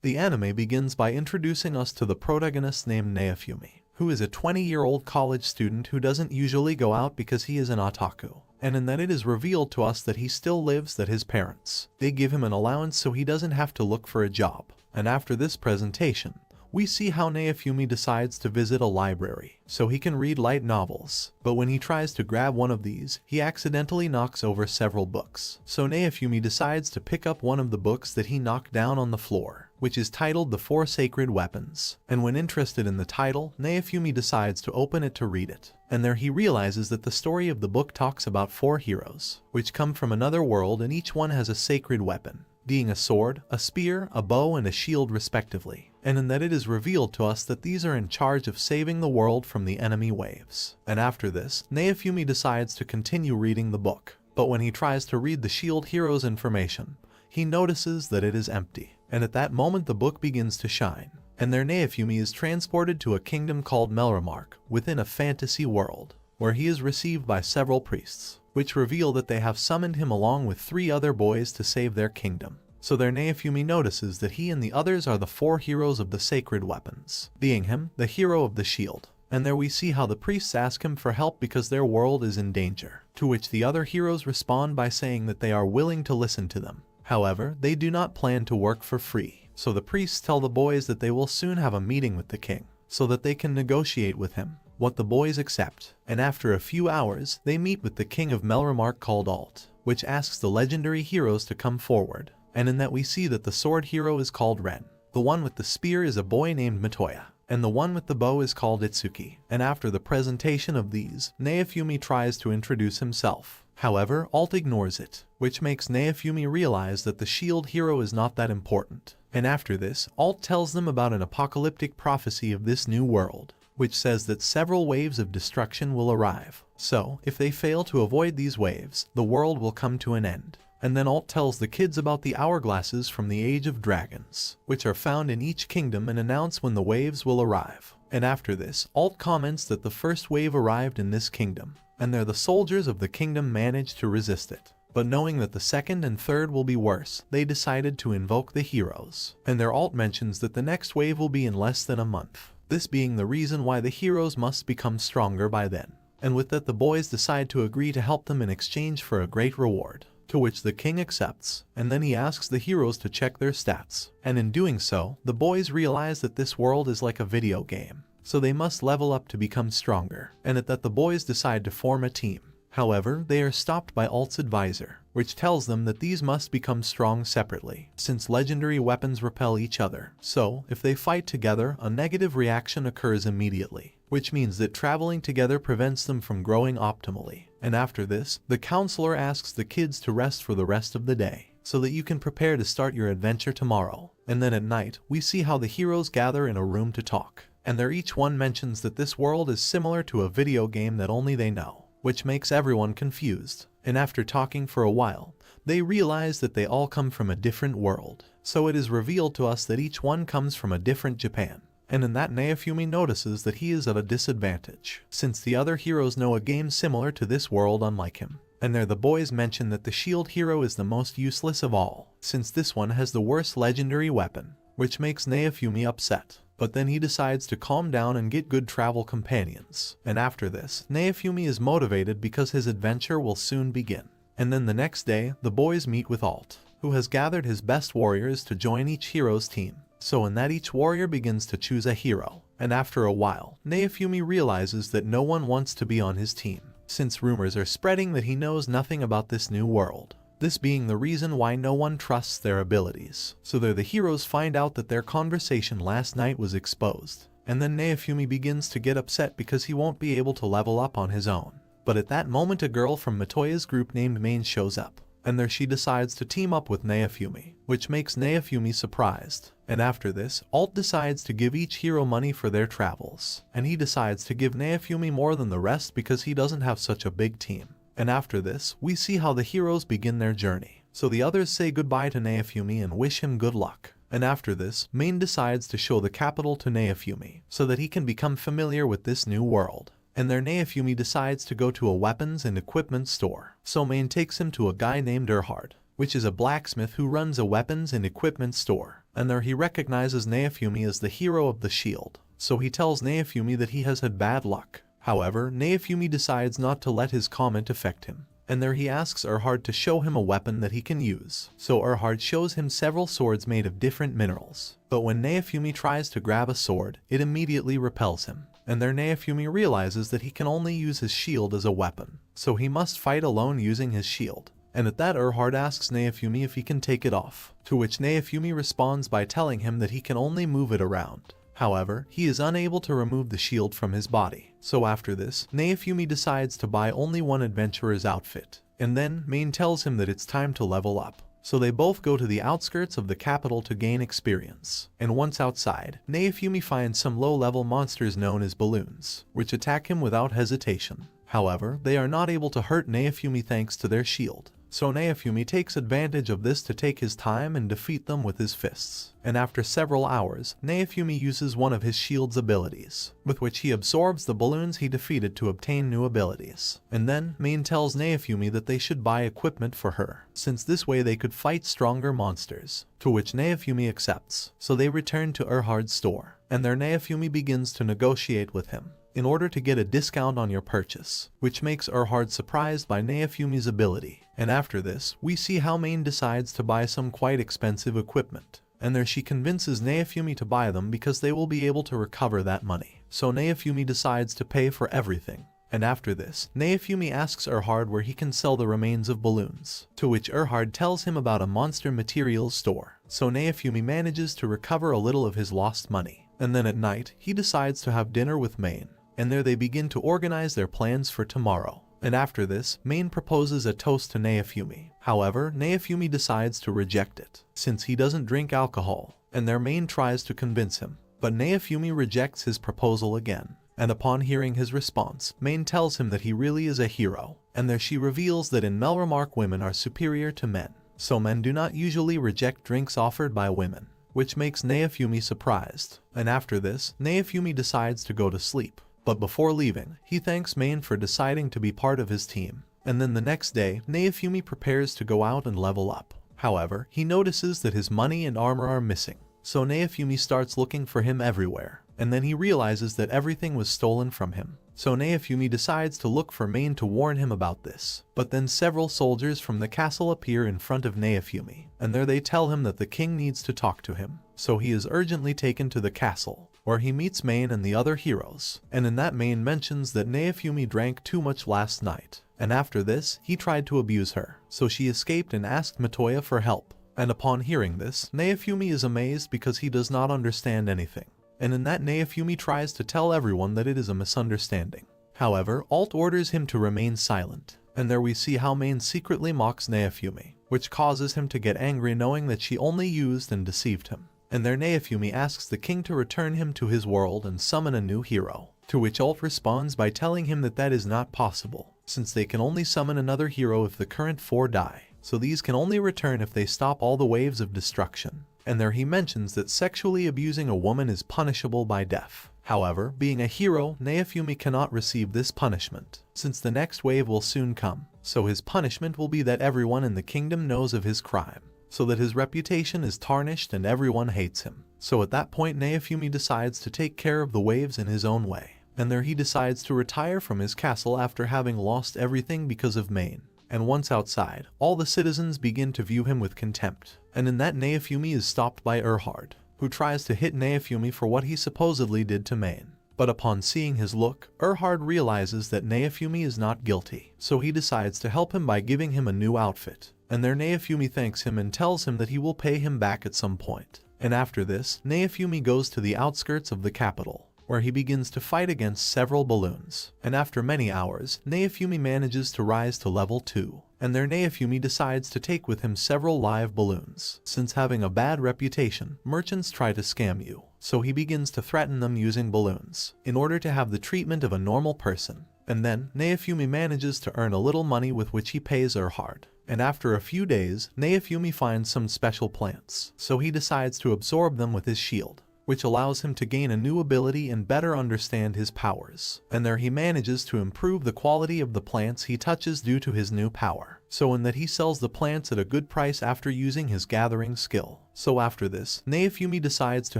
The anime begins by introducing us to the protagonist named Naofumi, who is a 20-year-old college student who doesn't usually go out because he is an otaku. And in that it is revealed to us that he still lives that his parents. They give him an allowance so he doesn't have to look for a job. And after this presentation, we see how Naofumi decides to visit a library so he can read light novels. But when he tries to grab one of these, he accidentally knocks over several books. So Naofumi decides to pick up one of the books that he knocked down on the floor, which is titled The Four Sacred Weapons. And when interested in the title, Naofumi decides to open it to read it. And there he realizes that the story of the book talks about 4 heroes, which come from another world, and each one has a sacred weapon, being a sword, a spear, a bow, and a shield respectively. And in that it is revealed to us that these are in charge of saving the world from the enemy waves. And after this, Naofumi decides to continue reading the book. But when he tries to read the shield hero's information, he notices that it is empty. And at that moment the book begins to shine. And there Naofumi is transported to a kingdom called Melramark within a fantasy world, where he is received by several priests, which reveal that they have summoned him along with 3 other boys to save their kingdom. So there Naofumi notices that he and the others are the 4 heroes of the sacred weapons, being him, the hero of the shield. And there we see how the priests ask him for help because their world is in danger, to which the other heroes respond by saying that they are willing to listen to them. However, they do not plan to work for free. So the priests tell the boys that they will soon have a meeting with the king, so that they can negotiate with him, what the boys accept. And after a few hours, they meet with the king of Melramark called Alt, which asks the legendary heroes to come forward. And in that we see that the sword hero is called Ren, the one with the spear is a boy named Mitoya, and the one with the bow is called Itsuki. And after the presentation of these, Naofumi tries to introduce himself. However, Alt ignores it, which makes Naofumi realize that the shield hero is not that important. And after this, Alt tells them about an apocalyptic prophecy of this new world, which says that several waves of destruction will arrive. So, if they fail to avoid these waves, the world will come to an end. And then Alt tells the kids about the hourglasses from the Age of Dragons, which are found in each kingdom, and announce when the waves will arrive. And after this, Alt comments that the first wave arrived in this kingdom, and there the soldiers of the kingdom managed to resist it. But knowing that the second and third will be worse, they decided to invoke the heroes. And their Alt mentions that the next wave will be in less than a month, this being the reason why the heroes must become stronger by then. And with that the boys decide to agree to help them in exchange for a great reward, to which the king accepts, and then he asks the heroes to check their stats. And in doing so, the boys realize that this world is like a video game, so they must level up to become stronger, and at that the boys decide to form a team. However, they are stopped by Alt's advisor, which tells them that these must become strong separately, since legendary weapons repel each other. So, if they fight together, a negative reaction occurs immediately, which means that traveling together prevents them from growing optimally. And after this, the counselor asks the kids to rest for the rest of the day, so that you can prepare to start your adventure tomorrow. And then at night, we see how the heroes gather in a room to talk, and there each one mentions that this world is similar to a video game that only they know, which makes everyone confused. And after talking for a while, they realize that they all come from a different world. So it is revealed to us that each one comes from a different Japan. And in that Naofumi notices that he is at a disadvantage, since the other heroes know a game similar to this world unlike him. And there the boys mention that the shield hero is the most useless of all, since this one has the worst legendary weapon, which makes Naofumi upset. But then he decides to calm down and get good travel companions. And after this, Naofumi is motivated because his adventure will soon begin. And then the next day, the boys meet with Alt, who has gathered his best warriors to join each hero's team. So in that each warrior begins to choose a hero. And after a while, Naofumi realizes that no one wants to be on his team, since rumors are spreading that he knows nothing about this new world. This being the reason why no one trusts their abilities. So there the heroes find out that their conversation last night was exposed. And then Naofumi begins to get upset because he won't be able to level up on his own. But at that moment a girl from Mitoya's group named Main shows up. And there she decides to team up with Naofumi, which makes Naofumi surprised. And after this, Alt decides to give each hero money for their travels. And he decides to give Naofumi more than the rest because he doesn't have such a big team. And after this, we see how the heroes begin their journey. So the others say goodbye to Naofumi and wish him good luck. And after this, Main decides to show the capital to Naofumi, so that he can become familiar with this new world. And there Naofumi decides to go to a weapons and equipment store. So Main takes him to a guy named Erhard, which is a blacksmith who runs a weapons and equipment store. and there he recognizes Naofumi as the hero of the shield. So he tells Naofumi that he has had bad luck. However, Naofumi decides not to let his comment affect him, and there he asks Erhard to show him a weapon that he can use. So Erhard shows him several swords made of different minerals. But when Naofumi tries to grab a sword, it immediately repels him. And there Naofumi realizes that he can only use his shield as a weapon, so he must fight alone using his shield. And at that Erhard asks Naofumi if he can take it off, to which Naofumi responds by telling him that he can only move it around. However, he is unable to remove the shield from his body. So after this, Naofumi decides to buy only one adventurer's outfit, and then Main tells him that it's time to level up. So they both go to the outskirts of the capital to gain experience. And once outside, Naofumi finds some low-level monsters known as balloons, which attack him without hesitation. However, they are not able to hurt Naofumi thanks to their shield. So Naofumi takes advantage of this to take his time and defeat them with his fists. And after several hours, Naofumi uses one of his shield's abilities, with which he absorbs the balloons he defeated to obtain new abilities. And then, Main tells Naofumi that they should buy equipment for her, since this way they could fight stronger monsters, to which Naofumi accepts. So they return to Erhard's store, and there Naofumi begins to negotiate with him in order to get a discount on your purchase, which makes Erhard surprised by Naofumi's ability. And after this, we see how Main decides to buy some quite expensive equipment, and there she convinces Naofumi to buy them because they will be able to recover that money. So Naofumi decides to pay for everything. And after this, Naofumi asks Erhard where he can sell the remains of balloons, to which Erhard tells him about a monster materials store. So Naofumi manages to recover a little of his lost money, and then at night, he decides to have dinner with Main. And there they begin to organize their plans for tomorrow. And after this, Main proposes a toast to Naofumi. However, Naofumi decides to reject it, since he doesn't drink alcohol, and their Main tries to convince him. But Naofumi rejects his proposal again. And upon hearing his response, Main tells him that he really is a hero, and there she reveals that in Melremark women are superior to men. So men do not usually reject drinks offered by women, which makes Naofumi surprised. And after this, Naofumi decides to go to sleep. But before leaving, he thanks Main for deciding to be part of his team. And then the next day, Naofumi prepares to go out and level up. However, he notices that his money and armor are missing. So Naofumi starts looking for him everywhere. And then he realizes that everything was stolen from him. So Naofumi decides to look for Main to warn him about this. But then several soldiers from the castle appear in front of Naofumi, and there they tell him that the king needs to talk to him. So he is urgently taken to the castle, where he meets Main and the other heroes. And in that Main mentions that Naofumi drank too much last night, and after this, he tried to abuse her. So she escaped and asked Matoya for help. And upon hearing this, Naofumi is amazed because he does not understand anything. And in that Naofumi tries to tell everyone that it is a misunderstanding. However, Alt orders him to remain silent, and there we see how Main secretly mocks Naofumi, which causes him to get angry knowing that she only used and deceived him. And there Naofumi asks the king to return him to his world and summon a new hero, to which Alt responds by telling him that that is not possible, since they can only summon another hero if the current 4 die, so these can only return if they stop all the waves of destruction. And there he mentions that sexually abusing a woman is punishable by death. However, being a hero, Naofumi cannot receive this punishment, since the next wave will soon come. So his punishment will be that everyone in the kingdom knows of his crime, so that his reputation is tarnished and everyone hates him. So at that point Naofumi decides to take care of the waves in his own way. And there he decides to retire from his castle after having lost everything because of Main. And once outside, all the citizens begin to view him with contempt. And in that Naofumi is stopped by Erhard, who tries to hit Naofumi for what he supposedly did to Main. But upon seeing his look, Erhard realizes that Naofumi is not guilty, so he decides to help him by giving him a new outfit. And there Naofumi thanks him and tells him that he will pay him back at some point. And after this, Naofumi goes to the outskirts of the capital, where he begins to fight against several balloons. And after many hours, Naofumi manages to rise to level 2. And there Naofumi decides to take with him several live balloons. Since having a bad reputation, merchants try to scam you. So he begins to threaten them using balloons, in order to have the treatment of a normal person. And then, Naofumi manages to earn a little money with which he pays Erhard. And after a few days, Naofumi finds some special plants. So he decides to absorb them with his shield, which allows him to gain a new ability and better understand his powers. And there he manages to improve the quality of the plants he touches due to his new power. So in that he sells the plants at a good price after using his gathering skill. So after this, Naofumi decides to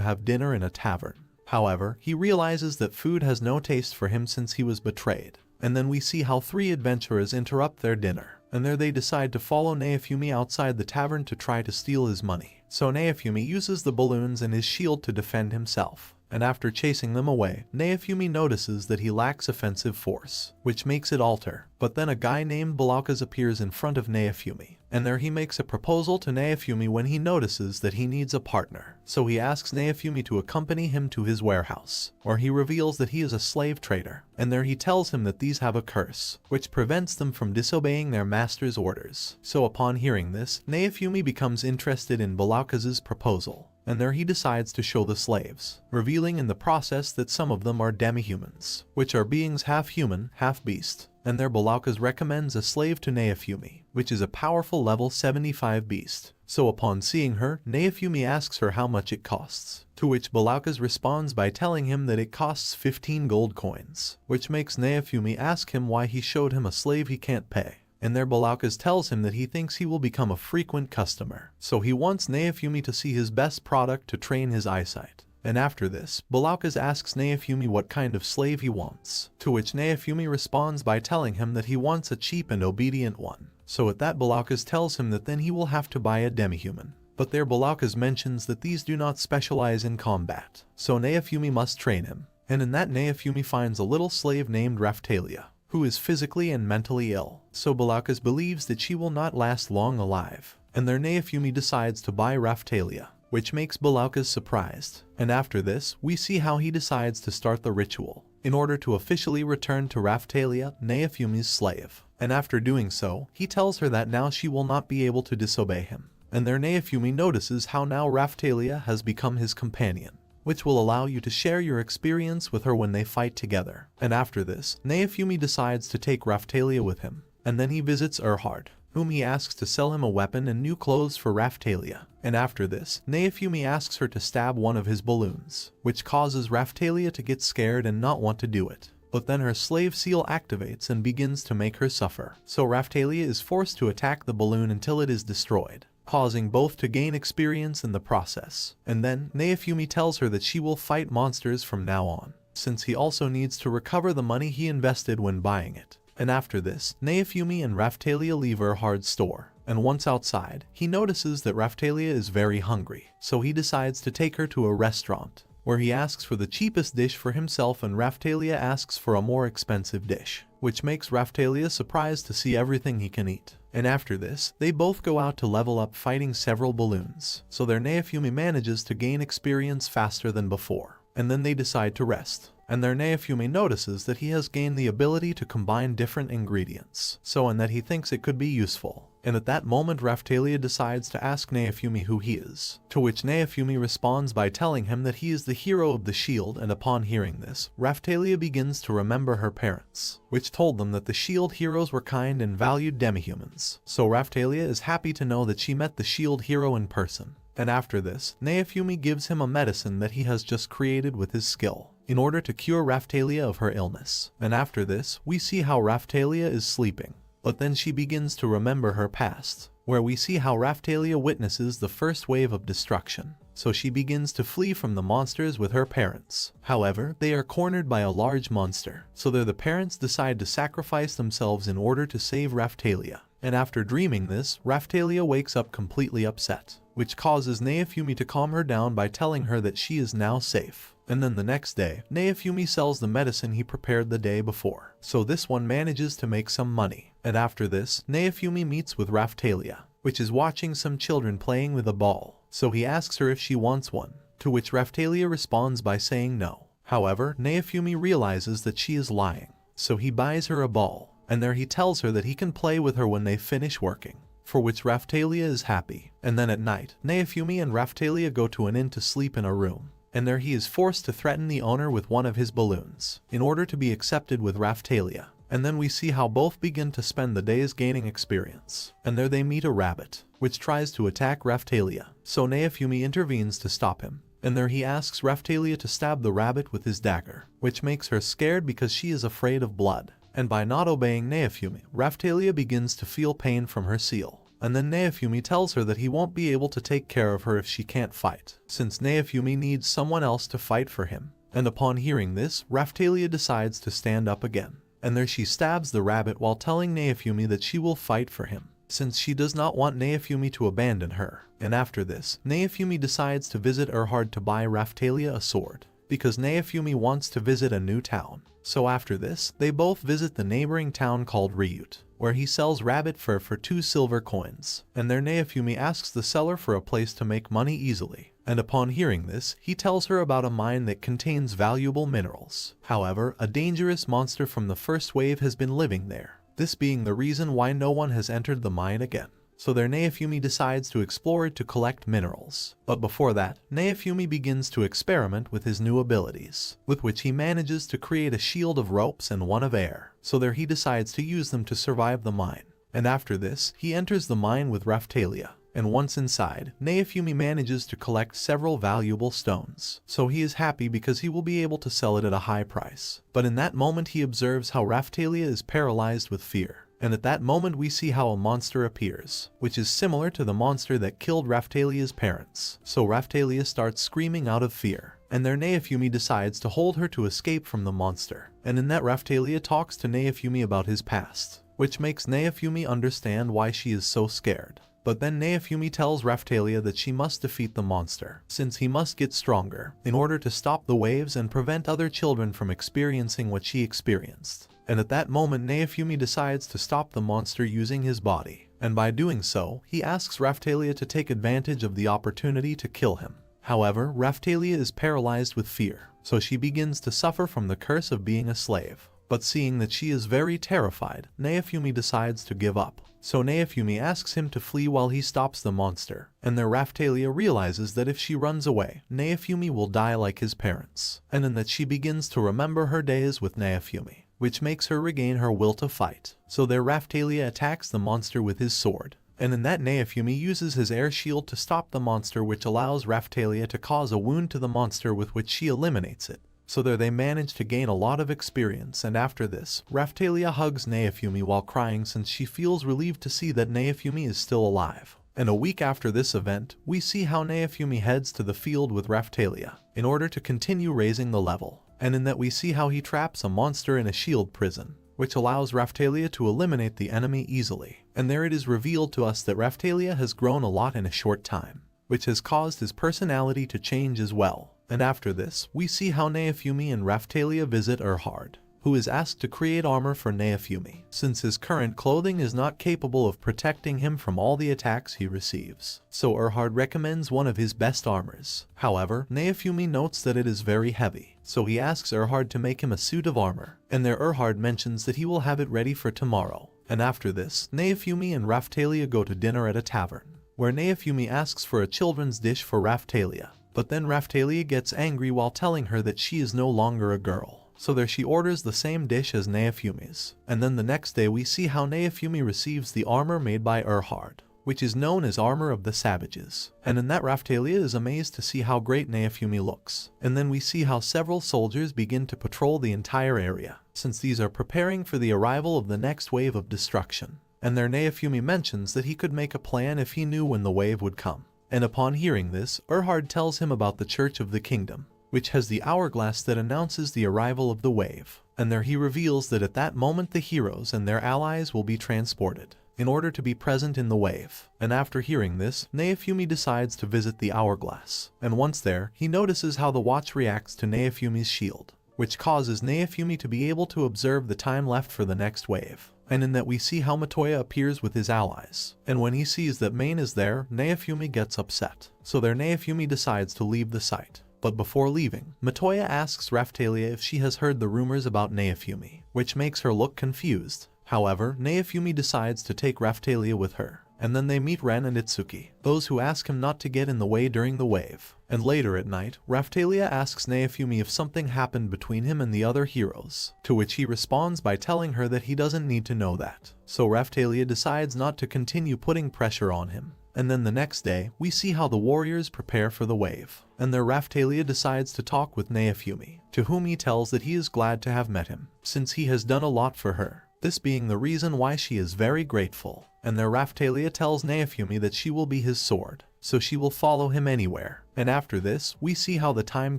have dinner in a tavern. However, he realizes that food has no taste for him since he was betrayed. And then we see how three adventurers interrupt their dinner, and there they decide to follow Naofumi outside the tavern to try to steal his money. So Naofumi uses the balloons and his shield to defend himself. And after chasing them away, Naofumi notices that he lacks offensive force, which makes it alter. But then a guy named Balaukas appears in front of Naofumi, and there he makes a proposal to Naofumi when he notices that he needs a partner. So he asks Naofumi to accompany him to his warehouse, where he reveals that he is a slave trader, and there he tells him that these have a curse, which prevents them from disobeying their master's orders. So upon hearing this, Naofumi becomes interested in Balaukas's proposal, and there he decides to show the slaves, revealing in the process that some of them are demi-humans, which are beings half human, half beast. And there Balaukas recommends a slave to Naofumi, which is a powerful level 75 beast. So upon seeing her, Naofumi asks her how much it costs, to which Balaukas responds by telling him that it costs 15 gold coins, which makes Naofumi ask him why he showed him a slave he can't pay. And there Balaukas tells him that he thinks he will become a frequent customer, so he wants Naofumi to see his best product to train his eyesight. And after this, Balaukas asks Naofumi what kind of slave he wants, to which Naofumi responds by telling him that he wants a cheap and obedient one. So at that Balaukas tells him that then he will have to buy a demi-human. But there Balaukas mentions that these do not specialize in combat, so Naofumi must train him. And in that Naofumi finds a little slave named Raphtalia, who is physically and mentally ill. So Balaukas believes that she will not last long alive. And there Naofumi decides to buy Raphtalia, which makes Balaukas surprised. And after this, we see how he decides to start the ritual, in order to officially return to Raphtalia, Naofumi's slave. And after doing so, he tells her that now she will not be able to disobey him. And there Naofumi notices how now Raphtalia has become his companion, which will allow you to share your experience with her when they fight together. And after this, Naofumi decides to take Raphtalia with him. And then he visits Erhard, whom he asks to sell him a weapon and new clothes for Raphtalia. And after this, Naofumi asks her to stab one of his balloons, which causes Raphtalia to get scared and not want to do it. But then her slave seal activates and begins to make her suffer. So Raphtalia is forced to attack the balloon until it is destroyed, causing both to gain experience in the process. And then, Naofumi tells her that she will fight monsters from now on, since he also needs to recover the money he invested when buying it. And after this, Naofumi and Raphtalia leave Erhard's store. And once outside, he notices that Raphtalia is very hungry, so he decides to take her to a restaurant, where he asks for the cheapest dish for himself and Raphtalia asks for a more expensive dish, which makes Raphtalia surprised to see everything he can eat. And after this, they both go out to level up fighting several balloons, so their Naofumi manages to gain experience faster than before. And then they decide to rest. And their Naofumi notices that he has gained the ability to combine different ingredients, and that he thinks it could be useful. And at that moment Raphtalia decides to ask Naofumi who he is, to which Naofumi responds by telling him that he is the hero of the shield. And upon hearing this, Raphtalia begins to remember her parents, which told them that the shield heroes were kind and valued demi-humans. So Raphtalia is happy to know that she met the shield hero in person. And after this, Naofumi gives him a medicine that he has just created with his skill, in order to cure Raphtalia of her illness. And after this, we see how Raphtalia is sleeping. But then she begins to remember her past, where we see how Raphtalia witnesses the first wave of destruction. So she begins to flee from the monsters with her parents. However, they are cornered by a large monster, so the parents decide to sacrifice themselves in order to save Raphtalia. And after dreaming this, Raphtalia wakes up completely upset, which causes Naofumi to calm her down by telling her that she is now safe. And then the next day, Naofumi sells the medicine he prepared the day before, so this one manages to make some money. And after this, Naofumi meets with Raphtalia, which is watching some children playing with a ball, so he asks her if she wants one, to which Raphtalia responds by saying no. However, Naofumi realizes that she is lying, so he buys her a ball, and there he tells her that he can play with her when they finish working, for which Raphtalia is happy. And then at night, Naofumi and Raphtalia go to an inn to sleep in a room. And there he is forced to threaten the owner with one of his balloons, in order to be accepted with Raphtalia. And then we see how both begin to spend the days gaining experience. And there they meet a rabbit, which tries to attack Raphtalia. So Naofumi intervenes to stop him. And there he asks Raphtalia to stab the rabbit with his dagger, which makes her scared because she is afraid of blood. And by not obeying Naofumi, Raphtalia begins to feel pain from her seal. and then Naofumi tells her that he won't be able to take care of her if she can't fight, since Naofumi needs someone else to fight for him. And upon hearing this, Raphtalia decides to stand up again, and there she stabs the rabbit while telling Naofumi that she will fight for him, since she does not want Naofumi to abandon her. And after this, Naofumi decides to visit Erhard to buy Raphtalia a sword, because Naofumi wants to visit a new town. So after this, they both visit the neighboring town called Ryut, where he sells rabbit fur for 2 silver coins, and there Naofumi asks the seller for a place to make money easily. And upon hearing this, he tells her about a mine that contains valuable minerals. However, a dangerous monster from the first wave has been living there, this being the reason why no one has entered the mine again. So there Naofumi decides to explore it to collect minerals. But before that, Naofumi begins to experiment with his new abilities, with which he manages to create a shield of ropes and one of air. So there he decides to use them to survive the mine. And after this, he enters the mine with Raphtalia. And once inside, Naofumi manages to collect several valuable stones. So he is happy because he will be able to sell it at a high price. But in that moment he observes how Raphtalia is paralyzed with fear. And at that moment we see how a monster appears, which is similar to the monster that killed Raphtalia's parents. So Raphtalia starts screaming out of fear, and there Naofumi decides to hold her to escape from the monster. And in that Raphtalia talks to Naofumi about his past, which makes Naofumi understand why she is so scared. But then Naofumi tells Raphtalia that she must defeat the monster, since he must get stronger, in order to stop the waves and prevent other children from experiencing what she experienced. And at that moment Naofumi decides to stop the monster using his body, and by doing so, he asks Raphtalia to take advantage of the opportunity to kill him. However, Raphtalia is paralyzed with fear, so she begins to suffer from the curse of being a slave. But seeing that she is very terrified, Naofumi decides to give up. So Naofumi asks him to flee while he stops the monster, and there Raphtalia realizes that if she runs away, Naofumi will die like his parents, and in that she begins to remember her days with Naofumi, which makes her regain her will to fight. So there Raphtalia attacks the monster with his sword, and in that Naofumi uses his air shield to stop the monster, which allows Raphtalia to cause a wound to the monster with which she eliminates it. So there they manage to gain a lot of experience, and after this, Raphtalia hugs Naofumi while crying since she feels relieved to see that Naofumi is still alive. And a week after this event, we see how Naofumi heads to the field with Raphtalia in order to continue raising the level, and in that we see how he traps a monster in a shield prison, which allows Raphtalia to eliminate the enemy easily. And there it is revealed to us that Raphtalia has grown a lot in a short time, which has caused his personality to change as well. And after this, we see how Naofumi and Raphtalia visit Erhard, who is asked to create armor for Naofumi, since his current clothing is not capable of protecting him from all the attacks he receives. So Erhard recommends one of his best armors. However, Naofumi notes that it is very heavy, so he asks Erhard to make him a suit of armor, and there Erhard mentions that he will have it ready for tomorrow. And after this, Naofumi and Raphtalia go to dinner at a tavern, where Naofumi asks for a children's dish for Raphtalia. But then Raphtalia gets angry while telling her that she is no longer a girl. So there she orders the same dish as Naofumi's. And then the next day we see how Naofumi receives the armor made by Erhard, which is known as Armor of the Savages. And in that Raphtalia is amazed to see how great Naofumi looks. And then we see how several soldiers begin to patrol the entire area, since these are preparing for the arrival of the next wave of destruction. And there Naofumi mentions that he could make a plan if he knew when the wave would come. And upon hearing this, Erhard tells him about the Church of the Kingdom, which has the hourglass that announces the arrival of the wave. And there he reveals that at that moment the heroes and their allies will be transported, in order to be present in the wave. And after hearing this, Naofumi decides to visit the hourglass. And once there, he notices how the watch reacts to Naofumi's shield, which causes Naofumi to be able to observe the time left for the next wave. And in that we see how Matoya appears with his allies. And when he sees that Main is there, Naofumi gets upset. So there Naofumi decides to leave the site. But before leaving, Matoya asks Raphtalia if she has heard the rumors about Naofumi, which makes her look confused. However, Naofumi decides to take Raphtalia with her. And then they meet Ren and Itsuki, those who ask him not to get in the way during the wave. And later at night, Raphtalia asks Naofumi if something happened between him and the other heroes, to which he responds by telling her that he doesn't need to know that. So Raphtalia decides not to continue putting pressure on him. And then the next day, we see how the warriors prepare for the wave. And there Raphtalia decides to talk with Naofumi, to whom he tells that he is glad to have met him, since he has done a lot for her. this being the reason why she is very grateful. And there Raphtalia tells Naofumi that she will be his sword, so she will follow him anywhere. And after this, we see how the time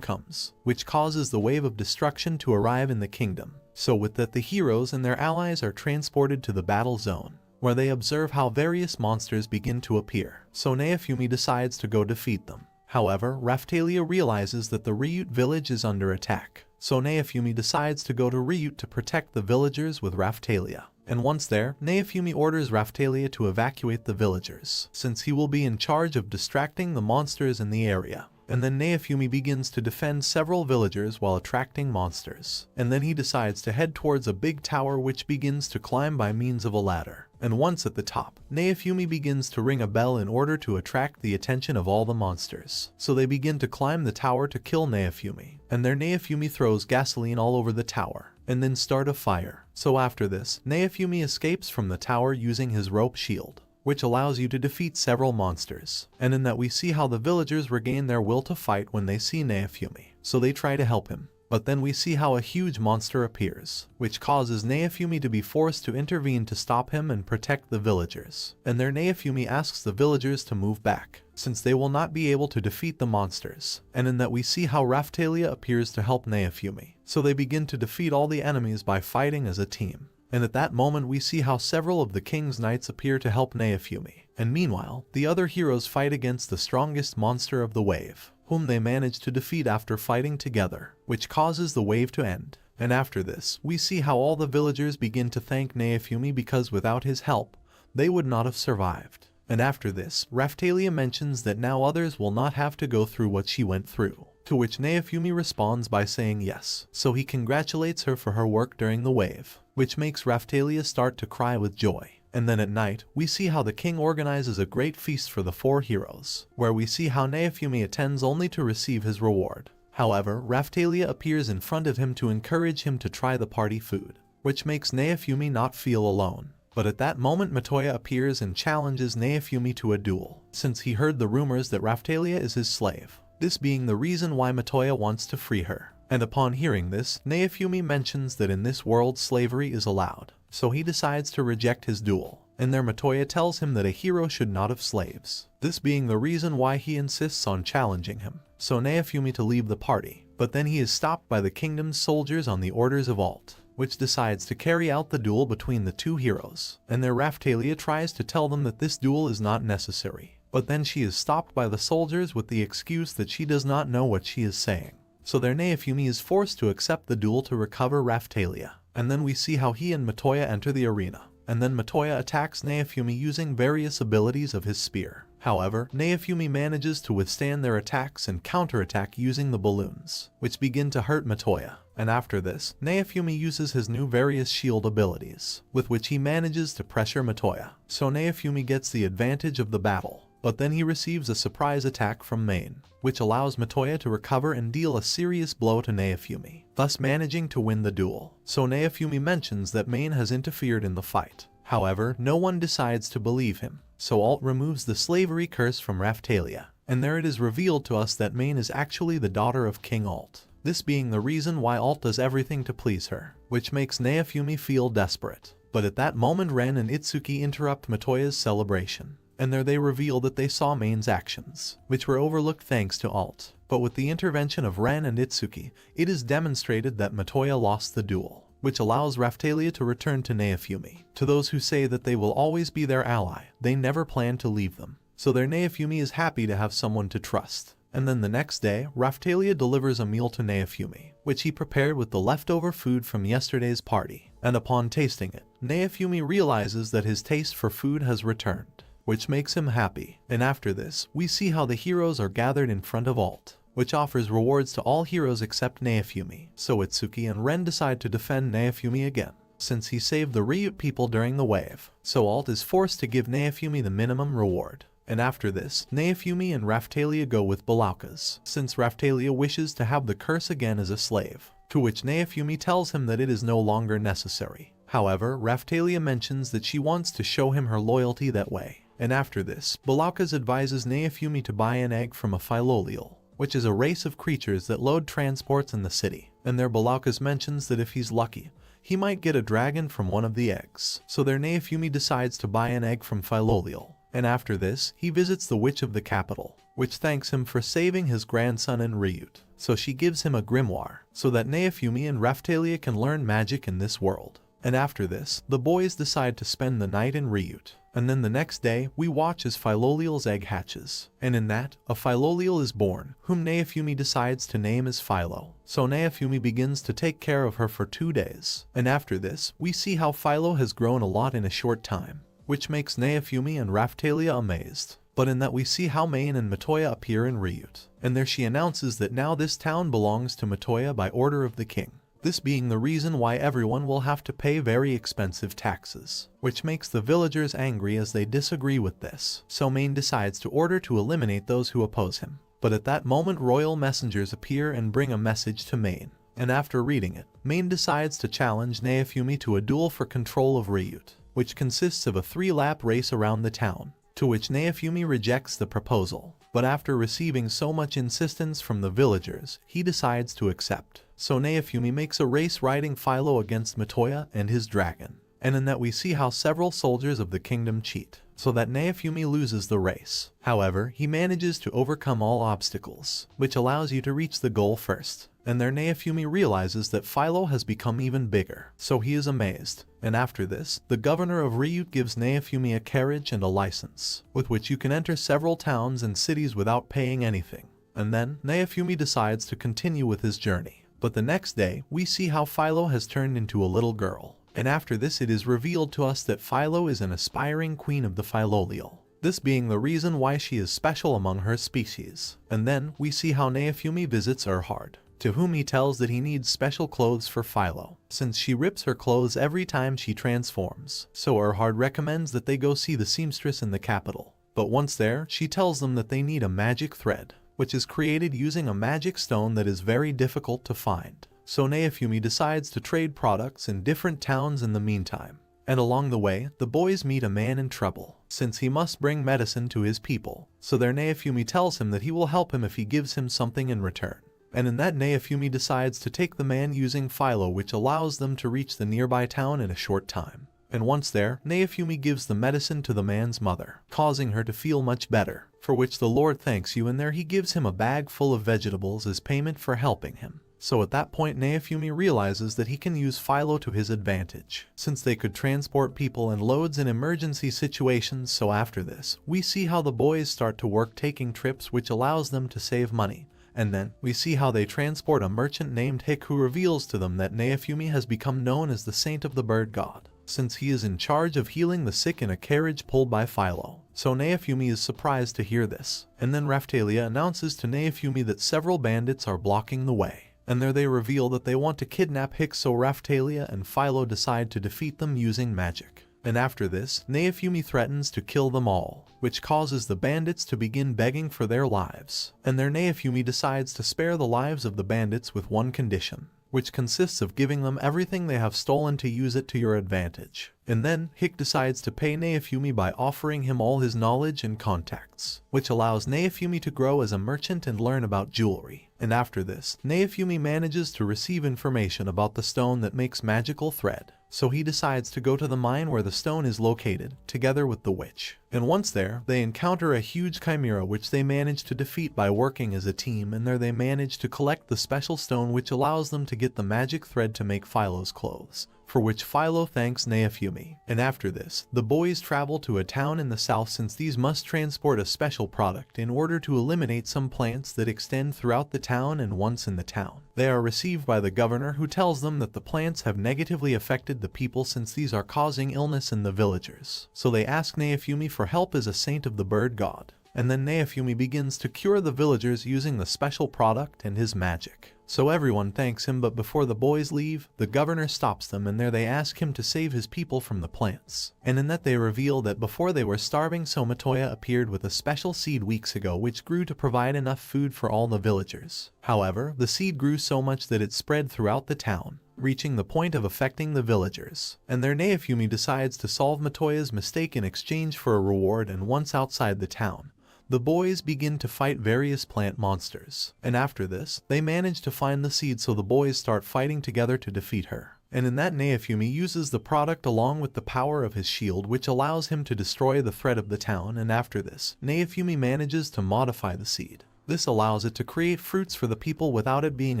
comes, which causes the wave of destruction to arrive in the kingdom. So with that, the heroes and their allies are transported to the battle zone, where they observe how various monsters begin to appear. So Naofumi decides to go defeat them. However, Raphtalia realizes that the Ryut village is under attack, so Naofumi decides to go to Ryut to protect the villagers with Raphtalia. And once there, Naofumi orders Raphtalia to evacuate the villagers, since he will be in charge of distracting the monsters in the area. And then Naofumi begins to defend several villagers while attracting monsters. And then he decides to head towards a big tower which begins to climb by means of a ladder. And once at the top, Naofumi begins to ring a bell in order to attract the attention of all the monsters. So they begin to climb the tower to kill Naofumi. And there Naofumi throws gasoline all over the tower, and then start a fire. So after this, Naofumi escapes from the tower using his rope shield, which allows you to defeat several monsters. And in that we see how the villagers regain their will to fight when they see Naofumi, so they try to help him. But then we see how a huge monster appears, which causes Naofumi to be forced to intervene to stop him and protect the villagers. And there Naofumi asks the villagers to move back, since they will not be able to defeat the monsters. And in that we see how Raphtalia appears to help Naofumi, so they begin to defeat all the enemies by fighting as a team. And at that moment we see how several of the king's knights appear to help Naofumi. And meanwhile, the other heroes fight against the strongest monster of the wave, whom they manage to defeat after fighting together, which causes the wave to end. And after this, we see how all the villagers begin to thank Naofumi because without his help, they would not have survived. And after this, Raphtalia mentions that now others will not have to go through what she went through, to which Naofumi responds by saying yes. So he congratulates her for her work during the wave, which makes Raphtalia start to cry with joy. And then at night, we see how the king organizes a great feast for the 4 heroes, where we see how Naofumi attends only to receive his reward. However, Raphtalia appears in front of him to encourage him to try the party food, which makes Naofumi not feel alone. But at that moment Matoya appears and challenges Naofumi to a duel, since he heard the rumors that Raphtalia is his slave, this being the reason why Matoya wants to free her. And upon hearing this, Naofumi mentions that in this world slavery is allowed, so he decides to reject his duel. And there Matoya tells him that a hero should not have slaves, this being the reason why he insists on challenging him. So Naofumi to leave the party, but then he is stopped by the kingdom's soldiers on the orders of Alt, which decides to carry out the duel between the 2 heroes. And there Raphtalia tries to tell them that this duel is not necessary, but then she is stopped by the soldiers with the excuse that she does not know what she is saying. So there Naofumi is forced to accept the duel to recover Raphtalia. And then we see how he and Matoya enter the arena. And then Matoya attacks Naofumi using various abilities of his spear. However, Naofumi manages to withstand their attacks and counterattack using the balloons, which begin to hurt Matoya. And after this, Naofumi uses his new various shield abilities, with which he manages to pressure Matoya. So Naofumi gets the advantage of the battle. But then he receives a surprise attack from Main, which allows Matoya to recover and deal a serious blow to Naofumi, thus managing to win the duel. So Naofumi mentions that Main has interfered in the fight. However, no one decides to believe him, so Alt removes the slavery curse from Raphtalia. And there it is revealed to us that Main is actually the daughter of King Alt, this being the reason why Alt does everything to please her, which makes Naofumi feel desperate. But at that moment Ren and Itsuki interrupt Matoya's celebration. And there they reveal that they saw Main's actions, which were overlooked thanks to Alt. But with the intervention of Ren and Itsuki, it is demonstrated that Matoya lost the duel, which allows Raphtalia to return to Naofumi. To those who say that they will always be their ally, they never plan to leave them. So their Naofumi is happy to have someone to trust. And then the next day, Raphtalia delivers a meal to Naofumi, which he prepared with the leftover food from yesterday's party. And upon tasting it, Naofumi realizes that his taste for food has returned, which makes him happy. And after this, we see how the heroes are gathered in front of Alt, which offers rewards to all heroes except Naofumi. So Itsuki and Ren decide to defend Naofumi again, since he saved the Ryut people during the wave. So Alt is forced to give Naofumi the minimum reward. And after this, Naofumi and Raphtalia go with Belaukas, since Raphtalia wishes to have the curse again as a slave, to which Naofumi tells him that it is no longer necessary. However, Raphtalia mentions that she wants to show him her loyalty that way. And after this, Belaukas advises Naofumi to buy an egg from a Philolial, which is a race of creatures that load transports in the city. And there Belaukas mentions that if he's lucky, he might get a dragon from one of the eggs. So their Naofumi decides to buy an egg from Philolial. And after this, he visits the witch of the capital, which thanks him for saving his grandson and Ryut. So she gives him a grimoire, so that Naofumi and Raphtalia can learn magic in this world. And after this, the boys decide to spend the night in Ryut. And then the next day, we watch as Philolial's egg hatches. And in that, a Philolial is born, whom Naofumi decides to name as Philo. So Naofumi begins to take care of her for 2 days. And after this, we see how Philo has grown a lot in a short time, which makes Naofumi and Raphtalia amazed. But in that we see how Main and Matoya appear in Ryut. And there she announces that now this town belongs to Matoya by order of the king. This being the reason why everyone will have to pay very expensive taxes, which makes the villagers angry as they disagree with this. So Main decides to order to eliminate those who oppose him. But at that moment royal messengers appear and bring a message to Main. And after reading it, Main decides to challenge Naofumi to a duel for control of Ryut, which consists of a 3-lap race around the town, to which Naofumi rejects the proposal. But after receiving so much insistence from the villagers, he decides to accept. So Naofumi makes a race riding Philo against Matoya and his dragon. And in that we see how several soldiers of the kingdom cheat, so that Naofumi loses the race. However, he manages to overcome all obstacles, which allows you to reach the goal first. And there Naofumi realizes that Philo has become even bigger, so he is amazed. And after this, the governor of Ryut gives Naofumi a carriage and a license, with which you can enter several towns and cities without paying anything. And then, Naofumi decides to continue with his journey. But the next day, we see how Philo has turned into a little girl. And after this it is revealed to us that Philo is an aspiring queen of the Philolial, this being the reason why she is special among her species. And then, we see how Naofumi visits Erhard, to whom he tells that he needs special clothes for Philo, since she rips her clothes every time she transforms. So Erhard recommends that they go see the seamstress in the capital. But once there, she tells them that they need a magic thread, which is created using a magic stone that is very difficult to find. So Naofumi decides to trade products in different towns in the meantime. And along the way, the boys meet a man in trouble, since he must bring medicine to his people. So their Naofumi tells him that he will help him if he gives him something in return. And in that Naofumi decides to take the man using Philo, which allows them to reach the nearby town in a short time. And once there, Naofumi gives the medicine to the man's mother, causing her to feel much better, for which the Lord thanks you, and there he gives him a bag full of vegetables as payment for helping him. So at that point Naofumi realizes that he can use Philo to his advantage, since they could transport people and loads in emergency situations. So after this, we see how the boys start to work taking trips, which allows them to save money. And then, we see how they transport a merchant named Hick, who reveals to them that Naofumi has become known as the Saint of the Bird God, since he is in charge of healing the sick in a carriage pulled by Philo. So Naofumi is surprised to hear this. And then Raphtalia announces to Naofumi that several bandits are blocking the way. And there they reveal that they want to kidnap Hick, so Raphtalia and Philo decide to defeat them using magic. And after this, Naofumi threatens to kill them all, which causes the bandits to begin begging for their lives. And their Naofumi decides to spare the lives of the bandits with one condition, which consists of giving them everything they have stolen to use it to your advantage. And then, Hick decides to pay Naofumi by offering him all his knowledge and contacts, which allows Naofumi to grow as a merchant and learn about jewelry. And after this, Naofumi manages to receive information about the stone that makes magical thread. So he decides to go to the mine where the stone is located, together with the witch. And once there, they encounter a huge chimera which they manage to defeat by working as a team, and there they manage to collect the special stone which allows them to get the magic thread to make Philo's clothes, for which Philo thanks Naofumi. And after this, the boys travel to a town in the south, since these must transport a special product in order to eliminate some plants that extend throughout the town. And once in the town, they are received by the governor, who tells them that the plants have negatively affected the people, since these are causing illness in the villagers. So they ask Naofumi for help as a saint of the bird god. And then Naofumi begins to cure the villagers using the special product and his magic. So everyone thanks him, but before the boys leave, the governor stops them, and there they ask him to save his people from the plants. And in that they reveal that before they were starving, so Matoya appeared with a special seed weeks ago which grew to provide enough food for all the villagers. However, the seed grew so much that it spread throughout the town, reaching the point of affecting the villagers. And their Naofumi decides to solve Matoya's mistake in exchange for a reward, and once outside the town, the boys begin to fight various plant monsters. And after this, they manage to find the seed, so the boys start fighting together to defeat her. And in that, Naofumi uses the product along with the power of his shield, which allows him to destroy the threat of the town, and after this, Naofumi manages to modify the seed. This allows it to create fruits for the people without it being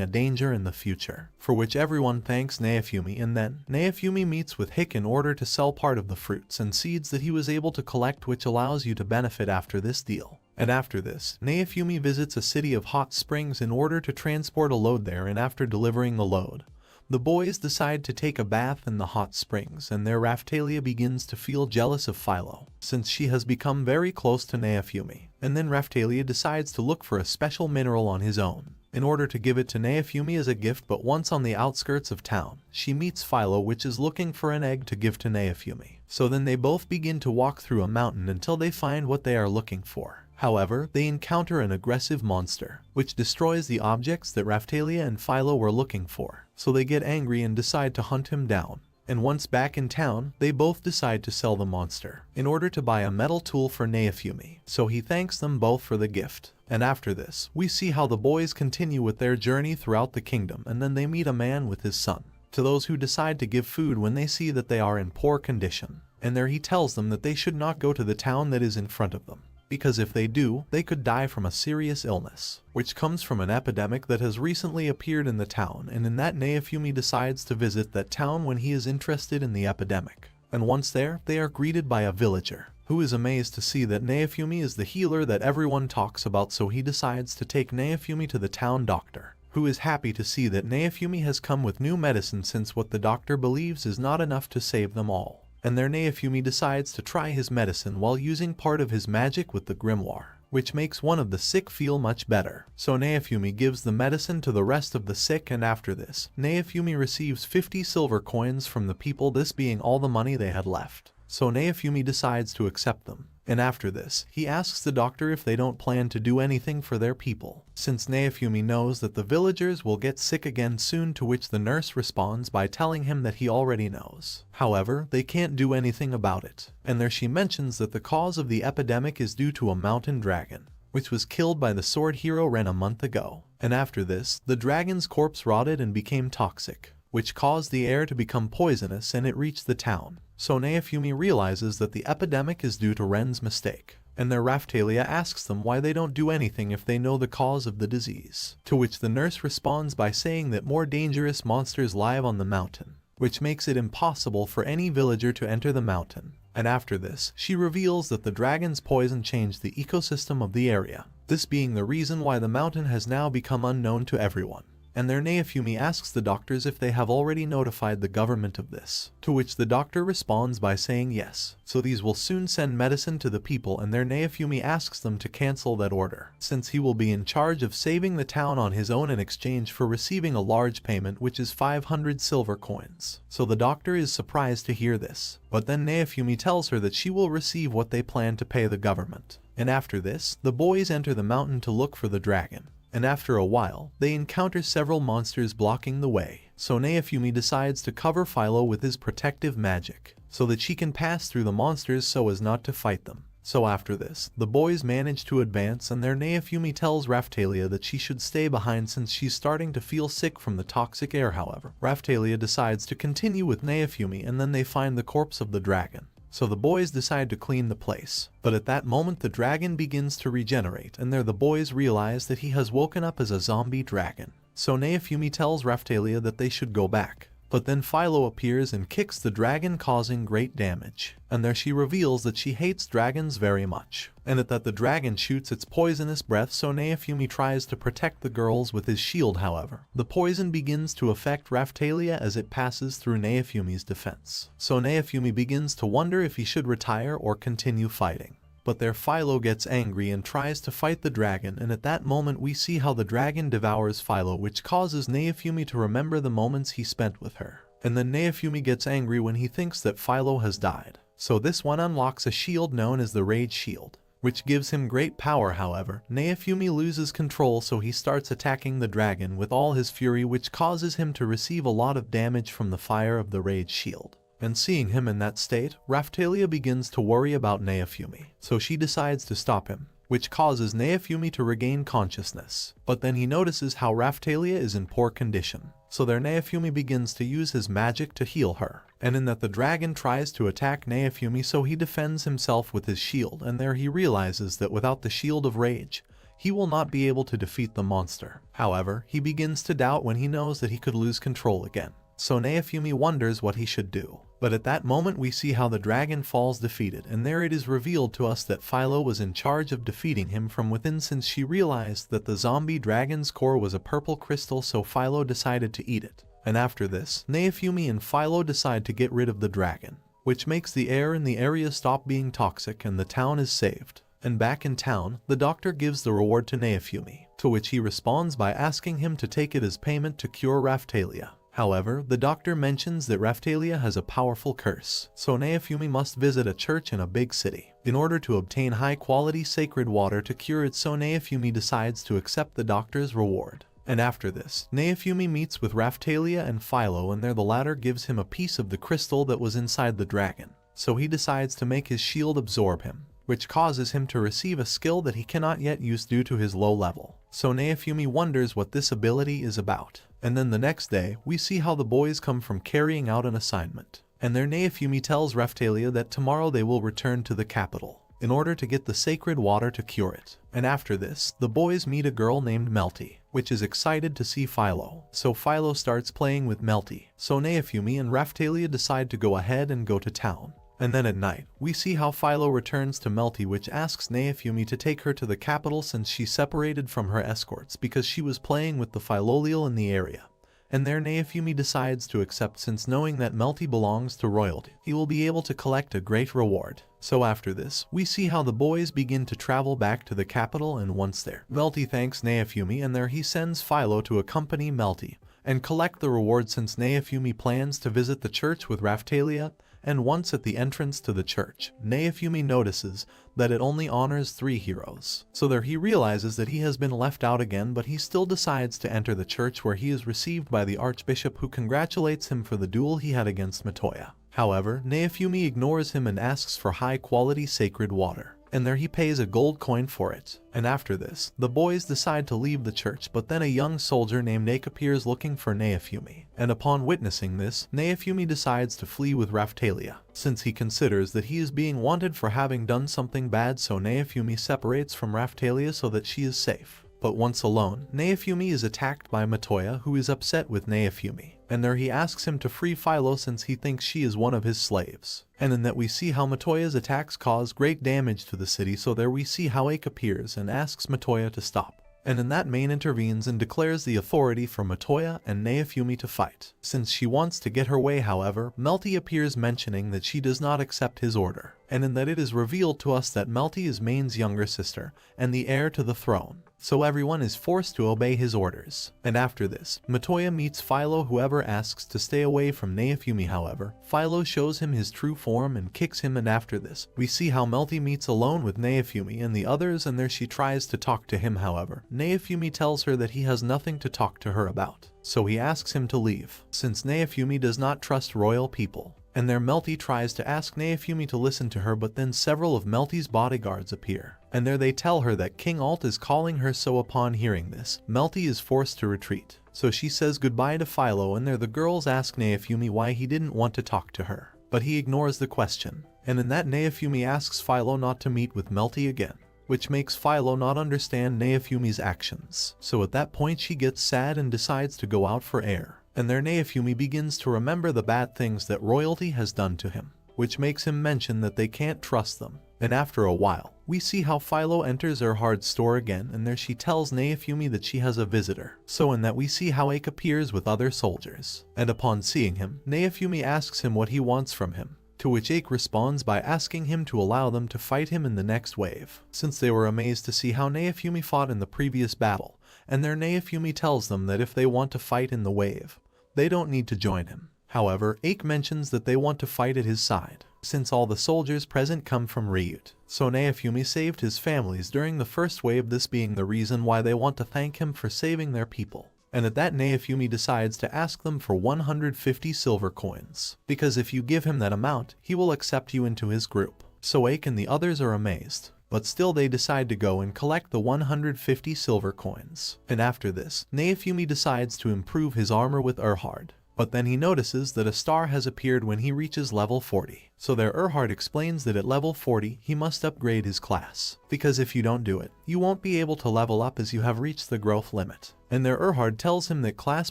a danger in the future, for which everyone thanks Naofumi, and then Naofumi meets with Hick in order to sell part of the fruits and seeds that he was able to collect, which allows you to benefit after this deal. And after this, Naofumi visits a city of hot springs in order to transport a load there, and after delivering the load, the boys decide to take a bath in the hot springs, and there Raphtalia begins to feel jealous of Philo, since she has become very close to Naofumi. And then Raphtalia decides to look for a special mineral on his own, in order to give it to Naofumi as a gift, but once on the outskirts of town, she meets Philo, which is looking for an egg to give to Naofumi. So then they both begin to walk through a mountain until they find what they are looking for. However, they encounter an aggressive monster, which destroys the objects that Raphtalia and Philo were looking for, so they get angry and decide to hunt him down. And once back in town, they both decide to sell the monster, in order to buy a metal tool for Naofumi, so he thanks them both for the gift. And after this, we see how the boys continue with their journey throughout the kingdom, and then they meet a man with his son, to those who decide to give food when they see that they are in poor condition. And there he tells them that they should not go to the town that is in front of them, because if they do, they could die from a serious illness, which comes from an epidemic that has recently appeared in the town. And in that, Naofumi decides to visit that town when he is interested in the epidemic. And once there, they are greeted by a villager, who is amazed to see that Naofumi is the healer that everyone talks about, so he decides to take Naofumi to the town doctor, who is happy to see that Naofumi has come with new medicine, since what the doctor believes is not enough to save them all. And there Naofumi decides to try his medicine while using part of his magic with the grimoire, which makes one of the sick feel much better. So Naofumi gives the medicine to the rest of the sick, and after this, Naofumi receives 50 silver coins from the people, this being all the money they had left. So Naofumi decides to accept them. And after this, he asks the doctor if they don't plan to do anything for their people, since Naofumi knows that the villagers will get sick again soon, to which the nurse responds by telling him that he already knows. However, they can't do anything about it. And there she mentions that the cause of the epidemic is due to a mountain dragon, which was killed by the sword hero Ren a month ago. And after this, the dragon's corpse rotted and became toxic, which caused the air to become poisonous, and it reached the town. So Naofumi realizes that the epidemic is due to Ren's mistake, and their Raphtalia asks them why they don't do anything if they know the cause of the disease, to which the nurse responds by saying that more dangerous monsters live on the mountain, which makes it impossible for any villager to enter the mountain. And after this, she reveals that the dragon's poison changed the ecosystem of the area, this being the reason why the mountain has now become unknown to everyone. And their Naofumi asks the doctors if they have already notified the government of this, to which the doctor responds by saying yes, so these will soon send medicine to the people. And their Naofumi asks them to cancel that order, since he will be in charge of saving the town on his own in exchange for receiving a large payment, which is 500 silver coins. So the doctor is surprised to hear this, but then Naofumi tells her that she will receive what they plan to pay the government. And after this, the boys enter the mountain to look for the dragon. And after a while, they encounter several monsters blocking the way, so Naofumi decides to cover Philo with his protective magic, so that she can pass through the monsters so as not to fight them. So after this, the boys manage to advance, and their Naofumi tells Raphtalia that she should stay behind since she's starting to feel sick from the toxic air. However, Raphtalia decides to continue with Naofumi, and then they find the corpse of the dragon. So the boys decide to clean the place, but at that moment the dragon begins to regenerate, and there the boys realize that he has woken up as a zombie dragon. So Naofumi tells Raphtalia that they should go back, but then Philo appears and kicks the dragon, causing great damage. And there she reveals that she hates dragons very much, and that the dragon shoots its poisonous breath. So Naofumi tries to protect the girls with his shield. However, the poison begins to affect Raphtalia as it passes through Naofumi's defense. So Naofumi begins to wonder if he should retire or continue fighting. But there Philo gets angry and tries to fight the dragon, and at that moment we see how the dragon devours Philo, which causes Naofumi to remember the moments he spent with her. And then Naofumi gets angry when he thinks that Philo has died. So this one unlocks a shield known as the Rage Shield, which gives him great power. However, Naofumi loses control, so he starts attacking the dragon with all his fury, which causes him to receive a lot of damage from the fire of the Rage Shield. And seeing him in that state, Raphtalia begins to worry about Naofumi, so she decides to stop him, which causes Naofumi to regain consciousness. But then he notices how Raphtalia is in poor condition, So there Naofumi begins to use his magic to heal her. And in that the dragon tries to attack Naofumi, so he defends himself with his shield, and there he realizes that without the shield of rage, he will not be able to defeat the monster. However, he begins to doubt when he knows that he could lose control again. So Naofumi wonders what he should do. But at that moment we see how the dragon falls defeated, and there it is revealed to us that Philo was in charge of defeating him from within, since she realized that the zombie dragon's core was a purple crystal, so Philo decided to eat it. And after this, Naofumi and Philo decide to get rid of the dragon, which makes the air in the area stop being toxic and the town is saved. And back in town, the doctor gives the reward to Naofumi, to which he responds by asking him to take it as payment to cure Raphtalia. However, the doctor mentions that Raphtalia has a powerful curse, so Naofumi must visit a church in a big city in order to obtain high-quality sacred water to cure it, so Naofumi decides to accept the doctor's reward. And after this, Naofumi meets with Raphtalia and Philo, and there the latter gives him a piece of the crystal that was inside the dragon, so he decides to make his shield absorb him, which causes him to receive a skill that he cannot yet use due to his low level. So Naofumi wonders what this ability is about. And then the next day, we see how the boys come from carrying out an assignment. And there Naofumi tells Raphtalia that tomorrow they will return to the capital in order to get the sacred water to cure it. And after this, the boys meet a girl named Melty, which is excited to see Philo. So Philo starts playing with Melty. So Naofumi and Raphtalia decide to go ahead and go to town. And then at night, we see how Philo returns to Melty, which asks Naofumi to take her to the capital since she separated from her escorts because she was playing with the Philolial in the area. And there Naofumi decides to accept, since knowing that Melty belongs to royalty, he will be able to collect a great reward. So after this, we see how the boys begin to travel back to the capital, and once there, Melty thanks Naofumi, and there he sends Philo to accompany Melty and collect the reward, since Naofumi plans to visit the church with Raphtalia. And once at the entrance to the church, Naofumi notices that it only honors 3 heroes. So there he realizes that he has been left out again, but he still decides to enter the church, where he is received by the archbishop, who congratulates him for the duel he had against Matoya. However, Naofumi ignores him and asks for high-quality sacred water. And there he pays a gold coin for it. And after this, the boys decide to leave the church, but then a young soldier named Ake appears looking for Naofumi. And upon witnessing this, Naofumi decides to flee with Raphtalia, since he considers that he is being wanted for having done something bad, so Naofumi separates from Raphtalia so that she is safe. But once alone, Naofumi is attacked by Matoya, who is upset with Naofumi. And there he asks him to free Philo, since he thinks she is one of his slaves. And in that we see how Matoya's attacks cause great damage to the city, so there we see how Ake appears and asks Matoya to stop. And in that Main intervenes and declares the authority for Matoya and Naofumi to fight. Since she wants to get her way, however, Melty appears, mentioning that she does not accept his order. And in that it is revealed to us that Melty is Main's younger sister and the heir to the throne. So everyone is forced to obey his orders. And after this, Matoya meets Philo, whoever asks to stay away from Naofumi. However, Philo shows him his true form and kicks him, and after this, we see how Melty meets alone with Naofumi and the others, and there she tries to talk to him. However, Naofumi tells her that he has nothing to talk to her about. So he asks him to leave, since Naofumi does not trust royal people. And there Melty tries to ask Naofumi to listen to her, but then several of Melty's bodyguards appear. And there they tell her that King Alt is calling her, so upon hearing this, Melty is forced to retreat. So she says goodbye to Philo, and there the girls ask Naofumi why he didn't want to talk to her. But he ignores the question. And in that Naofumi asks Philo not to meet with Melty again, which makes Philo not understand Naofumi's actions. So at that point she gets sad and decides to go out for air. And there Naofumi begins to remember the bad things that royalty has done to him, which makes him mention that they can't trust them. And after a while, we see how Philo enters Erhard's store again, and there she tells Naofumi that she has a visitor. So in that we see how Ake appears with other soldiers. And upon seeing him, Naofumi asks him what he wants from him, to which Ake responds by asking him to allow them to fight him in the next wave, since they were amazed to see how Naofumi fought in the previous battle. And there Naofumi tells them that if they want to fight in the wave, they don't need to join him. However, Ake mentions that they want to fight at his side, since all the soldiers present come from Ryut. So Naofumi saved his families during the first wave, this being the reason why they want to thank him for saving their people. And at that Naofumi decides to ask them for 150 silver coins, because if you give him that amount, he will accept you into his group. So Ake and the others are amazed. but still they decide to go and collect the 150 silver coins. And after this, Naofumi decides to improve his armor with Erhard. But then he notices that a star has appeared when he reaches level 40. So there Erhard explains that at level 40 he must upgrade his class, because if you don't do it, you won't be able to level up as you have reached the growth limit. And there Erhard tells him that class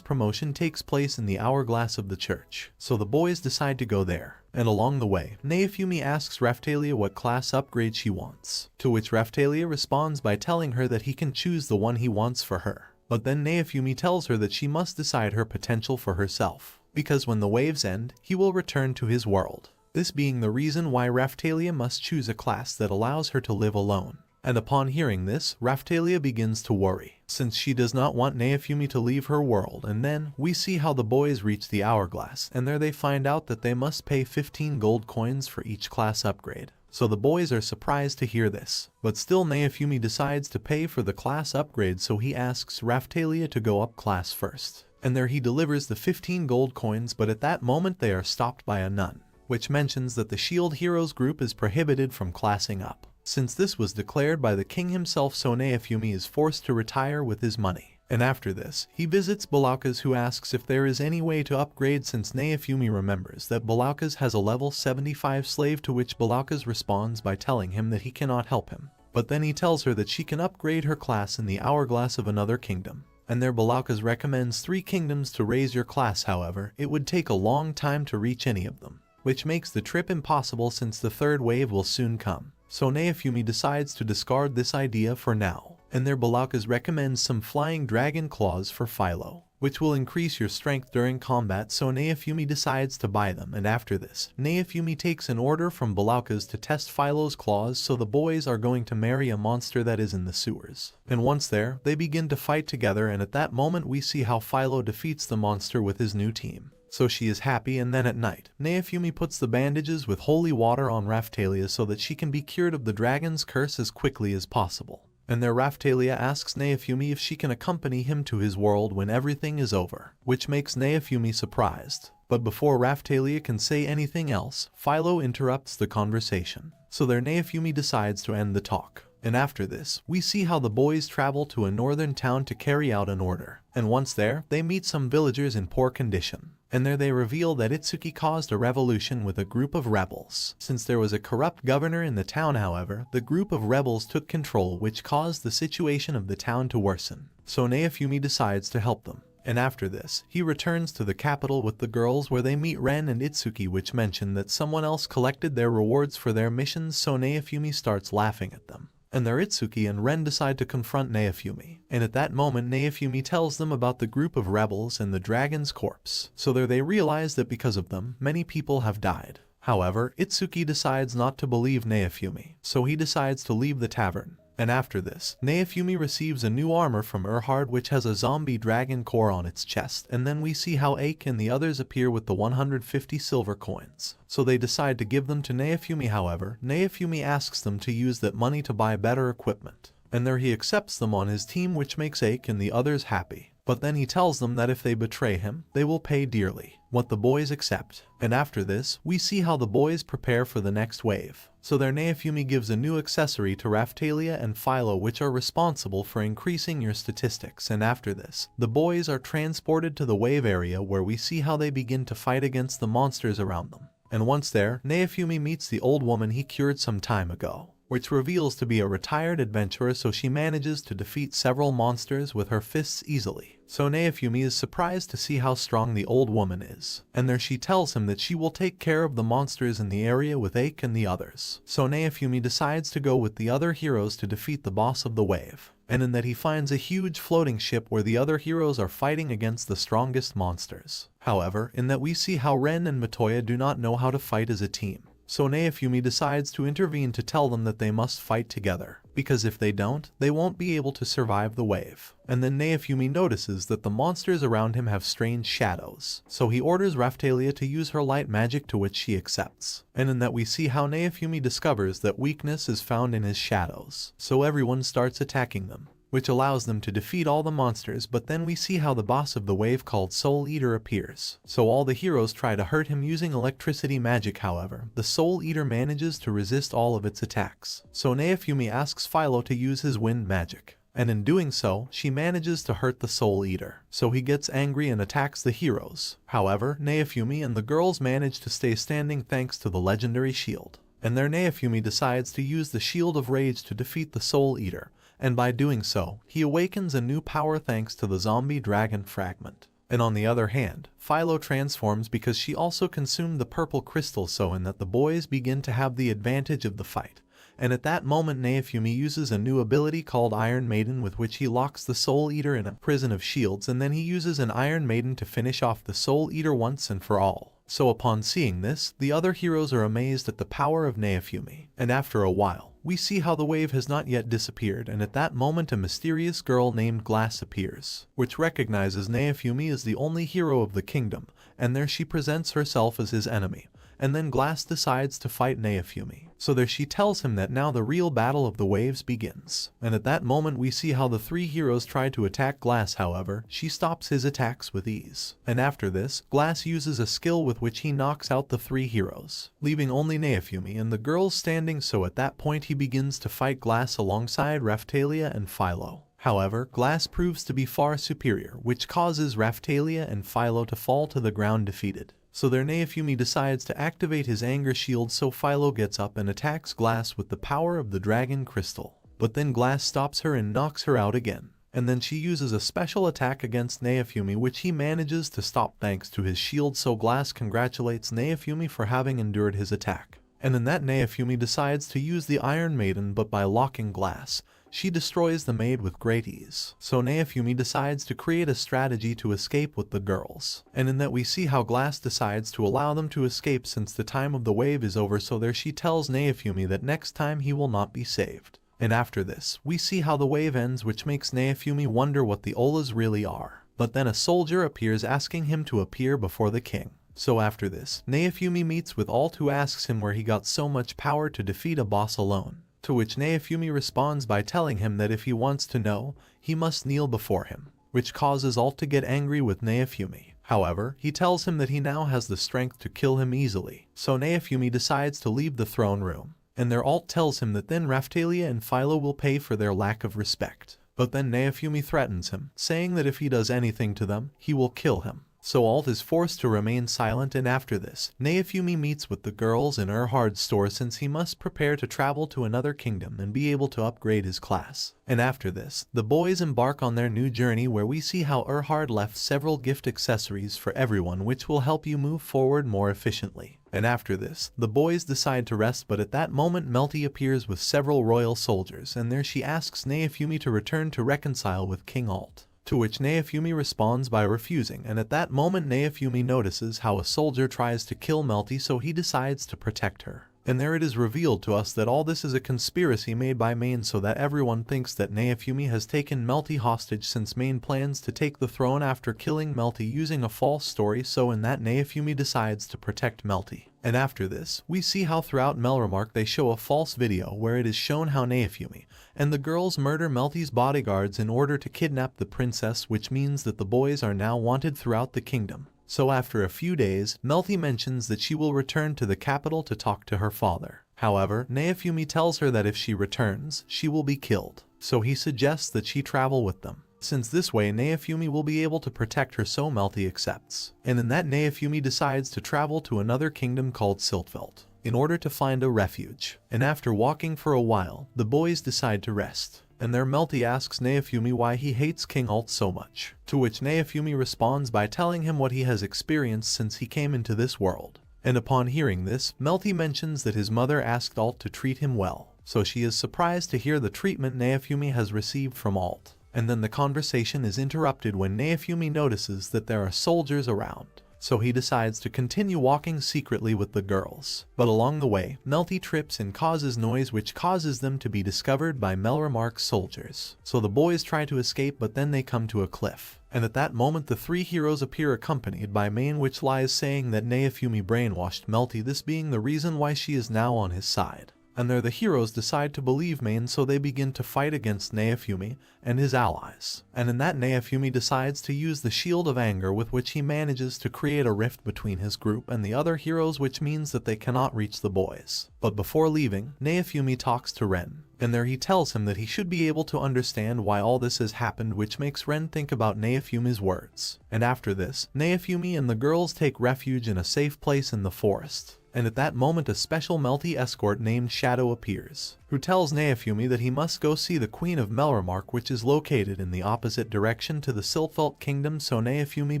promotion takes place in the hourglass of the church. So the boys decide to go there. And along the way, Naofumi asks Raphtalia what class upgrade she wants, to which Raphtalia responds by telling her that he can choose the one he wants for her. But then Naofumi tells her that she must decide her potential for herself, because when the waves end, he will return to his world. This being the reason why Raphtalia must choose a class that allows her to live alone. And upon hearing this, Raphtalia begins to worry, since she does not want Naofumi to leave her world. And then, we see how the boys reach the hourglass, and there they find out that they must pay 15 gold coins for each class upgrade. So the boys are surprised to hear this, but still Naofumi decides to pay for the class upgrade, so he asks Raphtalia to go up class first. And there he delivers the 15 gold coins, but at that moment they are stopped by a nun, which mentions that the Shield Heroes group is prohibited from classing up, since this was declared by the king himself, so Naofumi is forced to retire with his money. And after this, he visits Belaukas, who asks if there is any way to upgrade, since Naofumi remembers that Belaukas has a level 75 slave, to which Belaukas responds by telling him that he cannot help him. But then he tells her that she can upgrade her class in the hourglass of another kingdom. And there Belaukas recommends 3 kingdoms to raise your class, however, it would take a long time to reach any of them, which makes the trip impossible since the 3rd wave will soon come. So Naofumi decides to discard this idea for now. And there Belaukas recommends some flying dragon claws for Philo, which will increase your strength during combat, so Naofumi decides to buy them. And after this, Naofumi takes an order from Belaukas to test Philo's claws, so the boys are going to marry a monster that is in the sewers. And once there, they begin to fight together, and at that moment we see how Philo defeats the monster with his new team. So she is happy, and then at night, Naofumi puts the bandages with holy water on Raphtalia so that she can be cured of the dragon's curse as quickly as possible. And there Raphtalia asks Naofumi if she can accompany him to his world when everything is over, which makes Naofumi surprised. But before Raphtalia can say anything else, Philo interrupts the conversation. So there Naofumi decides to end the talk. And after this, we see how the boys travel to a northern town to carry out an order. And once there, they meet some villagers in poor condition. And there they reveal that Itsuki caused a revolution with a group of rebels. Since there was a corrupt governor in the town, however, the group of rebels took control, which caused the situation of the town to worsen. So Naofumi decides to help them. And after this, he returns to the capital with the girls, where they meet Ren and Itsuki, which mention that someone else collected their rewards for their missions, so Naofumi starts laughing at them. And there Itsuki and Ren decide to confront Naofumi. And at that moment Naofumi tells them about the group of rebels and the dragon's corpse. So there they realize that because of them, many people have died. However, Itsuki decides not to believe Naofumi, so he decides to leave the tavern. And after this, Naofumi receives a new armor from Erhard, which has a zombie dragon core on its chest, and then we see how Ake and the others appear with the 150 silver coins. So they decide to give them to Naofumi. However, Naofumi asks them to use that money to buy better equipment. And there he accepts them on his team, which makes Ake and the others happy. But then he tells them that if they betray him, they will pay dearly, what the boys accept. And after this, we see how the boys prepare for the next wave. So there Naofumi gives a new accessory to Raphtalia and Philo, which are responsible for increasing your statistics. And after this, the boys are transported to the wave area, where we see how they begin to fight against the monsters around them. And once there, Naofumi meets the old woman he cured some time ago, which reveals to be a retired adventurer, so she manages to defeat several monsters with her fists easily. So Naofumi is surprised to see how strong the old woman is. And there she tells him that she will take care of the monsters in the area with Ake and the others. So Naofumi decides to go with the other heroes to defeat the boss of the wave. And in that he finds a huge floating ship where the other heroes are fighting against the strongest monsters. However, in that we see how Ren and Matoya do not know how to fight as a team. So Naofumi decides to intervene to tell them that they must fight together, because if they don't, they won't be able to survive the wave. And then Naofumi notices that the monsters around him have strange shadows, so he orders Raphtalia to use her light magic, to which she accepts. And in that we see how Naofumi discovers that weakness is found in his shadows, so everyone starts attacking them, which allows them to defeat all the monsters, but then we see how the boss of the wave called Soul Eater appears. So all the heroes try to hurt him using electricity magic. However, the Soul Eater manages to resist all of its attacks. So Naofumi asks Philo to use his wind magic, and in doing so, she manages to hurt the Soul Eater. So he gets angry and attacks the heroes. However, Naofumi and the girls manage to stay standing thanks to the legendary shield. And there Naofumi decides to use the Shield of Rage to defeat the Soul Eater, and by doing so, he awakens a new power thanks to the zombie dragon fragment. And on the other hand, Philo transforms because she also consumed the purple crystal, so in that the boys begin to have the advantage of the fight. And at that moment Naofumi uses a new ability called Iron Maiden, with which he locks the Soul Eater in a prison of shields, and then he uses an Iron Maiden to finish off the Soul Eater once and for all. So upon seeing this, the other heroes are amazed at the power of Naofumi, and after a while, we see how the wave has not yet disappeared, and at that moment a mysterious girl named Glass appears, which recognizes Naofumi as the only hero of the kingdom, and there she presents herself as his enemy. And then Glass decides to fight Naofumi. So there she tells him that now the real battle of the waves begins. And at that moment we see how the three heroes try to attack Glass, however, she stops his attacks with ease. And after this, Glass uses a skill with which he knocks out the three heroes, leaving only Naofumi and the girls standing. So at that point he begins to fight Glass alongside Raphtalia and Philo. However, Glass proves to be far superior, which causes Raphtalia and Philo to fall to the ground defeated. So there Naofumi decides to activate his anger shield, so Philo gets up and attacks Glass with the power of the dragon crystal. But then Glass stops her and knocks her out again. And then she uses a special attack against Naofumi, which he manages to stop thanks to his shield, so Glass congratulates Naofumi for having endured his attack. And in that Naofumi decides to use the Iron Maiden, but by locking Glass, she destroys the maid with great ease. So Naofumi decides to create a strategy to escape with the girls. And in that we see how Glass decides to allow them to escape since the time of the wave is over, so there she tells Naofumi that next time he will not be saved. And after this, we see how the wave ends, which makes Naofumi wonder what the Olas really are. But then a soldier appears asking him to appear before the king. So after this, Naofumi meets with Alt, who asks him where he got so much power to defeat a boss alone. To which Naofumi responds by telling him that if he wants to know, he must kneel before him, which causes Alt to get angry with Naofumi. However, he tells him that he now has the strength to kill him easily, so Naofumi decides to leave the throne room. And there Alt tells him that then Raphtalia and Philo will pay for their lack of respect. But then Naofumi threatens him, saying that if he does anything to them, he will kill him. So Alt is forced to remain silent, and after this, Naofumi meets with the girls in Erhard's store since he must prepare to travel to another kingdom and be able to upgrade his class. And after this, the boys embark on their new journey, where we see how Erhard left several gift accessories for everyone, which will help you move forward more efficiently. And after this, the boys decide to rest, but at that moment Melty appears with several royal soldiers, and there she asks Naofumi to return to reconcile with King Alt. To which Naofumi responds by refusing, and at that moment Naofumi notices how a soldier tries to kill Melty, so he decides to protect her. And there it is revealed to us that all this is a conspiracy made by Main, so that everyone thinks that Naofumi has taken Melty hostage, since Main plans to take the throne after killing Melty using a false story, so in that Naofumi decides to protect Melty. And after this, we see how throughout Melremark they show a false video where it is shown how Naofumi and the girls murder Melty's bodyguards in order to kidnap the princess, which means that the boys are now wanted throughout the kingdom. So after a few days, Melty mentions that she will return to the capital to talk to her father. However, Naofumi tells her that if she returns, she will be killed. So he suggests that she travel with them, since this way Naofumi will be able to protect her, so Melty accepts. And in that Naofumi decides to travel to another kingdom called Siltveld in order to find a refuge. And after walking for a while, the boys decide to rest. And there Melty asks Naofumi why he hates King Alt so much, to which Naofumi responds by telling him what he has experienced since he came into this world. And upon hearing this, Melty mentions that his mother asked Alt to treat him well, so she is surprised to hear the treatment Naofumi has received from Alt. And then the conversation is interrupted when Naofumi notices that there are soldiers around. So he decides to continue walking secretly with the girls. But along the way, Melty trips and causes noise, which causes them to be discovered by Melremark's soldiers. So the boys try to escape, but then they come to a cliff. And at that moment the three heroes appear accompanied by Main, which lies saying that Naofumi brainwashed Melty, this being the reason why she is now on his side. and the heroes decide to believe Main, so they begin to fight against Naofumi and his allies. And in that, Naofumi decides to use the Shield of Anger, with which he manages to create a rift between his group and the other heroes, which means that they cannot reach the boys. But before leaving, Naofumi talks to Ren, and there he tells him that he should be able to understand why all this has happened, which makes Ren think about Naofumi's words. And after this, Naofumi and the girls take refuge in a safe place in the forest. And at that moment, a special Melty escort named Shadow appears, who tells Naofumi that he must go see the Queen of Melromark, which is located in the opposite direction to the Siltvelt Kingdom, so Naofumi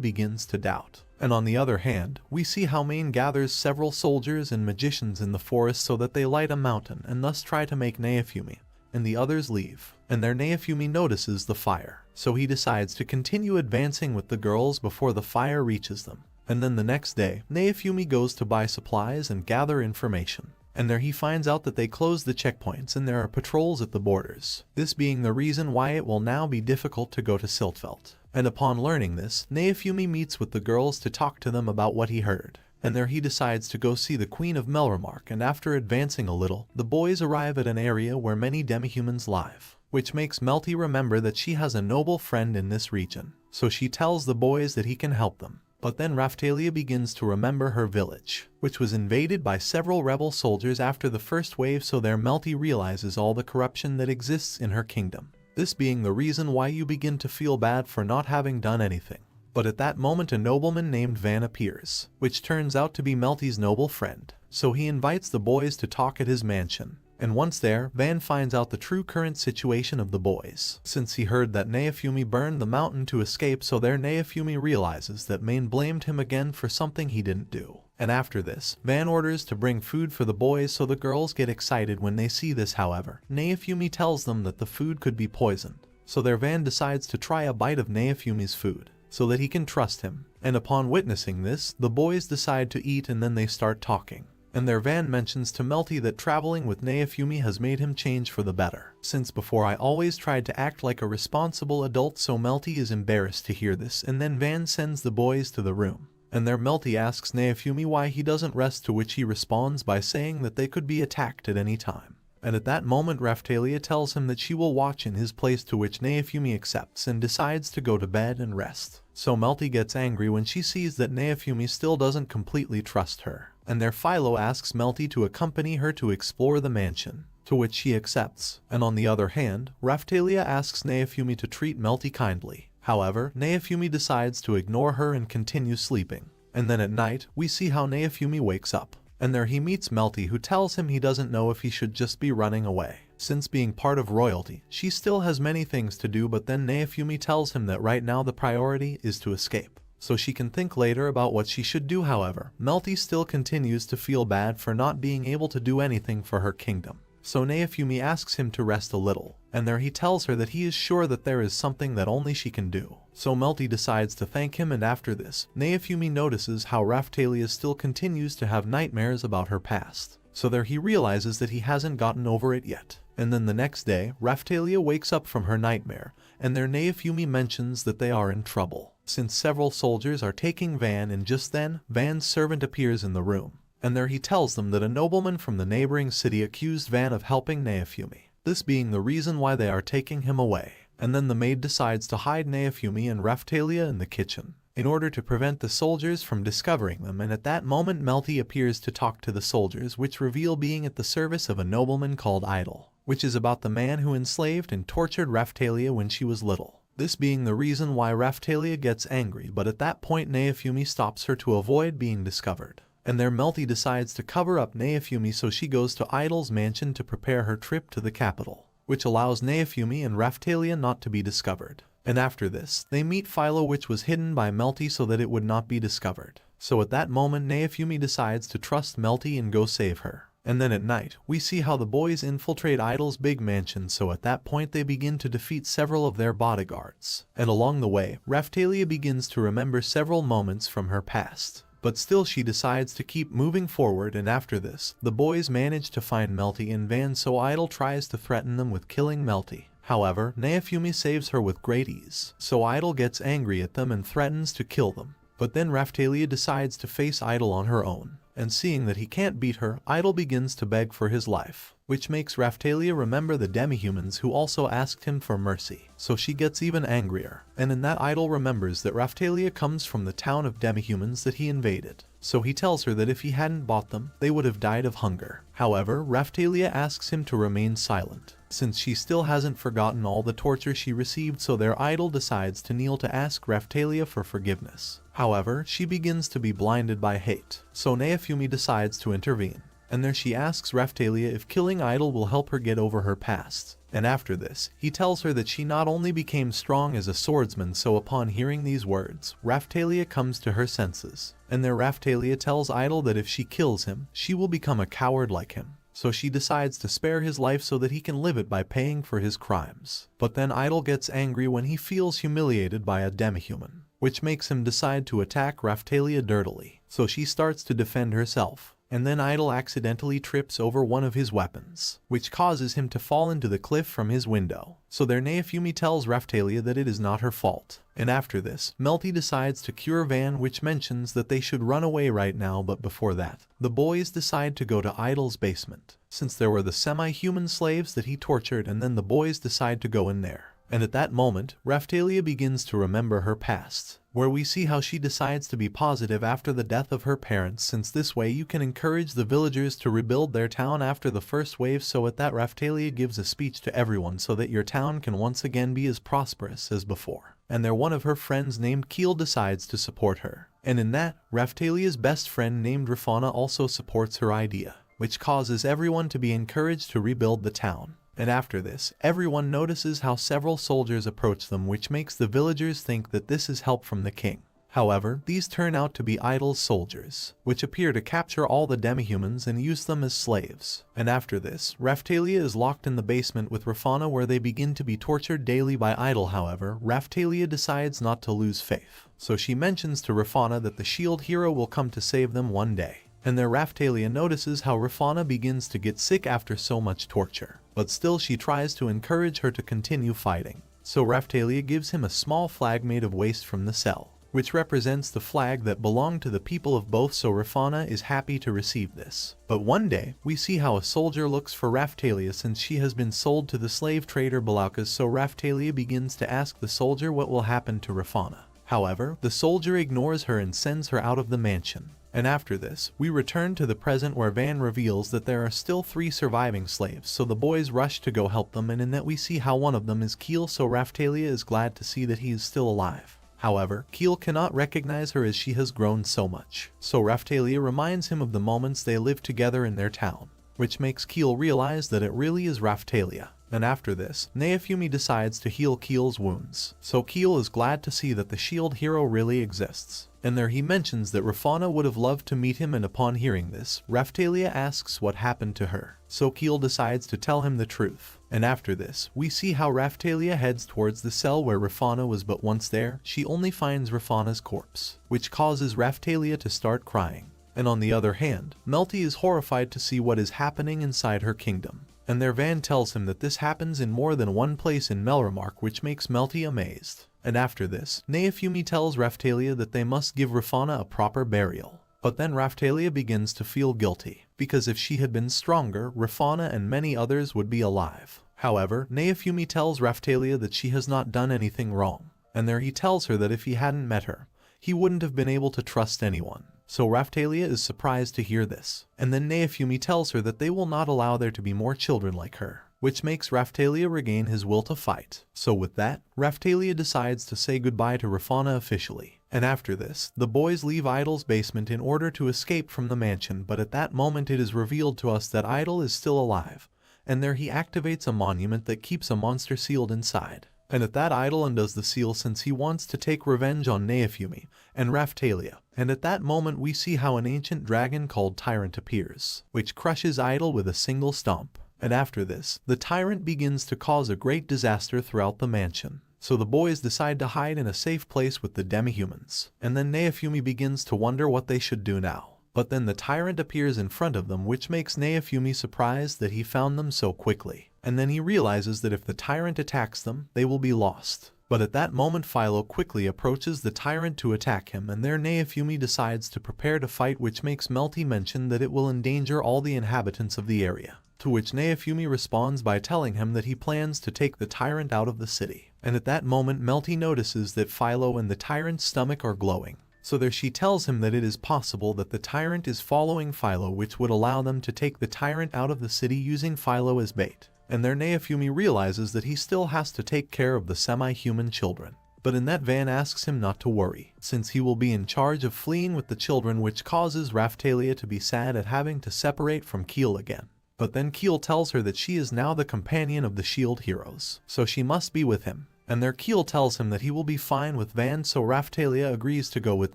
begins to doubt. And on the other hand, we see how Main gathers several soldiers and magicians in the forest so that they light a mountain and thus try to make Naofumi and the others leave. And there Naofumi notices the fire, so he decides to continue advancing with the girls before the fire reaches them. And then the next day, Naofumi goes to buy supplies and gather information. And there he finds out that they closed the checkpoints and there are patrols at the borders, this being the reason why it will now be difficult to go to Siltvelt. And upon learning this, Naofumi meets with the girls to talk to them about what he heard. And there he decides to go see the Queen of Melromark, and after advancing a little, the boys arrive at an area where many demihumans live, which makes Melty remember that she has a noble friend in this region. So she tells the boys that he can help them. But then Raphtalia begins to remember her village, which was invaded by several rebel soldiers after the first wave, so there Melty realizes all the corruption that exists in her kingdom. This being the reason why you begin to feel bad for not having done anything. But at that moment a nobleman named Van appears, which turns out to be Melty's noble friend. So he invites the boys to talk at his mansion. And once there, Van finds out the true current situation of the boys, since he heard that Naofumi burned the mountain to escape, so there Naofumi realizes that Main blamed him again for something he didn't do. And after this, Van orders to bring food for the boys, so the girls get excited when they see this. However, Naofumi tells them that the food could be poisoned, so their Van decides to try a bite of Naofumi's food, so that he can trust him. And upon witnessing this, the boys decide to eat, and then they start talking. And their Van mentions to Melty that traveling with Naofumi has made him change for the better, since before I always tried to act like a responsible adult, so Melty is embarrassed to hear this. And then Van sends the boys to the room. And there Melty asks Naofumi why he doesn't rest, to which he responds by saying that they could be attacked at any time. And at that moment Raphtalia tells him that she will watch in his place, to which Naofumi accepts and decides to go to bed and rest. So Melty gets angry when she sees that Naofumi still doesn't completely trust her. And there Philo asks Melty to accompany her to explore the mansion, to which she accepts. And on the other hand, Raphtalia asks Naofumi to treat Melty kindly. However, Naofumi decides to ignore her and continue sleeping. And then at night, we see how Naofumi wakes up. And there he meets Melty, who tells him he doesn't know if he should just be running away. Since being part of royalty, she still has many things to do, but then Naofumi tells him that right now the priority is to escape, so she can think later about what she should do. However, Melty still continues to feel bad for not being able to do anything for her kingdom. So Naofumi asks him to rest a little, and there he tells her that he is sure that there is something that only she can do. So Melty decides to thank him, and after this, Naofumi notices how Raphtalia still continues to have nightmares about her past. So there he realizes that he hasn't gotten over it yet. And then the next day, Raphtalia wakes up from her nightmare, and there Naofumi mentions that they are in trouble, since several soldiers are taking Van, and just then, Van's servant appears in the room. And there he tells them that a nobleman from the neighboring city accused Van of helping Naofumi, this being the reason why they are taking him away. And then the maid decides to hide Naofumi and Raphtalia in the kitchen, in order to prevent the soldiers from discovering them. And at that moment Melty appears to talk to the soldiers, which reveal being at the service of a nobleman called Idol, which is about the man who enslaved and tortured Raphtalia when she was little. This being the reason why Raphtalia gets angry, but at that point Naofumi stops her to avoid being discovered. And there Melty decides to cover up Naofumi, so she goes to Idol's mansion to prepare her trip to the capital, which allows Naofumi and Raphtalia not to be discovered. And after this, they meet Philo, which was hidden by Melty so that it would not be discovered. So at that moment Naofumi decides to trust Melty and go save her. And then at night, we see how the boys infiltrate Idol's big mansion, so at that point they begin to defeat several of their bodyguards. And along the way, Raphtalia begins to remember several moments from her past. But still she decides to keep moving forward, and after this, the boys manage to find Melty and Van, so Idol tries to threaten them with killing Melty. However, Naofumi saves her with great ease, so Idol gets angry at them and threatens to kill them. But then Raphtalia decides to face Idol on her own. and seeing that he can't beat her, Idol begins to beg for his life, which makes Raphtalia remember the demi-humans who also asked him for mercy, so she gets even angrier. And in that, Idol remembers that Raphtalia comes from the town of demi-humans that he invaded, so he tells her that if he hadn't bought them, they would have died of hunger. However, Raphtalia asks him to remain silent, since she still hasn't forgotten all the torture she received, so their Idol decides to kneel to ask Raphtalia for forgiveness. However, she begins to be blinded by hate, so Naofumi decides to intervene. And there she asks Raphtalia if killing Idol will help her get over her past. And after this, he tells her that she not only became strong as a swordsman, so upon hearing these words, Raphtalia comes to her senses. And there Raphtalia tells Idol that if she kills him, she will become a coward like him. So she decides to spare his life so that he can live it by paying for his crimes. But then Idol gets angry when he feels humiliated by a demi-human, which makes him decide to attack Raphtalia dirtily. So she starts to defend herself. And then Idol accidentally trips over one of his weapons, which causes him to fall into the cliff from his window. So there Naofumi tells Raphtalia that it is not her fault. And after this, Melty decides to cure Van, which mentions that they should run away right now, but before that, the boys decide to go to Idol's basement, since there were the semi-human slaves that he tortured, and then the boys decide to go in there. And at that moment, Raphtalia begins to remember her past, where we see how she decides to be positive after the death of her parents, since this way you can encourage the villagers to rebuild their town after the first wave. So at that, Raphtalia gives a speech to everyone so that your town can once again be as prosperous as before. And there one of her friends named Keel decides to support her. And in that, Raphtalia's best friend named Rafana also supports her idea, which causes everyone to be encouraged to rebuild the town. And after this, everyone notices how several soldiers approach them, which makes the villagers think that this is help from the king. However, these turn out to be Idol's soldiers, which appear to capture all the demi-humans and use them as slaves. And after this, Raphtalia is locked in the basement with Rafana, where they begin to be tortured daily by Idol. However, Raphtalia decides not to lose faith, so she mentions to Rafana that the shield hero will come to save them one day. And there Raphtalia notices how Rafana begins to get sick after so much torture, but still she tries to encourage her to continue fighting. So Raphtalia gives him a small flag made of waste from the cell, which represents the flag that belonged to the people of both, so Rafana is happy to receive this. But one day, we see how a soldier looks for Raphtalia since she has been sold to the slave trader Balaukas, so Raphtalia begins to ask the soldier what will happen to Rafana. However, the soldier ignores her and sends her out of the mansion. And after this, we return to the present, where Van reveals that there are still 3 surviving slaves, so the boys rush to go help them, and in that we see how one of them is Keel, so Raphtalia is glad to see that he is still alive. However, Keel cannot recognize her as she has grown so much, so Raphtalia reminds him of the moments they lived together in their town, which makes Keel realize that it really is Raphtalia. And after this, Naofumi decides to heal Keel's wounds, so Keel is glad to see that the shield hero really exists. And there he mentions that Rafana would have loved to meet him, and upon hearing this, Raphtalia asks what happened to her, so Keel decides to tell him the truth. And after this, we see how Raphtalia heads towards the cell where Rafana was, but once there, she only finds Rafana's corpse, which causes Raphtalia to start crying. And on the other hand, Melty is horrified to see what is happening inside her kingdom. And there Van tells him that this happens in more than one place in Melramark, which makes Melty amazed. And after this, Naofumi tells Raphtalia that they must give Rafana a proper burial. But then Raphtalia begins to feel guilty, because if she had been stronger, Rafana and many others would be alive. However, Naofumi tells Raphtalia that she has not done anything wrong. And there he tells her that if he hadn't met her, he wouldn't have been able to trust anyone. So Raphtalia is surprised to hear this. And then Naofumi tells her that they will not allow there to be more children like her, which makes Raphtalia regain his will to fight. So with that, Raphtalia decides to say goodbye to Rafana officially. And after this, the boys leave Idol's basement in order to escape from the mansion, but at that moment it is revealed to us that Idol is still alive. And there he activates a monument that keeps a monster sealed inside. And at that, Idol undoes the seal since he wants to take revenge on Naofumi and Raphtalia. And at that moment we see how an ancient dragon called Tyrant appears, which crushes Idol with a single stomp. And after this, the tyrant begins to cause a great disaster throughout the mansion. So the boys decide to hide in a safe place with the demi-humans. And then Naofumi begins to wonder what they should do now. But then the tyrant appears in front of them, which makes Naofumi surprised that he found them so quickly. And then he realizes that if the tyrant attacks them, they will be lost. But at that moment Philo quickly approaches the tyrant to attack him, and there Naofumi decides to prepare to fight, which makes Melty mention that it will endanger all the inhabitants of the area. To which Naofumi responds by telling him that he plans to take the tyrant out of the city. And at that moment Melty notices that Philo and the tyrant's stomach are glowing. So there she tells him that it is possible that the tyrant is following Philo, which would allow them to take the tyrant out of the city using Philo as bait. And there Naofumi realizes that he still has to take care of the semi-human children. But in that Van asks him not to worry, since he will be in charge of fleeing with the children, which causes Raphtalia to be sad at having to separate from Keel again. But then Keel tells her that she is now the companion of the Shield heroes, so she must be with him. And there Keel tells him that he will be fine with Van, so Raphtalia agrees to go with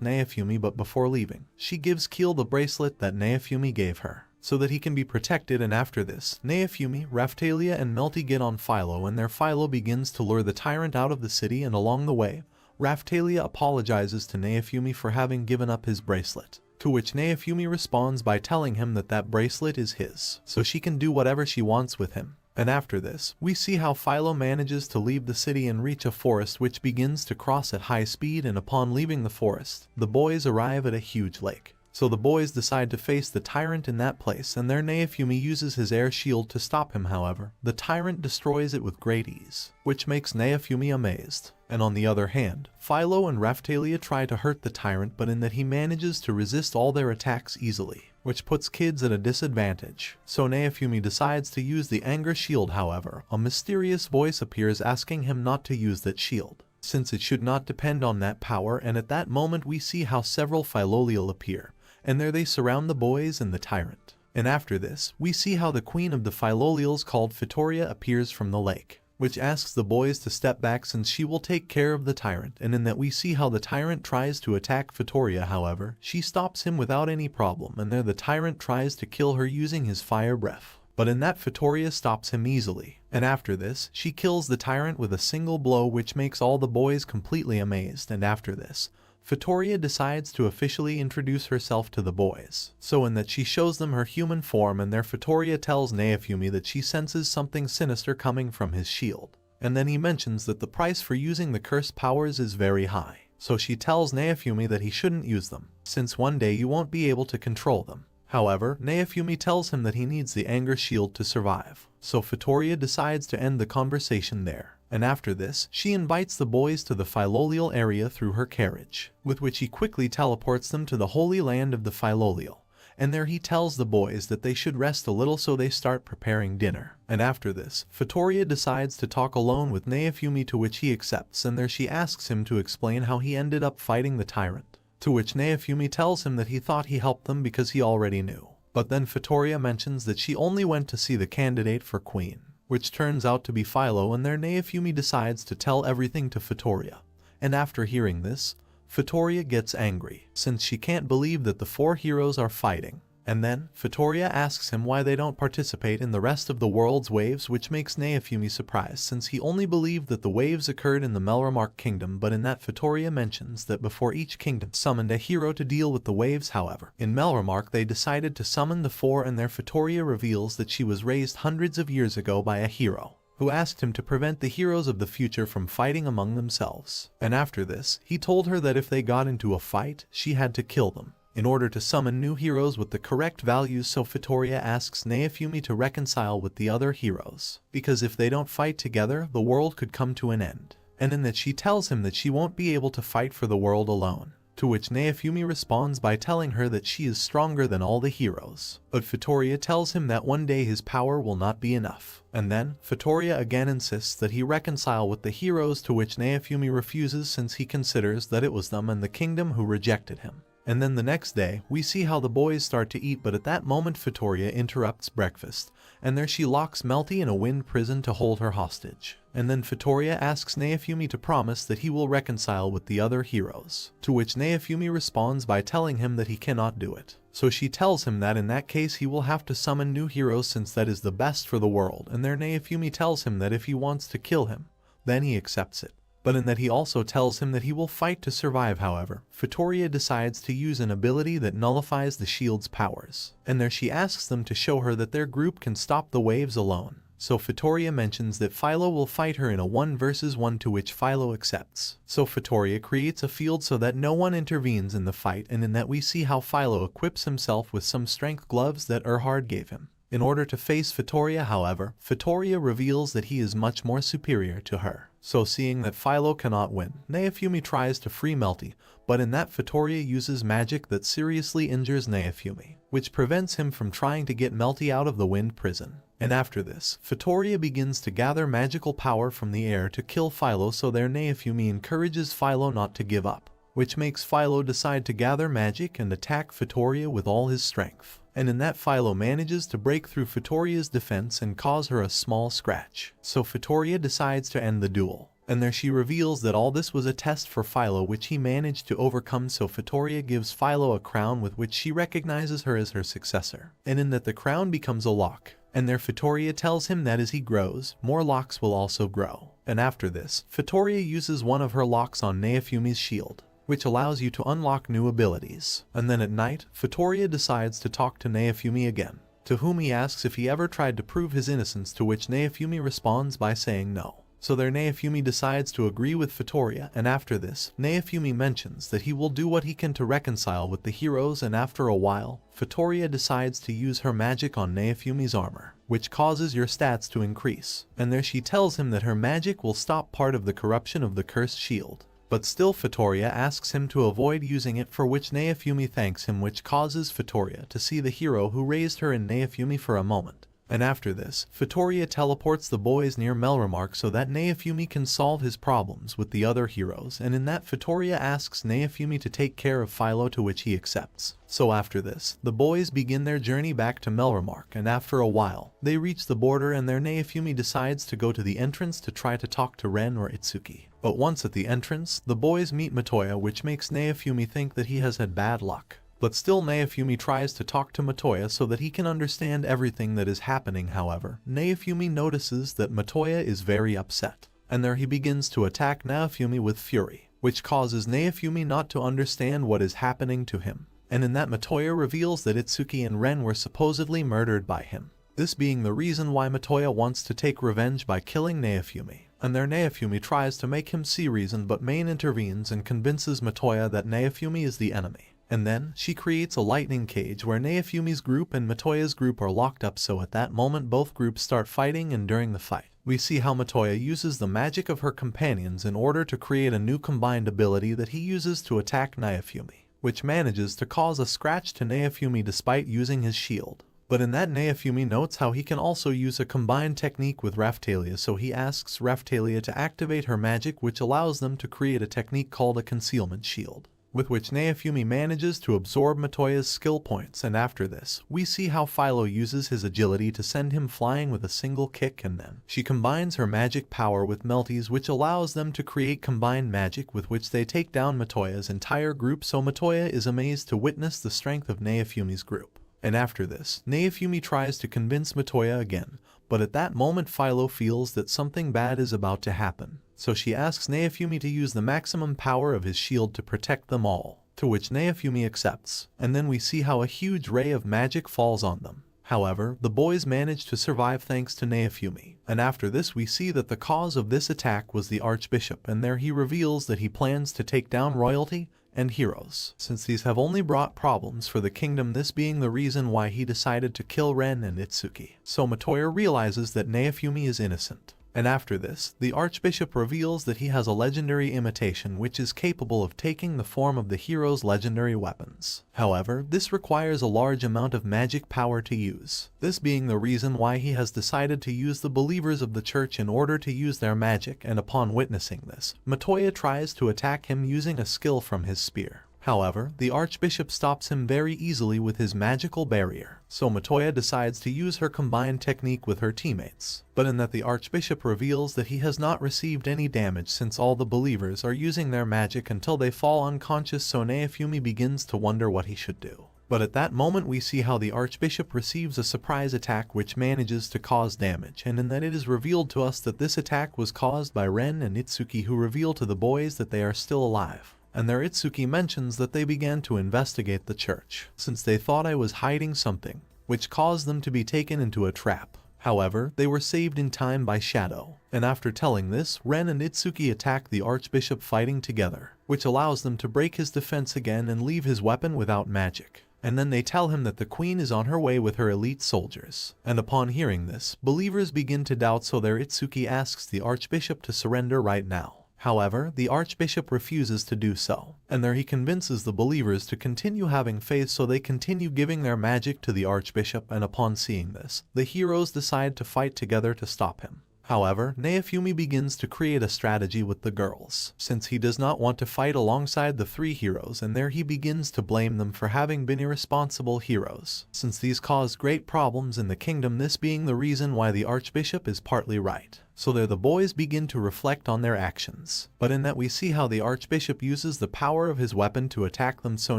Naofumi, but before leaving, she gives Keel the bracelet that Naofumi gave her, so that he can be protected. And after this, Naofumi, Raphtalia, and Melty get on Philo, and their Philo begins to lure the tyrant out of the city, and along the way, Raphtalia apologizes to Naofumi for having given up his bracelet. To which Naofumi responds by telling him that that bracelet is his, so she can do whatever she wants with him. And after this, we see how Philo manages to leave the city and reach a forest, which begins to cross at high speed, and upon leaving the forest, the boys arrive at a huge lake. So the boys decide to face the tyrant in that place, and there Naofumi uses his air shield to stop him. However, the tyrant destroys it with great ease, which makes Naofumi amazed. And on the other hand, Philo and Raphtalia try to hurt the tyrant, but in that he manages to resist all their attacks easily, which puts kids at a disadvantage. So Naofumi decides to use the anger shield. However, a mysterious voice appears asking him not to use that shield, since it should not depend on that power. And at that moment we see how several Philolial appear, and there they surround the boys and the tyrant. And after this, we see how the queen of the Philolials called Fitoria appears from the lake, which asks the boys to step back since she will take care of the tyrant. And in that we see how the tyrant tries to attack Fitoria, however, she stops him without any problem, and there the tyrant tries to kill her using his fire breath. But in that Fitoria stops him easily, and after this, she kills the tyrant with a single blow, which makes all the boys completely amazed. And after this, Fitoria decides to officially introduce herself to the boys, so in that she shows them her human form, and there Fitoria tells Naofumi that she senses something sinister coming from his shield. And then he mentions that the price for using the cursed powers is very high, so she tells Naofumi that he shouldn't use them, since one day you won't be able to control them. However, Naofumi tells him that he needs the anger shield to survive, so Fitoria decides to end the conversation there. And after this, she invites the boys to the Philolial area through her carriage, with which he quickly teleports them to the holy land of the Philolial. And there he tells the boys that they should rest a little, so they start preparing dinner. And after this, Fitoria decides to talk alone with Naofumi, to which he accepts, and there she asks him to explain how he ended up fighting the tyrant. To which Naofumi tells him that he thought he helped them because he already knew. But then Fitoria mentions that she only went to see the candidate for queen, which turns out to be Philo, and there Naofumi decides to tell everything to Fitoria. And after hearing this, Fitoria gets angry, since she can't believe that the four heroes are fighting. And then, Fitoria asks him why they don't participate in the rest of the world's waves, which makes Naofumi surprised, since he only believed that the waves occurred in the Melramark kingdom. But in that Fitoria mentions that before each kingdom summoned a hero to deal with the waves. However, in Melramark they decided to summon the four, and there Fitoria reveals that she was raised hundreds of years ago by a hero, who asked him to prevent the heroes of the future from fighting among themselves. And after this, he told her that if they got into a fight, she had to kill them in order to summon new heroes with the correct values. So Fitoria asks Naofumi to reconcile with the other heroes, because if they don't fight together, the world could come to an end. And in that she tells him that she won't be able to fight for the world alone. To which Naofumi responds by telling her that she is stronger than all the heroes. But Fitoria tells him that one day his power will not be enough. And then, Fitoria again insists that he reconcile with the heroes, to which Naofumi refuses, since he considers that it was them and the kingdom who rejected him. And then the next day, we see how the boys start to eat, but at that moment Fitoria interrupts breakfast, and there she locks Melty in a wind prison to hold her hostage. And then Fitoria asks Naofumi to promise that he will reconcile with the other heroes, to which Naofumi responds by telling him that he cannot do it. So she tells him that in that case he will have to summon new heroes, since that is the best for the world. And there Naofumi tells him that if he wants to kill him, then he accepts it. But in that he also tells him that he will fight to survive. However, Fitoria decides to use an ability that nullifies the shield's powers, and there she asks them to show her that their group can stop the waves alone. so Fitoria mentions that Philo will fight her in a 1 versus 1, to which Philo accepts. So Fitoria creates a field so that no one intervenes in the fight, and in that we see how Philo equips himself with some strength gloves that Erhard gave him. In order to face Fitoria, however, Fitoria reveals that he is much more superior to her. So seeing that Philo cannot win, Naofumi tries to free Melty, but in that Fitoria uses magic that seriously injures Naofumi, which prevents him from trying to get Melty out of the wind prison. And after this, Fitoria begins to gather magical power from the air to kill Philo, so their Naofumi encourages Philo not to give up, which makes Philo decide to gather magic and attack Fitoria with all his strength. And in that, Philo manages to break through Fitoria's defense and cause her a small scratch. So Fitoria decides to end the duel, and there she reveals that all this was a test for Philo which he managed to overcome. So Fitoria gives Philo a crown with which she recognizes her as her successor, and in that the crown becomes a lock. And there Fitoria tells him that as he grows, more locks will also grow. And after this, Fitoria uses one of her locks on Naofumi's shield, which allows you to unlock new abilities. And then at night, Fitoria decides to talk to Naofumi again, to whom he asks if he ever tried to prove his innocence, to which Naofumi responds by saying no. So there Naofumi decides to agree with Fitoria, and after this, Naofumi mentions that he will do what he can to reconcile with the heroes, and after a while, Fitoria decides to use her magic on Naofumi's armor, which causes your stats to increase. And there she tells him that her magic will stop part of the corruption of the cursed shield. But still Fitoria asks him to avoid using it, for which Naofumi thanks him, which causes Fitoria to see the hero who raised her and Naofumi for a moment. And after this, Fitoria teleports the boys near Melremark so that Naofumi can solve his problems with the other heroes, and in that Fitoria asks Naofumi to take care of Philo, to which he accepts. So after this, the boys begin their journey back to Melremark, and after a while, they reach the border, and there Naofumi decides to go to the entrance to try to talk to Ren or Itsuki. But once at the entrance, the boys meet Matoya, which makes Naofumi think that he has had bad luck. But still Naofumi tries to talk to Matoya so that he can understand everything that is happening. However, Naofumi notices that Matoya is very upset, and there he begins to attack Naofumi with fury, which causes Naofumi not to understand what is happening to him. And in that, Matoya reveals that Itsuki and Ren were supposedly murdered by him, this being the reason why Matoya wants to take revenge by killing Naofumi. And there Naofumi tries to make him see reason, but Main intervenes and convinces Matoya that Naofumi is the enemy. And then, she creates a lightning cage where Naofumi's group and Matoya's group are locked up, so at that moment both groups start fighting, and during the fight, we see how Matoya uses the magic of her companions in order to create a new combined ability that he uses to attack Naofumi, which manages to cause a scratch to Naofumi despite using his shield. But in that, Naofumi notes how he can also use a combined technique with Raphtalia, so he asks Raphtalia to activate her magic, which allows them to create a technique called a concealment shield, with which Naofumi manages to absorb Matoya's skill points. And after this, we see how Philo uses his agility to send him flying with a single kick, and then she combines her magic power with Melty's, which allows them to create combined magic with which they take down Matoya's entire group. So Matoya is amazed to witness the strength of Naofumi's group. And after this, Naofumi tries to convince Matoya again, but at that moment Philo feels that something bad is about to happen. So she asks Naofumi to use the maximum power of his shield to protect them all, to which Naofumi accepts, and then we see how a huge ray of magic falls on them. However, the boys manage to survive thanks to Naofumi, and after this we see that the cause of this attack was the Archbishop, and there he reveals that he plans to take down royalty and heroes, since these have only brought problems for the kingdom, this being the reason why he decided to kill Ren and Itsuki. So Matoya realizes that Naofumi is innocent. And after this, the Archbishop reveals that he has a legendary imitation which is capable of taking the form of the hero's legendary weapons. However, this requires a large amount of magic power to use, this being the reason why he has decided to use the believers of the church in order to use their magic, and upon witnessing this, Matoya tries to attack him using a skill from his spear. However, the Archbishop stops him very easily with his magical barrier, so Matoya decides to use her combined technique with her teammates. But in that, the Archbishop reveals that he has not received any damage since all the believers are using their magic until they fall unconscious, so Naofumi begins to wonder what he should do. But at that moment we see how the Archbishop receives a surprise attack which manages to cause damage, and in that it is revealed to us that this attack was caused by Ren and Itsuki, who reveal to the boys that they are still alive. And there Itsuki mentions that they began to investigate the church, since they thought I was hiding something, which caused them to be taken into a trap. However, they were saved in time by Shadow, and after telling this, Ren and Itsuki attack the Archbishop fighting together, which allows them to break his defense again and leave his weapon without magic. And then they tell him that the queen is on her way with her elite soldiers. And upon hearing this, believers begin to doubt, so their Itsuki asks the Archbishop to surrender right now. However, the Archbishop refuses to do so, and there he convinces the believers to continue having faith, so they continue giving their magic to the Archbishop, and upon seeing this, the heroes decide to fight together to stop him. However, Naofumi begins to create a strategy with the girls, since he does not want to fight alongside the three heroes, and there he begins to blame them for having been irresponsible heroes, since these caused great problems in the kingdom, this being the reason why the Archbishop is partly right. So there the boys begin to reflect on their actions, but in that we see how the Archbishop uses the power of his weapon to attack them, so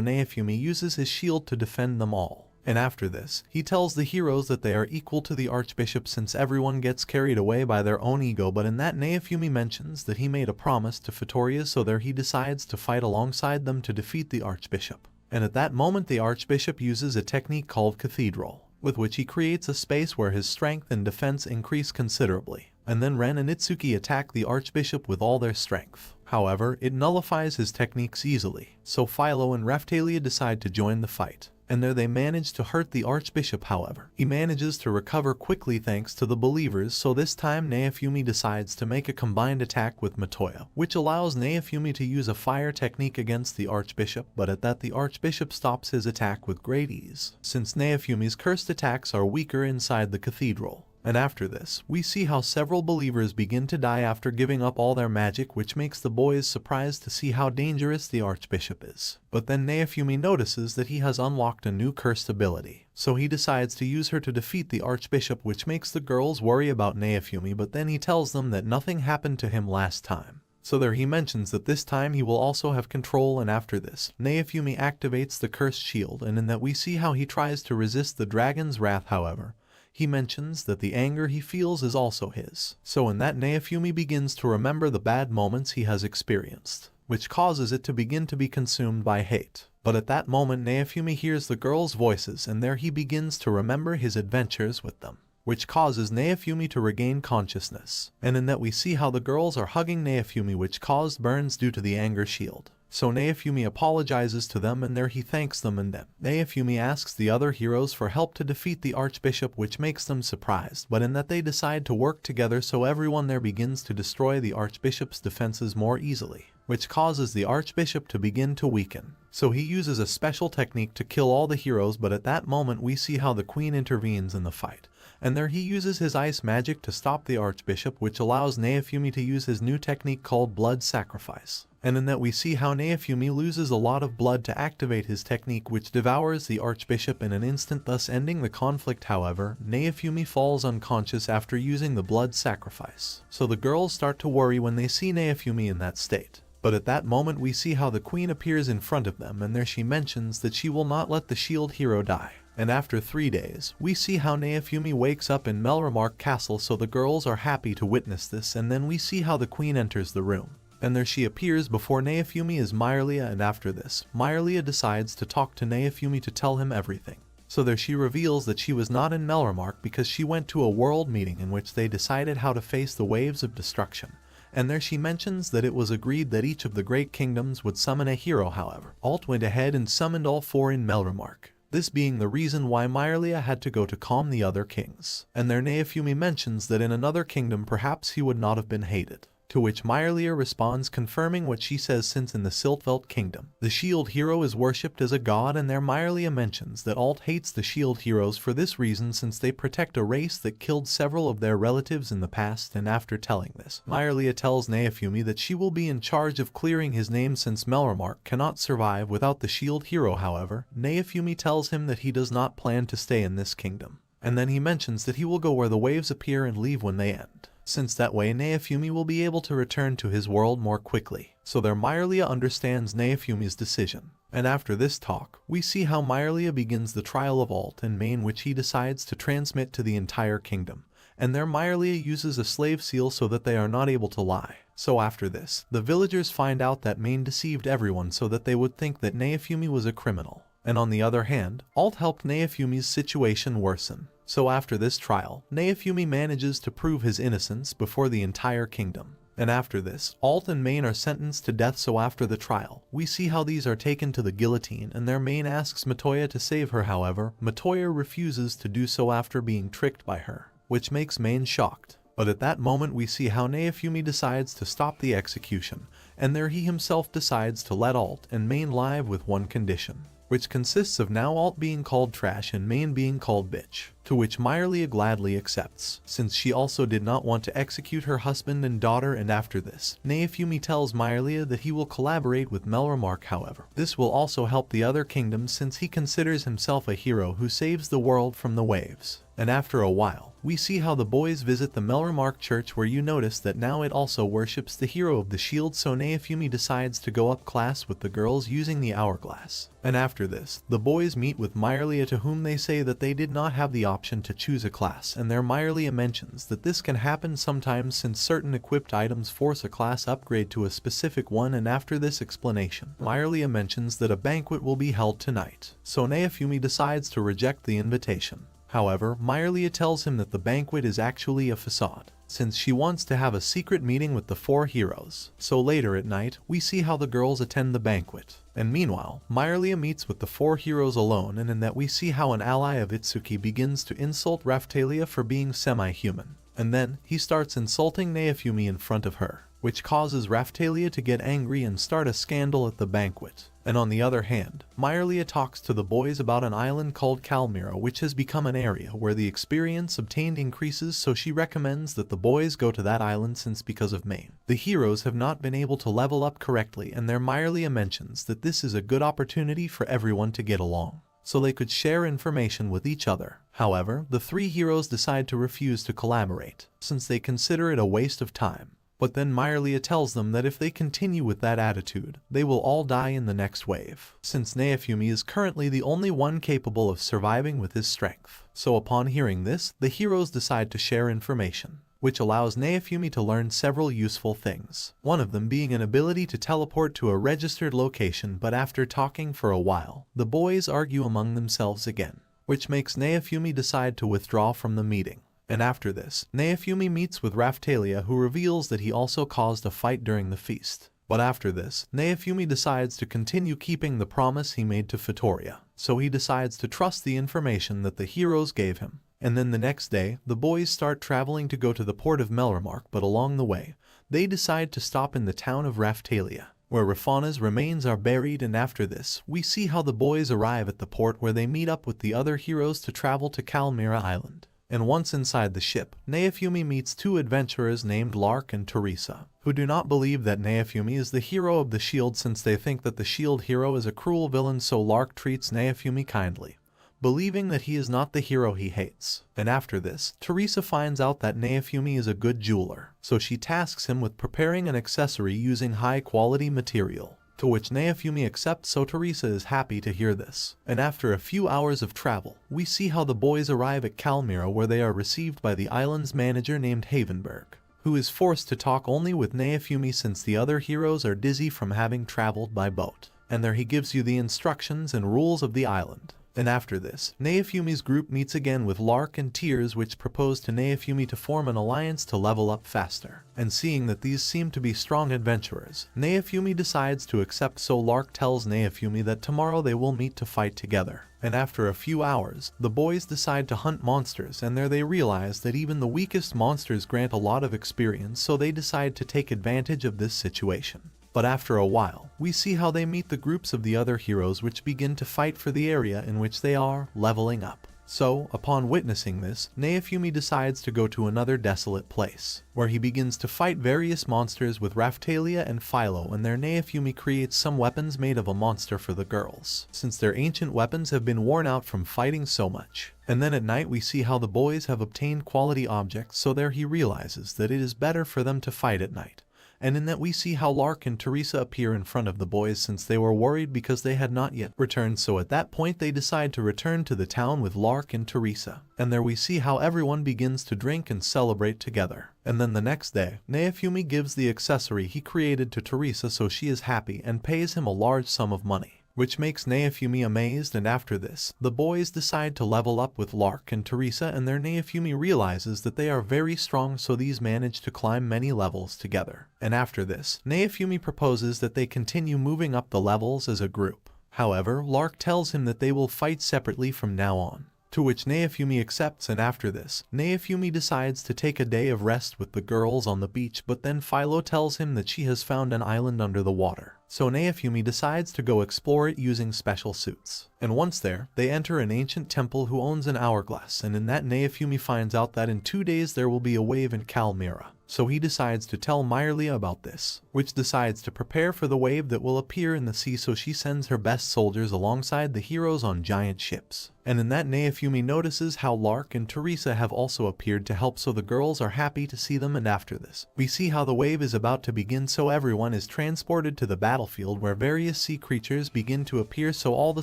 Naofumi uses his shield to defend them all. And after this, he tells the heroes that they are equal to the Archbishop, since everyone gets carried away by their own ego, but in that Naofumi mentions that he made a promise to Futoria, so there he decides to fight alongside them to defeat the Archbishop. And at that moment the Archbishop uses a technique called Cathedral, with which he creates a space where his strength and defense increase considerably. And then Ren and Itsuki attack the Archbishop with all their strength. However, it nullifies his techniques easily, so Philo and Raphtalia decide to join the fight. And there they manage to hurt the Archbishop. However, he manages to recover quickly thanks to the believers, so this time Naofumi decides to make a combined attack with Matoya, which allows Naofumi to use a fire technique against the Archbishop, but at that the Archbishop stops his attack with great ease, since Naofumi's cursed attacks are weaker inside the cathedral. And after this, we see how several believers begin to die after giving up all their magic, which makes the boys surprised to see how dangerous the Archbishop is. But then Naofumi notices that he has unlocked a new cursed ability, so he decides to use her to defeat the Archbishop, which makes the girls worry about Naofumi, but then he tells them that nothing happened to him last time. So there he mentions that this time he will also have control, and after this, Naofumi activates the cursed shield, and in that we see how he tries to resist the dragon's wrath. However, he mentions that the anger he feels is also his. So in that Naofumi begins to remember the bad moments he has experienced, which causes it to begin to be consumed by hate. But at that moment Naofumi hears the girls' voices, and there he begins to remember his adventures with them, which causes Naofumi to regain consciousness. And in that we see how the girls are hugging Naofumi, which caused burns due to the anger shield. So Naofumi apologizes to them, and there he thanks them, and then Naofumi asks the other heroes for help to defeat the Archbishop, which makes them surprised, but in that they decide to work together, so everyone there begins to destroy the Archbishop's defenses more easily, which causes the Archbishop to begin to weaken. So he uses a special technique to kill all the heroes, but at that moment we see how the Queen intervenes in the fight. And there he uses his ice magic to stop the Archbishop, which allows Naofumi to use his new technique called Blood Sacrifice. And in that we see how Naofumi loses a lot of blood to activate his technique, which devours the Archbishop in an instant, thus ending the conflict. However, Naofumi falls unconscious after using the Blood Sacrifice. So the girls start to worry when they see Naofumi in that state. But at that moment we see how the Queen appears in front of them, and there she mentions that she will not let the shield hero die. And after 3 days, we see how Naofumi wakes up in Melremark Castle, so the girls are happy to witness this, and then we see how the Queen enters the room. And there she appears before Naofumi as Myrlia, and after this, Myrlia decides to talk to Naofumi to tell him everything. So there she reveals that she was not in Melremark because she went to a world meeting in which they decided how to face the waves of destruction. And there she mentions that it was agreed that each of the great kingdoms would summon a hero. However, Alt went ahead and summoned all 4 in Melremark, this being the reason why Myrlia had to go to calm the other kings. And there Naofumi mentions that in another kingdom perhaps he would not have been hated. To which Myrlia responds, confirming what she says, since in the Siltvelt kingdom, the shield hero is worshipped as a god, and there Myrlia mentions that Alt hates the shield heroes for this reason, since they protect a race that killed several of their relatives in the past. And after telling this, Myrlia tells Naofumi that she will be in charge of clearing his name, since Melremark cannot survive without the shield hero. However, Naofumi tells him that he does not plan to stay in this kingdom, and then he mentions that he will go where the waves appear and leave when they end, since that way Naofumi will be able to return to his world more quickly. So there Myrlia understands Naofumi's decision. And after this talk, we see how Myrlia begins the trial of Alt and Main, which he decides to transmit to the entire kingdom. And there Myrlia uses a slave seal so that they are not able to lie. So after this, the villagers find out that Main deceived everyone so that they would think that Naofumi was a criminal. And on the other hand, Alt helped Naofumi's situation worsen. So after this trial, Naofumi manages to prove his innocence before the entire kingdom. And after this, Alt and Main are sentenced to death. So after the trial, we see how these are taken to the guillotine and their Main asks Matoya to save her. However, Matoya refuses to do so after being tricked by her, which makes Main shocked. But at that moment we see how Naofumi decides to stop the execution, and there he himself decides to let Alt and Main live with one condition, which consists of now Alt being called trash and Main being called bitch, to which Myrlia gladly accepts, since she also did not want to execute her husband and daughter. And after this, Naofumi tells Myrlia that he will collaborate with Melromark. However, this will also help the other kingdoms since he considers himself a hero who saves the world from the waves. And after a while, we see how the boys visit the Melromark church, where you notice that now it also worships the hero of the shield. So Naofumi decides to go up class with the girls using the hourglass. And after this, the boys meet with Myrlia, to whom they say that they did not have the option to choose a class, and there Myrlia mentions that this can happen sometimes since certain equipped items force a class upgrade to a specific one. And after this explanation, Myrlia mentions that a banquet will be held tonight. So Naofumi decides to reject the invitation. However, Myrlia tells him that the banquet is actually a facade, since she wants to have a secret meeting with the 4 heroes. So later at night, we see how the girls attend the banquet. And meanwhile, Myrlia meets with the 4 heroes alone, and in that we see how an ally of Itsuki begins to insult Raphtalia for being semi-human. And then, he starts insulting Naofumi in front of her, which causes Raphtalia to get angry and start a scandal at the banquet. And on the other hand, Myrlia talks to the boys about an island called Calmira, which has become an area where the experience obtained increases. So she recommends that the boys go to that island, since because of Main, the heroes have not been able to level up correctly, and there Myrlia mentions that this is a good opportunity for everyone to get along, so they could share information with each other. However, the 3 heroes decide to refuse to collaborate, since they consider it a waste of time. But then Myrlia tells them that if they continue with that attitude, they will all die in the next wave, since Naofumi is currently the only one capable of surviving with his strength. So upon hearing this, the heroes decide to share information, which allows Naofumi to learn several useful things, one of them being an ability to teleport to a registered location. But after talking for a while, the boys argue among themselves again, which makes Naofumi decide to withdraw from the meeting. And after this, Naofumi meets with Raphtalia, who reveals that he also caused a fight during the feast. But after this, Naofumi decides to continue keeping the promise he made to Fitoria, so he decides to trust the information that the heroes gave him. And then the next day, the boys start traveling to go to the port of Melromark, but along the way, they decide to stop in the town of Raphtalia, where Rafana's remains are buried. And after this, we see how the boys arrive at the port, where they meet up with the other heroes to travel to Calmira Island. And once inside the ship, Naofumi meets 2 adventurers named Lark and Teresa, who do not believe that Naofumi is the hero of the shield, since they think that the shield hero is a cruel villain. So Lark treats Naofumi kindly, believing that he is not the hero he hates. And after this, Teresa finds out that Naofumi is a good jeweler, so she tasks him with preparing an accessory using high-quality material, to which Naofumi accepts. So Teresa is happy to hear this. And after a few hours of travel, we see how the boys arrive at Calmira, where they are received by the island's manager named Havenberg, who is forced to talk only with Naofumi since the other heroes are dizzy from having traveled by boat. And there he gives you the instructions and rules of the island. And after this, Naofumi's group meets again with Lark and Tears, which propose to Naofumi to form an alliance to level up faster. And seeing that these seem to be strong adventurers, Naofumi decides to accept. So Lark tells Naofumi that tomorrow they will meet to fight together. And after a few hours, the boys decide to hunt monsters, and there they realize that even the weakest monsters grant a lot of experience, so they decide to take advantage of this situation. But after a while, we see how they meet the groups of the other heroes, which begin to fight for the area in which they are leveling up. So, upon witnessing this, Naofumi decides to go to another desolate place, where he begins to fight various monsters with Raphtalia and Philo, and there Naofumi creates some weapons made of a monster for the girls, since their ancient weapons have been worn out from fighting so much. And then at night we see how the boys have obtained quality objects, so there he realizes that it is better for them to fight at night. And in that we see how Lark and Teresa appear in front of the boys, since they were worried because they had not yet returned. So at that point they decide to return to the town with Lark and Teresa. And there we see how everyone begins to drink and celebrate together. And then the next day, Naofumi gives the accessory he created to Teresa, so she is happy and pays him a large sum of money. which makes Naofumi amazed, and after this, the boys decide to level up with Lark and Teresa, and their Naofumi realizes that they are very strong, so these manage to climb many levels together. And after this, Naofumi proposes that they continue moving up the levels as a group. However, Lark tells him that they will fight separately from now on, to which Naofumi accepts, and after this, Naofumi decides to take a day of rest with the girls on the beach, but then Philo tells him that she has found an island under the water. So Naofumi decides to go explore it using special suits. And once there, they enter an ancient temple who owns an hourglass, and in that Naofumi finds out that in 2 days there will be a wave in Calmira. So he decides to tell Myrlia about this, which decides to prepare for the wave that will appear in the sea, so she sends her best soldiers alongside the heroes on giant ships. And in that Naofumi notices how Lark and Teresa have also appeared to help, so the girls are happy to see them, and after this, we see how the wave is about to begin, so everyone is transported to the battlefield where various sea creatures begin to appear, so all the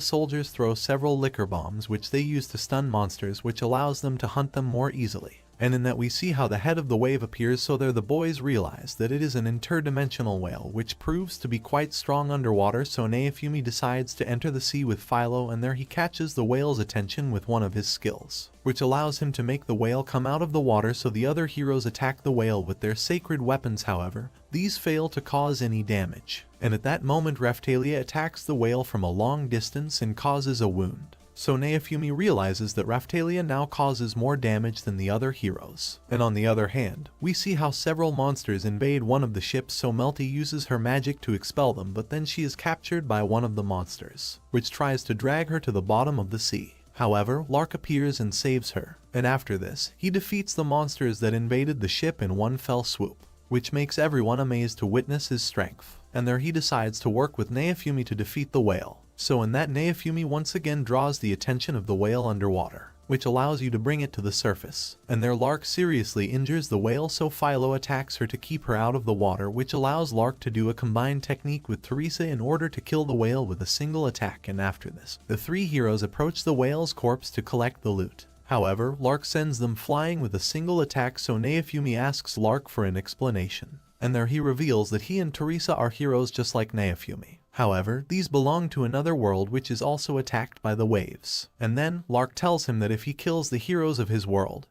soldiers throw several liquor bombs which they use to stun monsters, which allows them to hunt them more easily. And in that we see how the head of the wave appears, so there the boys realize that it is an interdimensional whale which proves to be quite strong underwater, so Naofumi decides to enter the sea with Philo, and there he catches the whale's attention with one of his skills, which allows him to make the whale come out of the water, so the other heroes attack the whale with their sacred weapons. However, these fail to cause any damage, and at that moment Raphtalia attacks the whale from a long distance and causes a wound. So Naofumi realizes that Raphtalia now causes more damage than the other heroes. And on the other hand, we see how several monsters invade one of the ships, so Melty uses her magic to expel them, but then she is captured by one of the monsters, which tries to drag her to the bottom of the sea. However, Lark appears and saves her, and after this, he defeats the monsters that invaded the ship in one fell swoop, which makes everyone amazed to witness his strength. And there he decides to work with Naofumi to defeat the whale. So in that, Naofumi once again draws the attention of the whale underwater, which allows you to bring it to the surface. And there Lark seriously injures the whale, so Philo attacks her to keep her out of the water, which allows Lark to do a combined technique with Teresa in order to kill the whale with a single attack. And after this, the three heroes approach the whale's corpse to collect the loot. However, Lark sends them flying with a single attack, so Naofumi asks Lark for an explanation. And there he reveals that he and Teresa are heroes just like Naofumi. However, these belong to another world which is also attacked by the waves. And then, Lark tells him that if he kills the heroes of his world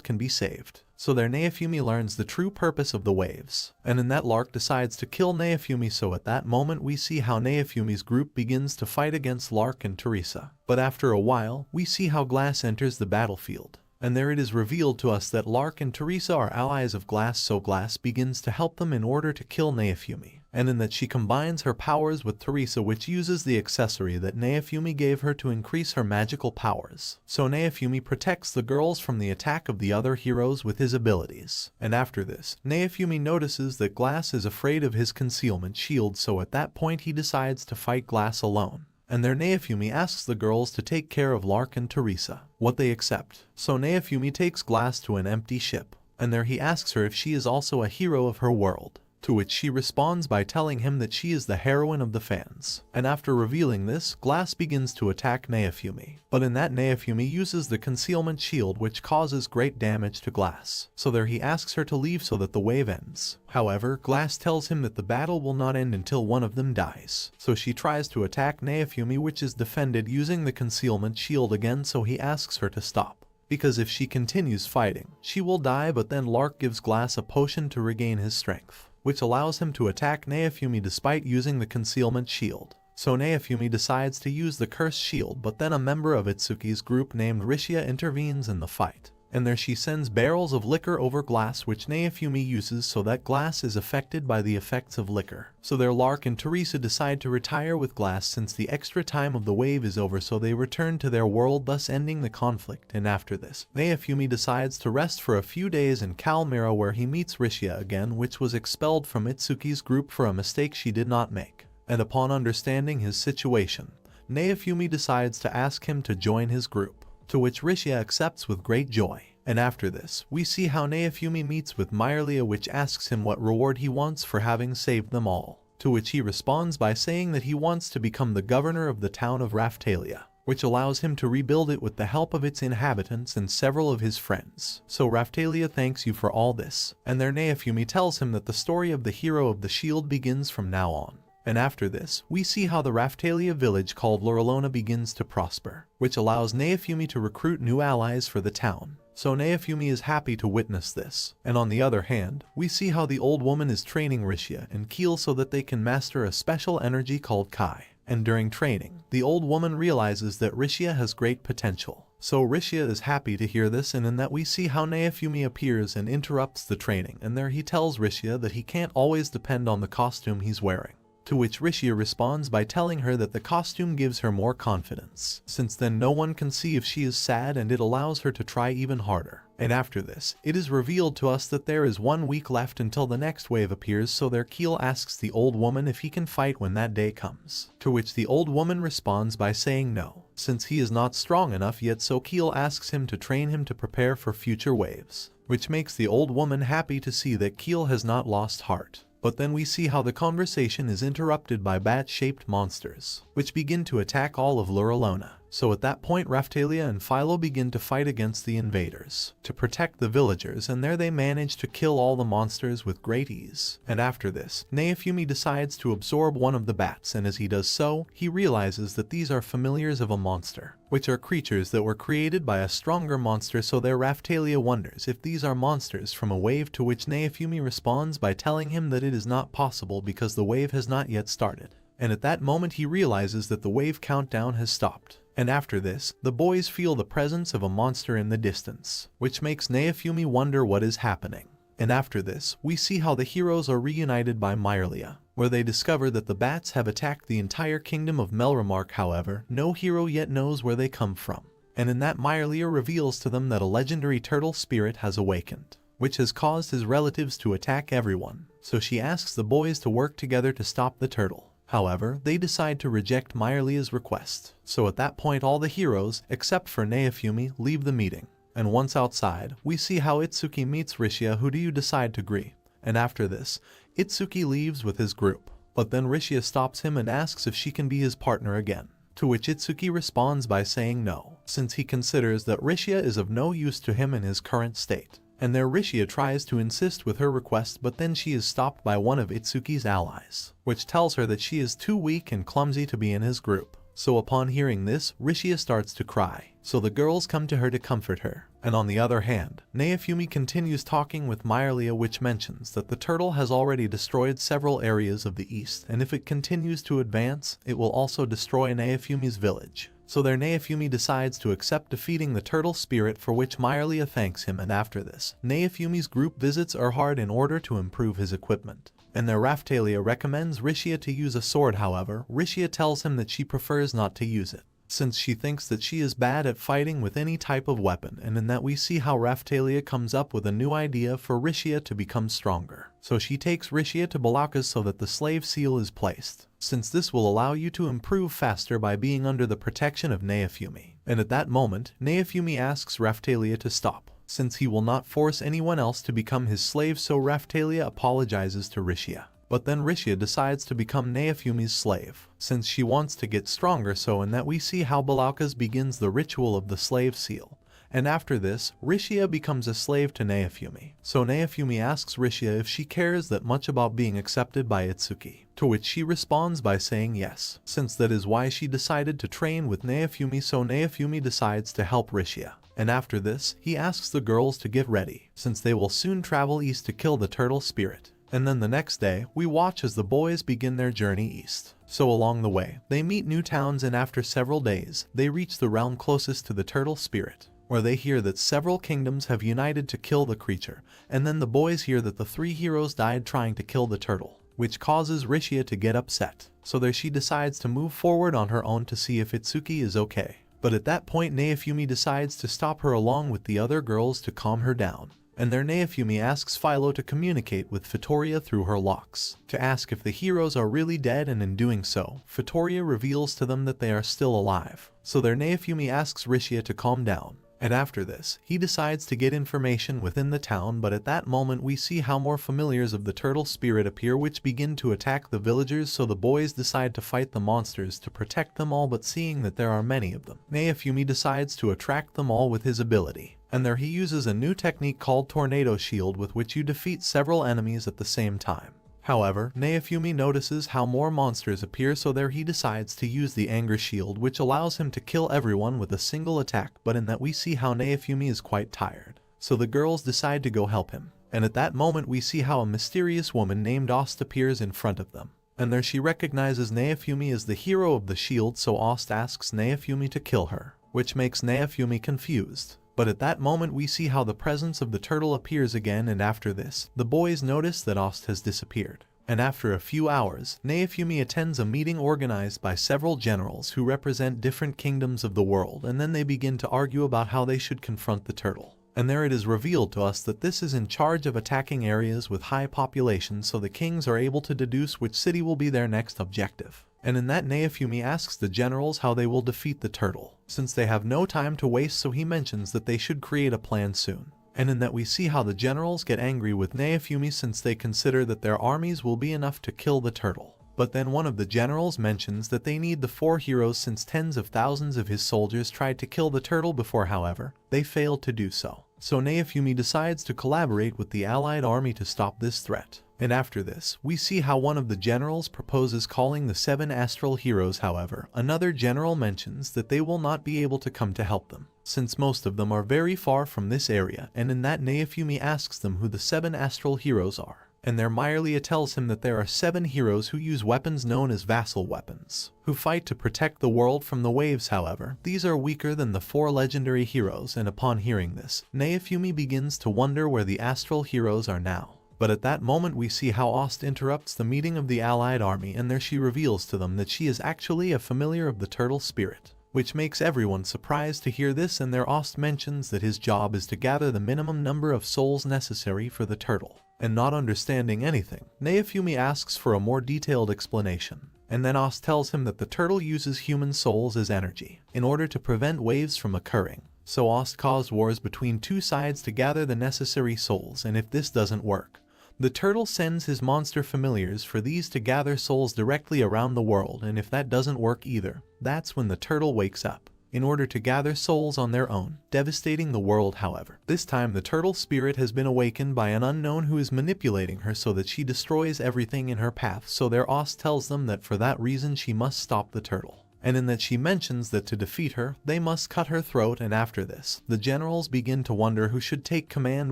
can be saved. So there Naofumi learns the true purpose of the waves. And in that, Lark decides to kill Naofumi, so at that moment we see how Naofumi's group begins to fight against Lark and Teresa. But after a while, we see how Glass enters the battlefield. And there it is revealed to us that Lark and Teresa are allies of Glass, so Glass begins to help them in order to kill Naofumi. And in that she combines her powers with Teresa, which uses the accessory that Naofumi gave her to increase her magical powers. So Naofumi protects the girls from the attack of the other heroes with his abilities. And after this, Naofumi notices that Glass is afraid of his concealment shield, so at that point he decides to fight Glass alone. And there Naofumi asks the girls to take care of Lark and Teresa, what they accept. So Naofumi takes Glass to an empty ship, and there he asks her if she is also a hero of her world, to which she responds by telling him that she is the heroine of the fans. And after revealing this, Glass begins to attack Naofumi. But in that, Naofumi uses the concealment shield, which causes great damage to Glass. So there he asks her to leave so that the wave ends. However, Glass tells him that the battle will not end until one of them dies. So she tries to attack Naofumi, which is defended using the concealment shield again, so he asks her to stop, because if she continues fighting, she will die. But then Lark gives Glass a potion to regain his strength, which allows him to attack Naofumi despite using the concealment shield. So Naofumi decides to use the cursed shield, but then a member of Itsuki's group named Rishia intervenes in the fight. And there she sends barrels of liquor over Glass, which Naofumi uses so that Glass is affected by the effects of liquor. So there Lark and Teresa decide to retire with Glass since the extra time of the wave is over, so they return to their world, thus ending the conflict. And after this, Naofumi decides to rest for a few days in Calmira, where he meets Rishia again, which was expelled from Itsuki's group for a mistake she did not make. And upon understanding his situation, Naofumi decides to ask him to join his group, to which Rishia accepts with great joy. And after this, we see how Naofumi meets with Myrlia, which asks him what reward he wants for having saved them all, to which he responds by saying that he wants to become the governor of the town of Raphtalia, which allows him to rebuild it with the help of its inhabitants and several of his friends. So Raphtalia thanks you for all this, and there Naofumi tells him that the story of the hero of the shield begins from now on. And after this, we see how the Raphtalia village called Lorelona begins to prosper, which allows Naofumi to recruit new allies for the town. So Naofumi is happy to witness this. And on the other hand, we see how the old woman is training Rishia and Keel so that they can master a special energy called Kai. And during training, the old woman realizes that Rishia has great potential. So Rishia is happy to hear this, and in that we see how Naofumi appears and interrupts the training, and there he tells Rishia that he can't always depend on the costume he's wearing. To which Rishia responds by telling her that the costume gives her more confidence, since then no one can see if she is sad and it allows her to try even harder. And after this, it is revealed to us that there is 1 week left until the next wave appears, so there Keel asks the old woman if he can fight when that day comes. To which the old woman responds by saying no, since he is not strong enough yet, so Keel asks him to train him to prepare for future waves, which makes the old woman happy to see that Keel has not lost heart. But then we see how the conversation is interrupted by bat-shaped monsters, which begin to attack all of Lorelona. So at that point Raphtalia and Philo begin to fight against the invaders, to protect the villagers, and there they manage to kill all the monsters with great ease. And after this, Naofumi decides to absorb one of the bats, and as he does so, he realizes that these are familiars of a monster, which are creatures that were created by a stronger monster, so there Raphtalia wonders if these are monsters from a wave, to which Naofumi responds by telling him that it is not possible because the wave has not yet started. And at that moment he realizes that the wave countdown has stopped. And after this, the boys feel the presence of a monster in the distance, which makes Naofumi wonder what is happening. And after this, we see how the heroes are reunited by Myrlia, where they discover that the bats have attacked the entire kingdom of Melramark. However, no hero yet knows where they come from. And in that, Myrlia reveals to them that a legendary turtle spirit has awakened, which has caused his relatives to attack everyone. So she asks the boys to work together to stop the turtle. However, they decide to reject Myrlia's request. So at that point all the heroes, except for Naofumi, leave the meeting. And once outside, we see how Itsuki meets Rishia, who do you decide to greet? And after this, Itsuki leaves with his group. But then Rishia stops him and asks if she can be his partner again. To which Itsuki responds by saying no, since he considers that Rishia is of no use to him in his current state. And there Rishia tries to insist with her request, but then she is stopped by one of Itsuki's allies, which tells her that she is too weak and clumsy to be in his group. So upon hearing this, Rishia starts to cry, so the girls come to her to comfort her. And on the other hand, Naofumi continues talking with Myrlia, which mentions that the turtle has already destroyed several areas of the east, and if it continues to advance, it will also destroy Naofumi's village. So there Naofumi decides to accept defeating the turtle spirit, for which Myrlia thanks him. And after this, Naofumi's group visits Erhard in order to improve his equipment. And there Raphtalia recommends Rishia to use a sword. However, Rishia tells him that she prefers not to use it, since she thinks that she is bad at fighting with any type of weapon. And in that we see how Raphtalia comes up with a new idea for Rishia to become stronger. So she takes Rishia to Balaka's so that the slave seal is placed, since this will allow you to improve faster by being under the protection of Naofumi. And at that moment, Naofumi asks Raphtalia to stop, since he will not force anyone else to become his slave, so Raphtalia apologizes to Rishia. But then Rishia decides to become Naofumi's slave, since she wants to get stronger. So in that we see how Balaka's begins the ritual of the slave seal. And after this, Rishia becomes a slave to Naofumi. So Naofumi asks Rishia if she cares that much about being accepted by Itsuki, to which she responds by saying yes, since that is why she decided to train with Naofumi. So Naofumi decides to help Rishia. And after this, he asks the girls to get ready, since they will soon travel east to kill the turtle spirit. And then the next day, we watch as the boys begin their journey east. So along the way, they meet new towns, and after several days, they reach the realm closest to the turtle spirit, where they hear that several kingdoms have united to kill the creature. And then the boys hear that the 3 heroes died trying to kill the turtle, which causes Rishia to get upset. So there she decides to move forward on her own to see if Itsuki is okay. But at that point Naofumi decides to stop her along with the other girls to calm her down. And there Naofumi asks Philo to communicate with Vittoria through her locks, to ask if the heroes are really dead, and in doing so, Vittoria reveals to them that they are still alive. So there Naofumi asks Rishia to calm down. And after this, he decides to get information within the town, but at that moment we see how more familiars of the turtle spirit appear, which begin to attack the villagers. So the boys decide to fight the monsters to protect them all, but seeing that there are many of them, Naofumi decides to attract them all with his ability. And there he uses a new technique called Tornado Shield, with which you defeat several enemies at the same time. However, Naofumi notices how more monsters appear, so there he decides to use the anger shield, which allows him to kill everyone with a single attack, but in that we see how Naofumi is quite tired. So the girls decide to go help him, and at that moment we see how a mysterious woman named Ost appears in front of them. And there she recognizes Naofumi as the hero of the shield, so Ost asks Naofumi to kill her, which makes Naofumi confused. But at that moment we see how the presence of the turtle appears again, and after this, the boys notice that Ost has disappeared. And after a few hours, Naofumi attends a meeting organized by several generals who represent different kingdoms of the world, and then they begin to argue about how they should confront the turtle. And there it is revealed to us that this is in charge of attacking areas with high populations, so the kings are able to deduce which city will be their next objective. And in that, Naofumi asks the generals how they will defeat the turtle, since they have no time to waste, so he mentions that they should create a plan soon. And in that we see how the generals get angry with Naofumi since they consider that their armies will be enough to kill the turtle. But then one of the generals mentions that they need the 4 heroes since tens of thousands of his soldiers tried to kill the turtle before, however, they failed to do so. So Naofumi decides to collaborate with the allied army to stop this threat. And after this, we see how one of the generals proposes calling the 7 astral heroes. However, another general mentions that they will not be able to come to help them, since most of them are very far from this area, and in that Naofumi asks them who the 7 astral heroes are. And there Myrlia tells him that there are 7 heroes who use weapons known as vassal weapons, who fight to protect the world from the waves. However, these are weaker than the 4 legendary heroes, and upon hearing this, Naofumi begins to wonder where the astral heroes are now. But at that moment we see how Ost interrupts the meeting of the allied army, and there she reveals to them that she is actually a familiar of the turtle spirit, which makes everyone surprised to hear this. And there Ost mentions that his job is to gather the minimum number of souls necessary for the turtle. And not understanding anything, Naofumi asks for a more detailed explanation. And then Ost tells him that the turtle uses human souls as energy in order to prevent waves from occurring. So Ost caused wars between 2 sides to gather the necessary souls, and if this doesn't work, the turtle sends his monster familiars for these to gather souls directly around the world, and if that doesn't work either, that's when the turtle wakes up in order to gather souls on their own, devastating the world. However, this time the turtle spirit has been awakened by an unknown who is manipulating her so that she destroys everything in her path. So there Ost tells them that for that reason she must stop the turtle, and in that she mentions that to defeat her, they must cut her throat. And after this, the generals begin to wonder who should take command,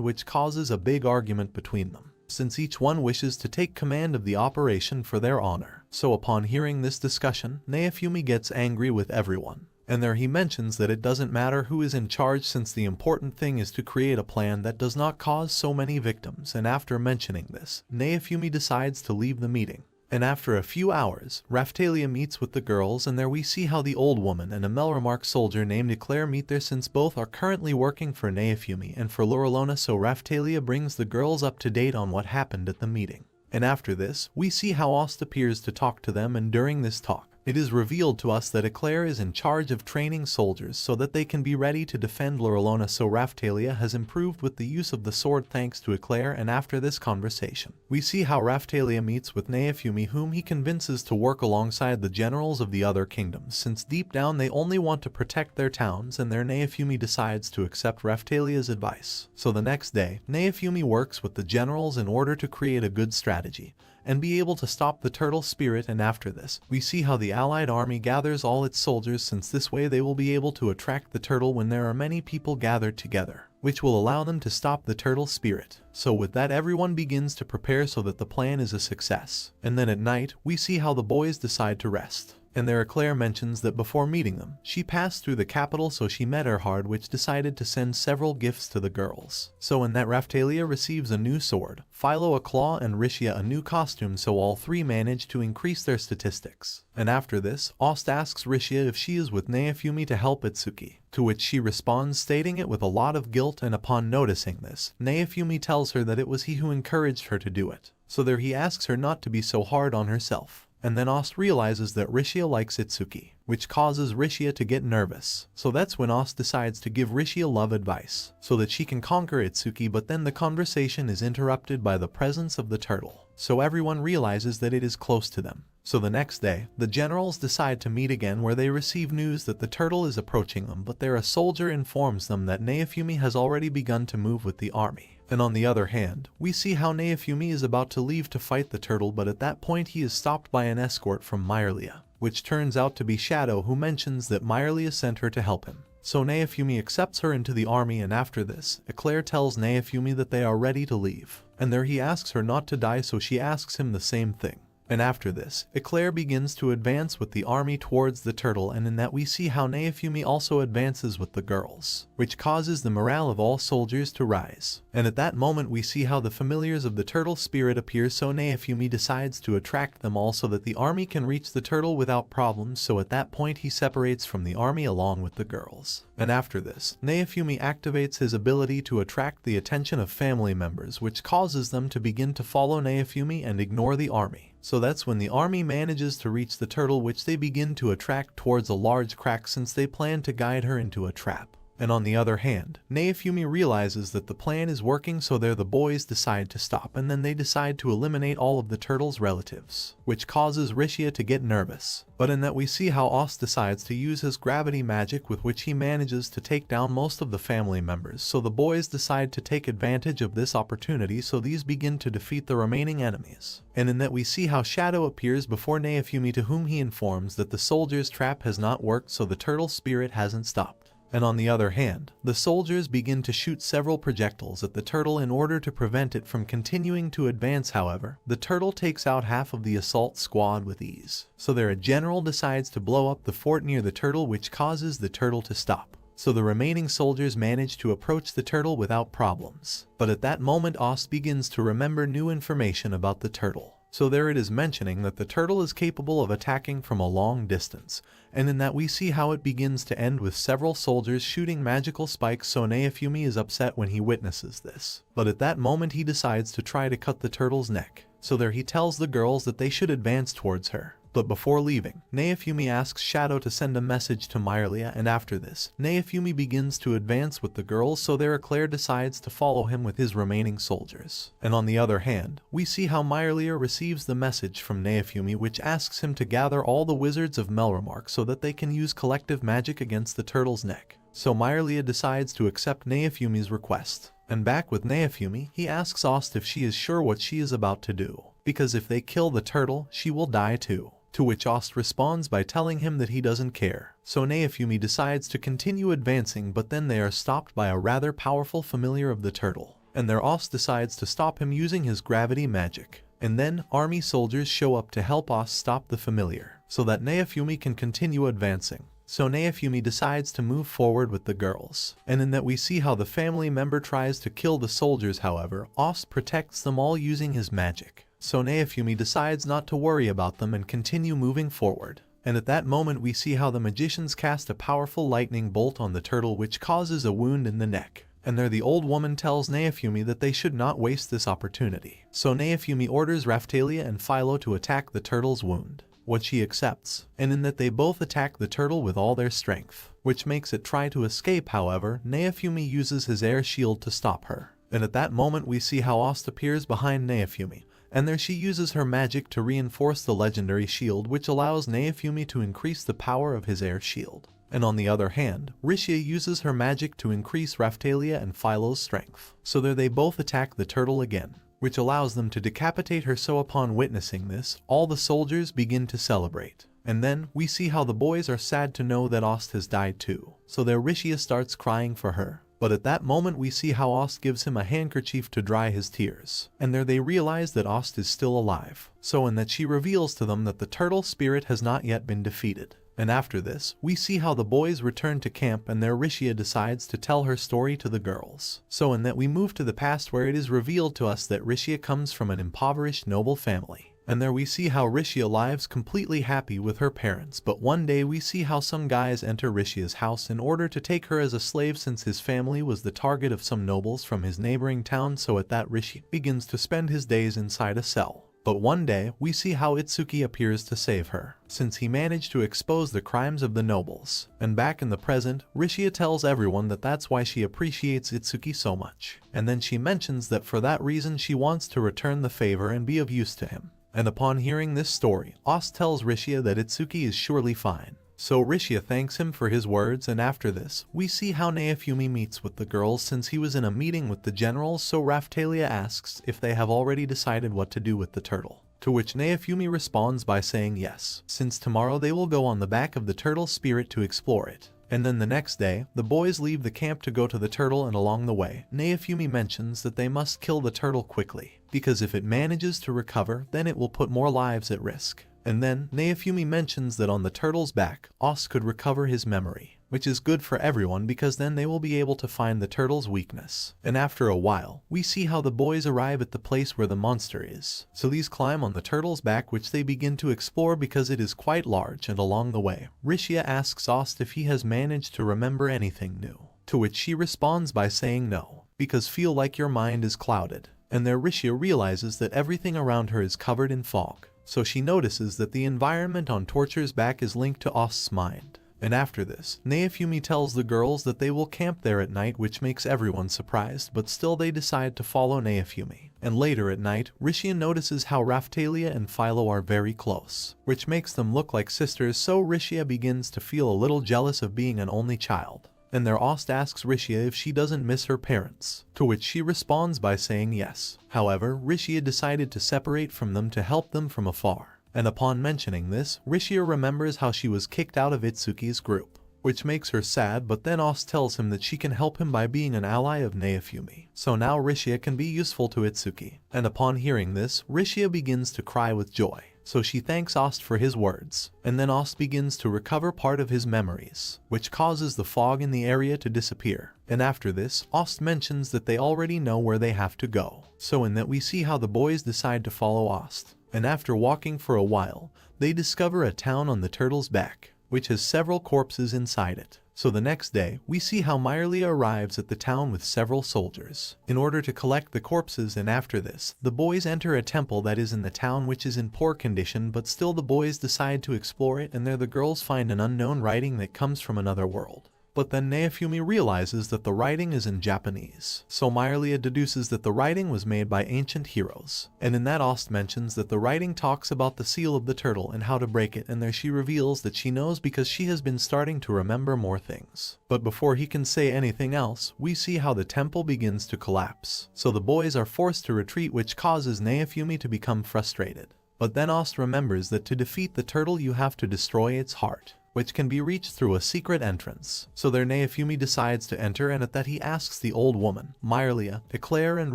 which causes a big argument between them, since each one wishes to take command of the operation for their honor. So upon hearing this discussion, Naofumi gets angry with everyone. And there he mentions that it doesn't matter who is in charge, since the important thing is to create a plan that does not cause so many victims. And after mentioning this, Naofumi decides to leave the meeting. And after a few hours, Raphtalia meets with the girls, and there we see how the old woman and a Melremark soldier named Eclair meet there, since both are currently working for Naofumi and for Lorelona. So Raphtalia brings the girls up to date on what happened at the meeting. And after this, we see how Ost appears to talk to them, and during this talk, it is revealed to us that Eclair is in charge of training soldiers so that they can be ready to defend Lorelona. So Raphtalia has improved with the use of the sword thanks to Eclair. And after this conversation, we see how Raphtalia meets with Naofumi, whom he convinces to work alongside the generals of the other kingdoms, since deep down they only want to protect their towns. And there Naofumi decides to accept Raphtalia's advice. So the next day, Naofumi works with the generals in order to create a good strategy and be able to stop the turtle spirit. And after this, we see how the allied army gathers all its soldiers, since this way they will be able to attract the turtle when there are many people gathered together, which will allow them to stop the turtle spirit. So with that, everyone begins to prepare so that the plan is a success. And then at night, we see how the boys decide to rest. And there Eclair mentions that before meeting them, she passed through the capital, so she met Erhard, which decided to send several gifts to the girls. So in that, Raphtalia receives a new sword, Philo a claw, and Rishia a new costume, so all 3 manage to increase their statistics. And after this, Ost asks Rishia if she is with Naofumi to help Itsuki, to which she responds stating it with a lot of guilt. And upon noticing this, Naofumi tells her that it was he who encouraged her to do it. So there he asks her not to be so hard on herself. And then Ost realizes that Rishia likes Itsuki, which causes Rishia to get nervous. So that's when Ost decides to give Rishia love advice, so that she can conquer Itsuki. But then the conversation is interrupted by the presence of the turtle, so everyone realizes that it is close to them. So the next day, the generals decide to meet again, where they receive news that the turtle is approaching them, but there a soldier informs them that Naofumi has already begun to move with the army. And on the other hand, we see how Naofumi is about to leave to fight the turtle, but at that point he is stopped by an escort from Myrlia, which turns out to be Shadow, who mentions that Myrlia sent her to help him. So Naofumi accepts her into the army, and after this, Eclair tells Naofumi that they are ready to leave. And there he asks her not to die, so she asks him the same thing. And after this, Eclair begins to advance with the army towards the turtle, and in that we see how Naofumi also advances with the girls, which causes the morale of all soldiers to rise. And at that moment we see how the familiars of the turtle spirit appear, so Naofumi decides to attract them all so that the army can reach the turtle without problems, so at that point he separates from the army along with the girls. And after this, Naofumi activates his ability to attract the attention of family members, which causes them to begin to follow Naofumi and ignore the army. So that's when the army manages to reach the turtle, which they begin to attract towards a large crack since they plan to guide her into a trap. And on the other hand, Naofumi realizes that the plan is working, so there the boys decide to stop, and then they decide to eliminate all of the turtle's relatives, which causes Rishia to get nervous. But in that we see how Ost decides to use his gravity magic, with which he manages to take down most of the family members, so the boys decide to take advantage of this opportunity, so these begin to defeat the remaining enemies. And in that we see how Shadow appears before Naofumi, to whom he informs that the soldier's trap has not worked, so the turtle spirit hasn't stopped. And on the other hand, the soldiers begin to shoot several projectiles at the turtle in order to prevent it from continuing to advance. However, the turtle takes out half of the assault squad with ease. So their general decides to blow up the fort near the turtle, which causes the turtle to stop. So the remaining soldiers manage to approach the turtle without problems. But at that moment Ost begins to remember new information about the turtle. So there it is mentioning that the turtle is capable of attacking from a long distance, and in that we see how it begins to end with several soldiers shooting magical spikes, so Naofumi is upset when he witnesses this. But at that moment he decides to try to cut the turtle's neck. So there he tells the girls that they should advance towards her. But before leaving, Naofumi asks Shadow to send a message to Myrlia, and after this, Naofumi begins to advance with the girls, so there Eclair decides to follow him with his remaining soldiers. And on the other hand, we see how Myrlia receives the message from Naofumi, which asks him to gather all the wizards of Melremark so that they can use collective magic against the turtle's neck. So Myrlia decides to accept Naofumi's request. And back with Naofumi, he asks Ost if she is sure what she is about to do, because if they kill the turtle, she will die too. To which Ost responds by telling him that he doesn't care. So Naofumi decides to continue advancing, but then they are stopped by a rather powerful familiar of the turtle. And there Ost decides to stop him using his gravity magic. And then army soldiers show up to help Ost stop the familiar, so that Naofumi can continue advancing. So Naofumi decides to move forward with the girls. And in that we see how the family member tries to kill the soldiers, however, Ost protects them all using his magic. So Naofumi decides not to worry about them and continue moving forward. And at that moment we see how the magicians cast a powerful lightning bolt on the turtle, which causes a wound in the neck. And there the old woman tells Naofumi that they should not waste this opportunity. So Naofumi orders Raphtalia and Philo to attack the turtle's wound, which he accepts, and in that they both attack the turtle with all their strength, which makes it try to escape. However, Naofumi uses his air shield to stop her. And at that moment we see how Ost appears behind Naofumi, and there she uses her magic to reinforce the legendary shield, which allows Naofumi to increase the power of his air shield. And on the other hand, Rishia uses her magic to increase Raphtalia and Philo's strength. So there they both attack the turtle again, which allows them to decapitate her. So upon witnessing this, all the soldiers begin to celebrate. And then we see how the boys are sad to know that Ost has died too. So there Rishia starts crying for her. But at that moment we see how Ost gives him a handkerchief to dry his tears. And there they realize that Ost is still alive. So in that she reveals to them that the turtle spirit has not yet been defeated. And after this, we see how the boys return to camp, and there Rishia decides to tell her story to the girls. So in that we move to the past, where it is revealed to us that Rishia comes from an impoverished noble family. And there we see how Rishia lives completely happy with her parents, but one day we see how some guys enter Rishia's house in order to take her as a slave, since his family was the target of some nobles from his neighboring town. So at that Rishia begins to spend his days inside a cell. But one day, we see how Itsuki appears to save her, since he managed to expose the crimes of the nobles. And back in the present, Rishia tells everyone that that's why she appreciates Itsuki so much. And then she mentions that for that reason she wants to return the favor and be of use to him. And upon hearing this story, Ost tells Rishia that Itsuki is surely fine. So Rishia thanks him for his words, and after this, we see how Naofumi meets with the girls since he was in a meeting with the generals, so Raphtalia asks if they have already decided what to do with the turtle. To which Naofumi responds by saying yes, since tomorrow they will go on the back of the turtle spirit to explore it. And then the next day, the boys leave the camp to go to the turtle, and along the way, Naofumi mentions that they must kill the turtle quickly, because if it manages to recover, then it will put more lives at risk. And then, Naofumi mentions that on the turtle's back, Os could recover his memory, which is good for everyone because then they will be able to find the turtle's weakness. And after a while, we see how the boys arrive at the place where the monster is. So these climb on the turtle's back, which they begin to explore because it is quite large, and along the way, Rishia asks Ost if he has managed to remember anything new. To which she responds by saying no, because feel like your mind is clouded. And there Rishia realizes that everything around her is covered in fog. So she notices that the environment on Torture's back is linked to Ost's mind. And after this, Naofumi tells the girls that they will camp there at night, which makes everyone surprised, but still they decide to follow Naofumi. And later at night, Rishia notices how Raphtalia and Philo are very close, which makes them look like sisters, so Rishia begins to feel a little jealous of being an only child. And there Ost asks Rishia if she doesn't miss her parents, to which she responds by saying yes. However, Rishia decided to separate from them to help them from afar. And upon mentioning this, Rishia remembers how she was kicked out of Itsuki's group, which makes her sad, but then Ost tells him that she can help him by being an ally of Naofumi. So now Rishia can be useful to Itsuki. And upon hearing this, Rishia begins to cry with joy. So she thanks Ost for his words, and then Ost begins to recover part of his memories, which causes the fog in the area to disappear. And after this, Ost mentions that they already know where they have to go. So in that we see how the boys decide to follow Ost. And after walking for a while, they discover a town on the turtle's back, which has several corpses inside it. So the next day, we see how Myrlia arrives at the town with several soldiers in order to collect the corpses, and after this, the boys enter a temple that is in the town which is in poor condition, but still the boys decide to explore it, and there the girls find an unknown writing that comes from another world. But then Naofumi realizes that the writing is in Japanese, so Myrlia deduces that the writing was made by ancient heroes. And in that Ost mentions that the writing talks about the seal of the turtle and how to break it, and there she reveals that she knows because she has been starting to remember more things. But before he can say anything else, we see how the temple begins to collapse. So the boys are forced to retreat, which causes Naofumi to become frustrated. But then Ost remembers that to defeat the turtle you have to destroy its heart, which can be reached through a secret entrance. So there Naofumi decides to enter, and at that he asks the old woman, Myrlia, Eclair and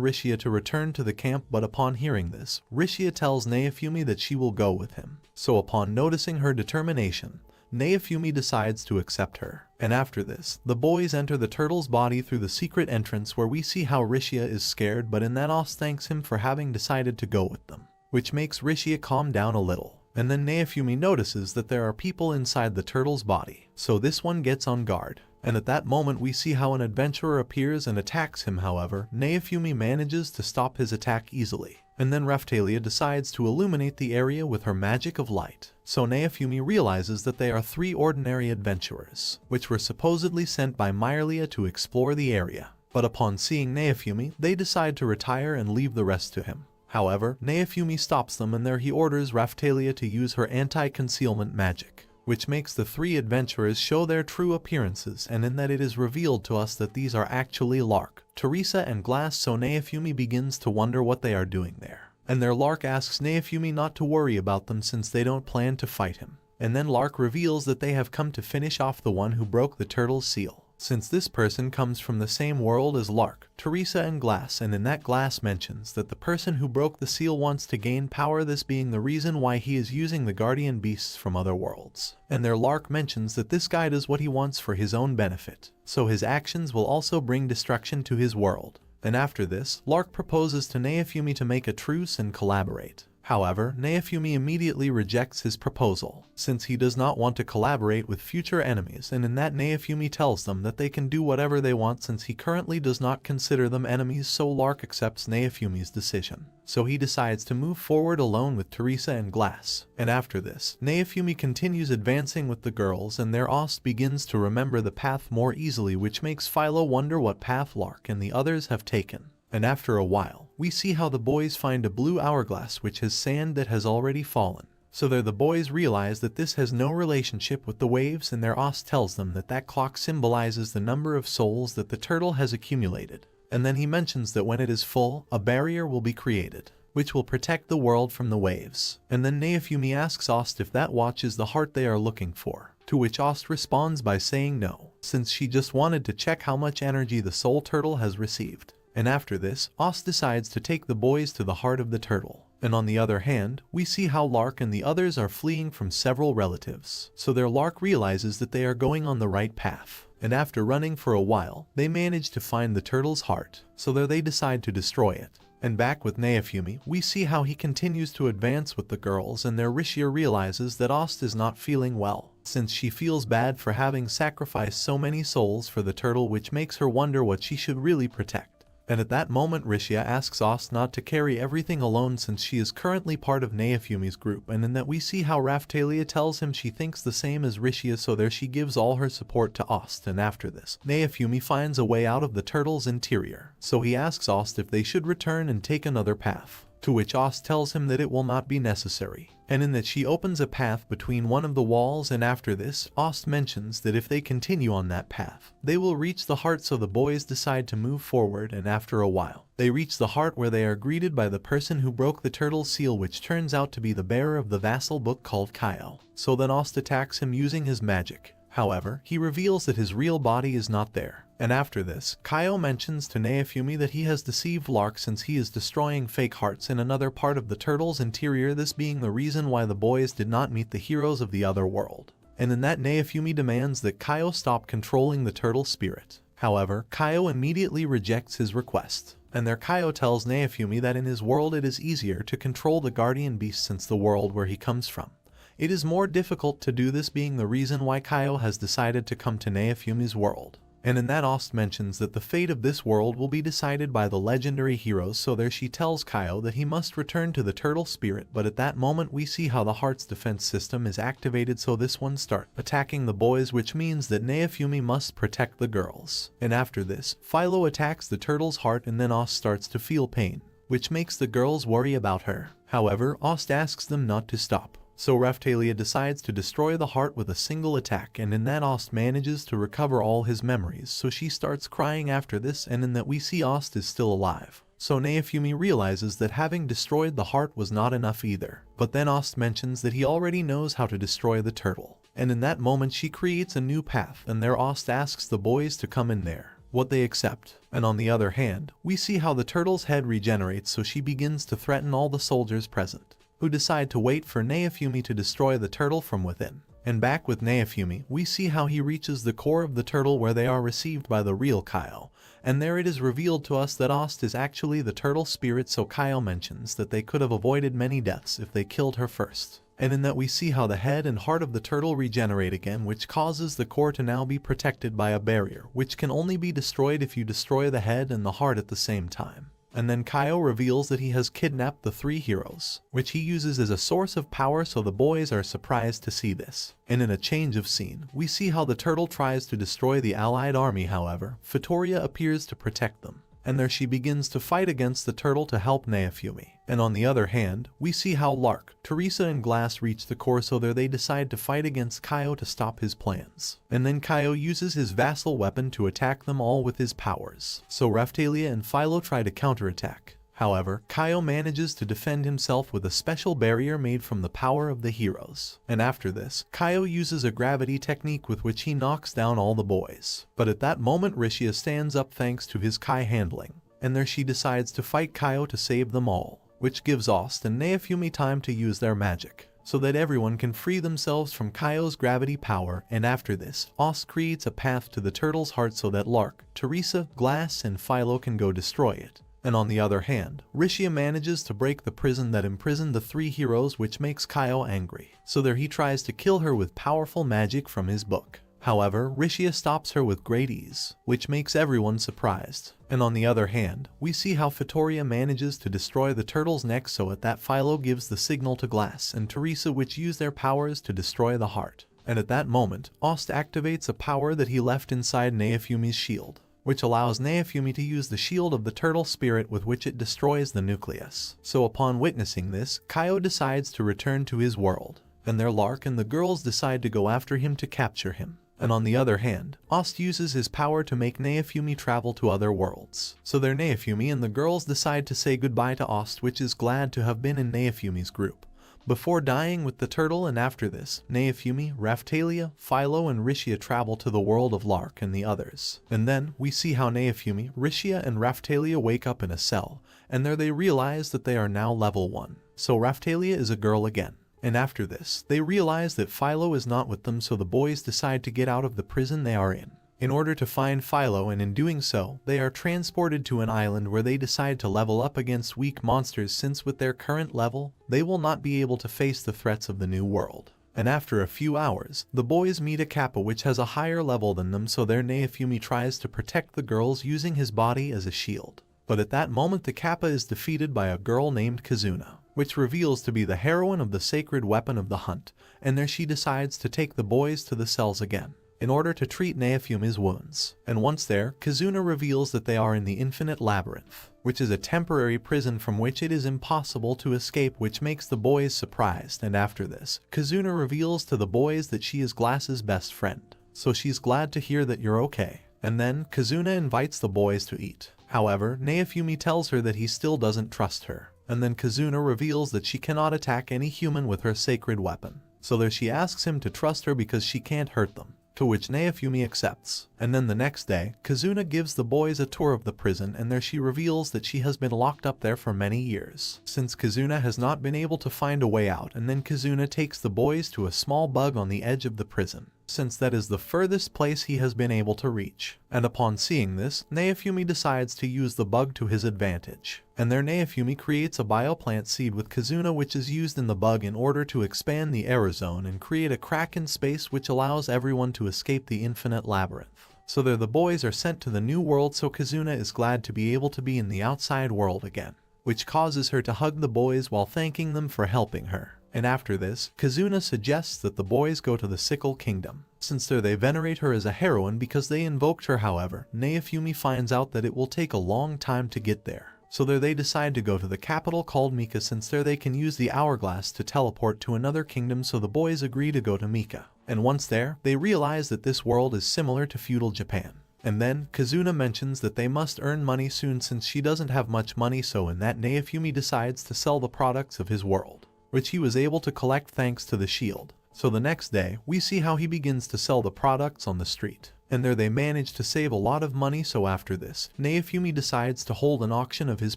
Rishia to return to the camp, but upon hearing this, Rishia tells Naofumi that she will go with him. So upon noticing her determination, Naofumi decides to accept her. And after this, the boys enter the turtle's body through the secret entrance, where we see how Rishia is scared, but in that Ost thanks him for having decided to go with them, which makes Rishia calm down a little. And then Naofumi notices that there are people inside the turtle's body, so this one gets on guard. And at that moment we see how an adventurer appears and attacks him. However, Naofumi manages to stop his attack easily. And then Raphtalia decides to illuminate the area with her magic of light. So Naofumi realizes that they are 3 ordinary adventurers, which were supposedly sent by Myrlia to explore the area. But upon seeing Naofumi, they decide to retire and leave the rest to him. However, Naofumi stops them, and there he orders Raphtalia to use her anti-concealment magic, which makes the 3 adventurers show their true appearances, and in that it is revealed to us that these are actually Lark, Teresa and Glass. So Naofumi begins to wonder what they are doing there. And their Lark asks Naofumi not to worry about them since they don't plan to fight him. And then Lark reveals that they have come to finish off the one who broke the turtle's seal, since this person comes from the same world as Lark, Teresa and Glass, and in that Glass mentions that the person who broke the seal wants to gain power, this being the reason why he is using the guardian beasts from other worlds. And their Lark mentions that this guy does what he wants for his own benefit, so his actions will also bring destruction to his world. And after this, Lark proposes to Naofumi to make a truce and collaborate. However, Naofumi immediately rejects his proposal, since he does not want to collaborate with future enemies, and in that Naofumi tells them that they can do whatever they want since he currently does not consider them enemies, so Lark accepts Naofumi's decision. So he decides to move forward alone with Teresa and Glass. And after this, Naofumi continues advancing with the girls, and their Ost begins to remember the path more easily, which makes Philo wonder what path Lark and the others have taken. And after a while, we see how the boys find a blue hourglass which has sand that has already fallen. So there the boys realize that this has no relationship with the waves, and their Ost tells them that that clock symbolizes the number of souls that the turtle has accumulated. And then he mentions that when it is full, a barrier will be created, which will protect the world from the waves. And then Naofumi asks Ost if that watch is the heart they are looking for, to which Ost responds by saying no, since she just wanted to check how much energy the soul turtle has received. And after this, Ost decides to take the boys to the heart of the turtle. And on the other hand, we see how Lark and the others are fleeing from several relatives. So their Lark realizes that they are going on the right path. And after running for a while, they manage to find the turtle's heart. So there they decide to destroy it. And back with Naofumi, we see how he continues to advance with the girls, and there Rishia realizes that Ost is not feeling well, since she feels bad for having sacrificed so many souls for the turtle, which makes her wonder what she should really protect. And at that moment Rishia asks Ost not to carry everything alone since she is currently part of Naofumi's group, and in that we see how Raphtalia tells him she thinks the same as Rishia, so there she gives all her support to Ost. And after this, Naofumi finds a way out of the turtle's interior, so he asks Ost if they should return and take another path, to which Ost tells him that it will not be necessary, and in that she opens a path between one of the walls. And after this, Ost mentions that if they continue on that path, they will reach the heart, so the boys decide to move forward, and after a while, they reach the heart where they are greeted by the person who broke the turtle's seal, which turns out to be the bearer of the vassal book called Kaio. So then Ost attacks him using his magic. However, he reveals that his real body is not there. And after this, Kaio mentions to Naofumi that he has deceived Lark since he is destroying fake hearts in another part of the turtle's interior, this being the reason why the boys did not meet the heroes of the other world. And in that, Naofumi demands that Kaio stop controlling the turtle spirit. However, Kaio immediately rejects his request. And there Kaio tells Naofumi that in his world it is easier to control the guardian beast, since the world where he comes from, it is more difficult to do this, being the reason why Kaio has decided to come to Naofumi's world. And in that, Ost mentions that the fate of this world will be decided by the legendary heroes, so there she tells Kaio that he must return to the turtle spirit. But at that moment we see how the heart's defense system is activated, so this one starts attacking the boys, which means that Naofumi must protect the girls. And after this, Philo attacks the turtle's heart, and then Ost starts to feel pain, which makes the girls worry about her. However, Ost asks them not to stop. So Raphtalia decides to destroy the heart with a single attack, and in that Ost manages to recover all his memories, so she starts crying after this. And in that we see Ost is still alive. So Naofumi realizes that having destroyed the heart was not enough either. But then Ost mentions that he already knows how to destroy the turtle. And in that moment she creates a new path, and there Ost asks the boys to come in there, what they accept. And on the other hand, we see how the turtle's head regenerates, so she begins to threaten all the soldiers present, who decide to wait for Naofumi to destroy the turtle from within. And back with Naofumi, we see how he reaches the core of the turtle, where they are received by the real Kaio. And there it is revealed to us that Ost is actually the turtle spirit, so Kaio mentions that they could have avoided many deaths if they killed her first. And in that we see how the head and heart of the turtle regenerate again, which causes the core to now be protected by a barrier, which can only be destroyed if you destroy the head and the heart at the same time. And then Kaio reveals that he has kidnapped the 3 heroes, which he uses as a source of power, so the boys are surprised to see this. And in a change of scene, we see how the turtle tries to destroy the allied army. However, Fitoria appears to protect them, and there she begins to fight against the turtle to help Naofumi. And on the other hand, we see how Lark, Teresa and Glass reach the core, so there they decide to fight against Kaio to stop his plans. And then Kaio uses his vassal weapon to attack them all with his powers. So Raphtalia and Philo try to counterattack. However, Kaio manages to defend himself with a special barrier made from the power of the heroes. And after this, Kaio uses a gravity technique with which he knocks down all the boys. But at that moment Rishia stands up thanks to his Kai handling. And there she decides to fight Kaio to save them all, which gives Ost and Naofumi time to use their magic, so that everyone can free themselves from Kaio's gravity power. And after this, Ost creates a path to the turtle's heart so that Lark, Teresa, Glass and Philo can go destroy it. And on the other hand, Rishia manages to break the prison that imprisoned the 3 heroes, which makes Kaio angry. So there he tries to kill her with powerful magic from his book. However, Rishia stops her with great ease, which makes everyone surprised. And on the other hand, we see how Fitoria manages to destroy the turtle's neck, so at that Philo gives the signal to Glass and Teresa, which use their powers to destroy the heart. And at that moment, Ost activates a power that he left inside Naofumi's shield, which allows Naofumi to use the shield of the turtle spirit with which it destroys the nucleus. So upon witnessing this, Kaio decides to return to his world, and their Lark and the girls decide to go after him to capture him. And on the other hand, Ost uses his power to make Naofumi travel to other worlds. So their Naofumi and the girls decide to say goodbye to Ost, which is glad to have been in Naofumi's group, before dying with the turtle. And after this, Naofumi, Raphtalia, Philo and Rishia travel to the world of Lark and the others. And then we see how Naofumi, Rishia and Raphtalia wake up in a cell, and there they realize that they are now level 1. So Raphtalia is a girl again. And after this, they realize that Philo is not with them, so the boys decide to get out of the prison they are in order to find Philo, and in doing so, they are transported to an island where they decide to level up against weak monsters, since with their current level, they will not be able to face the threats of the new world. And after a few hours, the boys meet a Kappa which has a higher level than them, so their Naofumi tries to protect the girls using his body as a shield. But at that moment the Kappa is defeated by a girl named Kazuna, which reveals to be the heroine of the sacred weapon of the hunt, and there she decides to take the boys to the cells again, in order to treat Naofumi's wounds. And once there, Kazuna reveals that they are in the Infinite Labyrinth, which is a temporary prison from which it is impossible to escape, which makes the boys surprised. And after this, Kazuna reveals to the boys that she is Glass's best friend, so she's glad to hear that you're okay. And then, Kazuna invites the boys to eat. However, Naofumi tells her that he still doesn't trust her, and then Kazuna reveals that she cannot attack any human with her sacred weapon. So there she asks him to trust her because she can't hurt them, to which Naofumi accepts. And then the next day, Kazuna gives the boys a tour of the prison, and there she reveals that she has been locked up there for many years, since Kazuna has not been able to find a way out. And then Kazuna takes the boys to a small bug on the edge of the prison, since that is the furthest place he has been able to reach. And upon seeing this, Naofumi decides to use the bug to his advantage. And there Naofumi creates a bioplant seed with Kazuna, which is used in the bug in order to expand the error zone and create a crack in space which allows everyone to escape the infinite labyrinth. So there the boys are sent to the new world, so Kazuna is glad to be able to be in the outside world again, which causes her to hug the boys while thanking them for helping her. And after this, Kazuna suggests that the boys go to the Sickle Kingdom, since there they venerate her as a heroine because they invoked her. However, Naofumi finds out that it will take a long time to get there. So there they decide to go to the capital called Mika, since there they can use the hourglass to teleport to another kingdom, so the boys agree to go to Mika. And once there, they realize that this world is similar to feudal Japan. And then, Kazuna mentions that they must earn money soon since she doesn't have much money, so in that Naofumi decides to sell the products of his world, which he was able to collect thanks to the shield. So the next day, we see how he begins to sell the products on the street, and there they manage to save a lot of money. So after this, Naofumi decides to hold an auction of his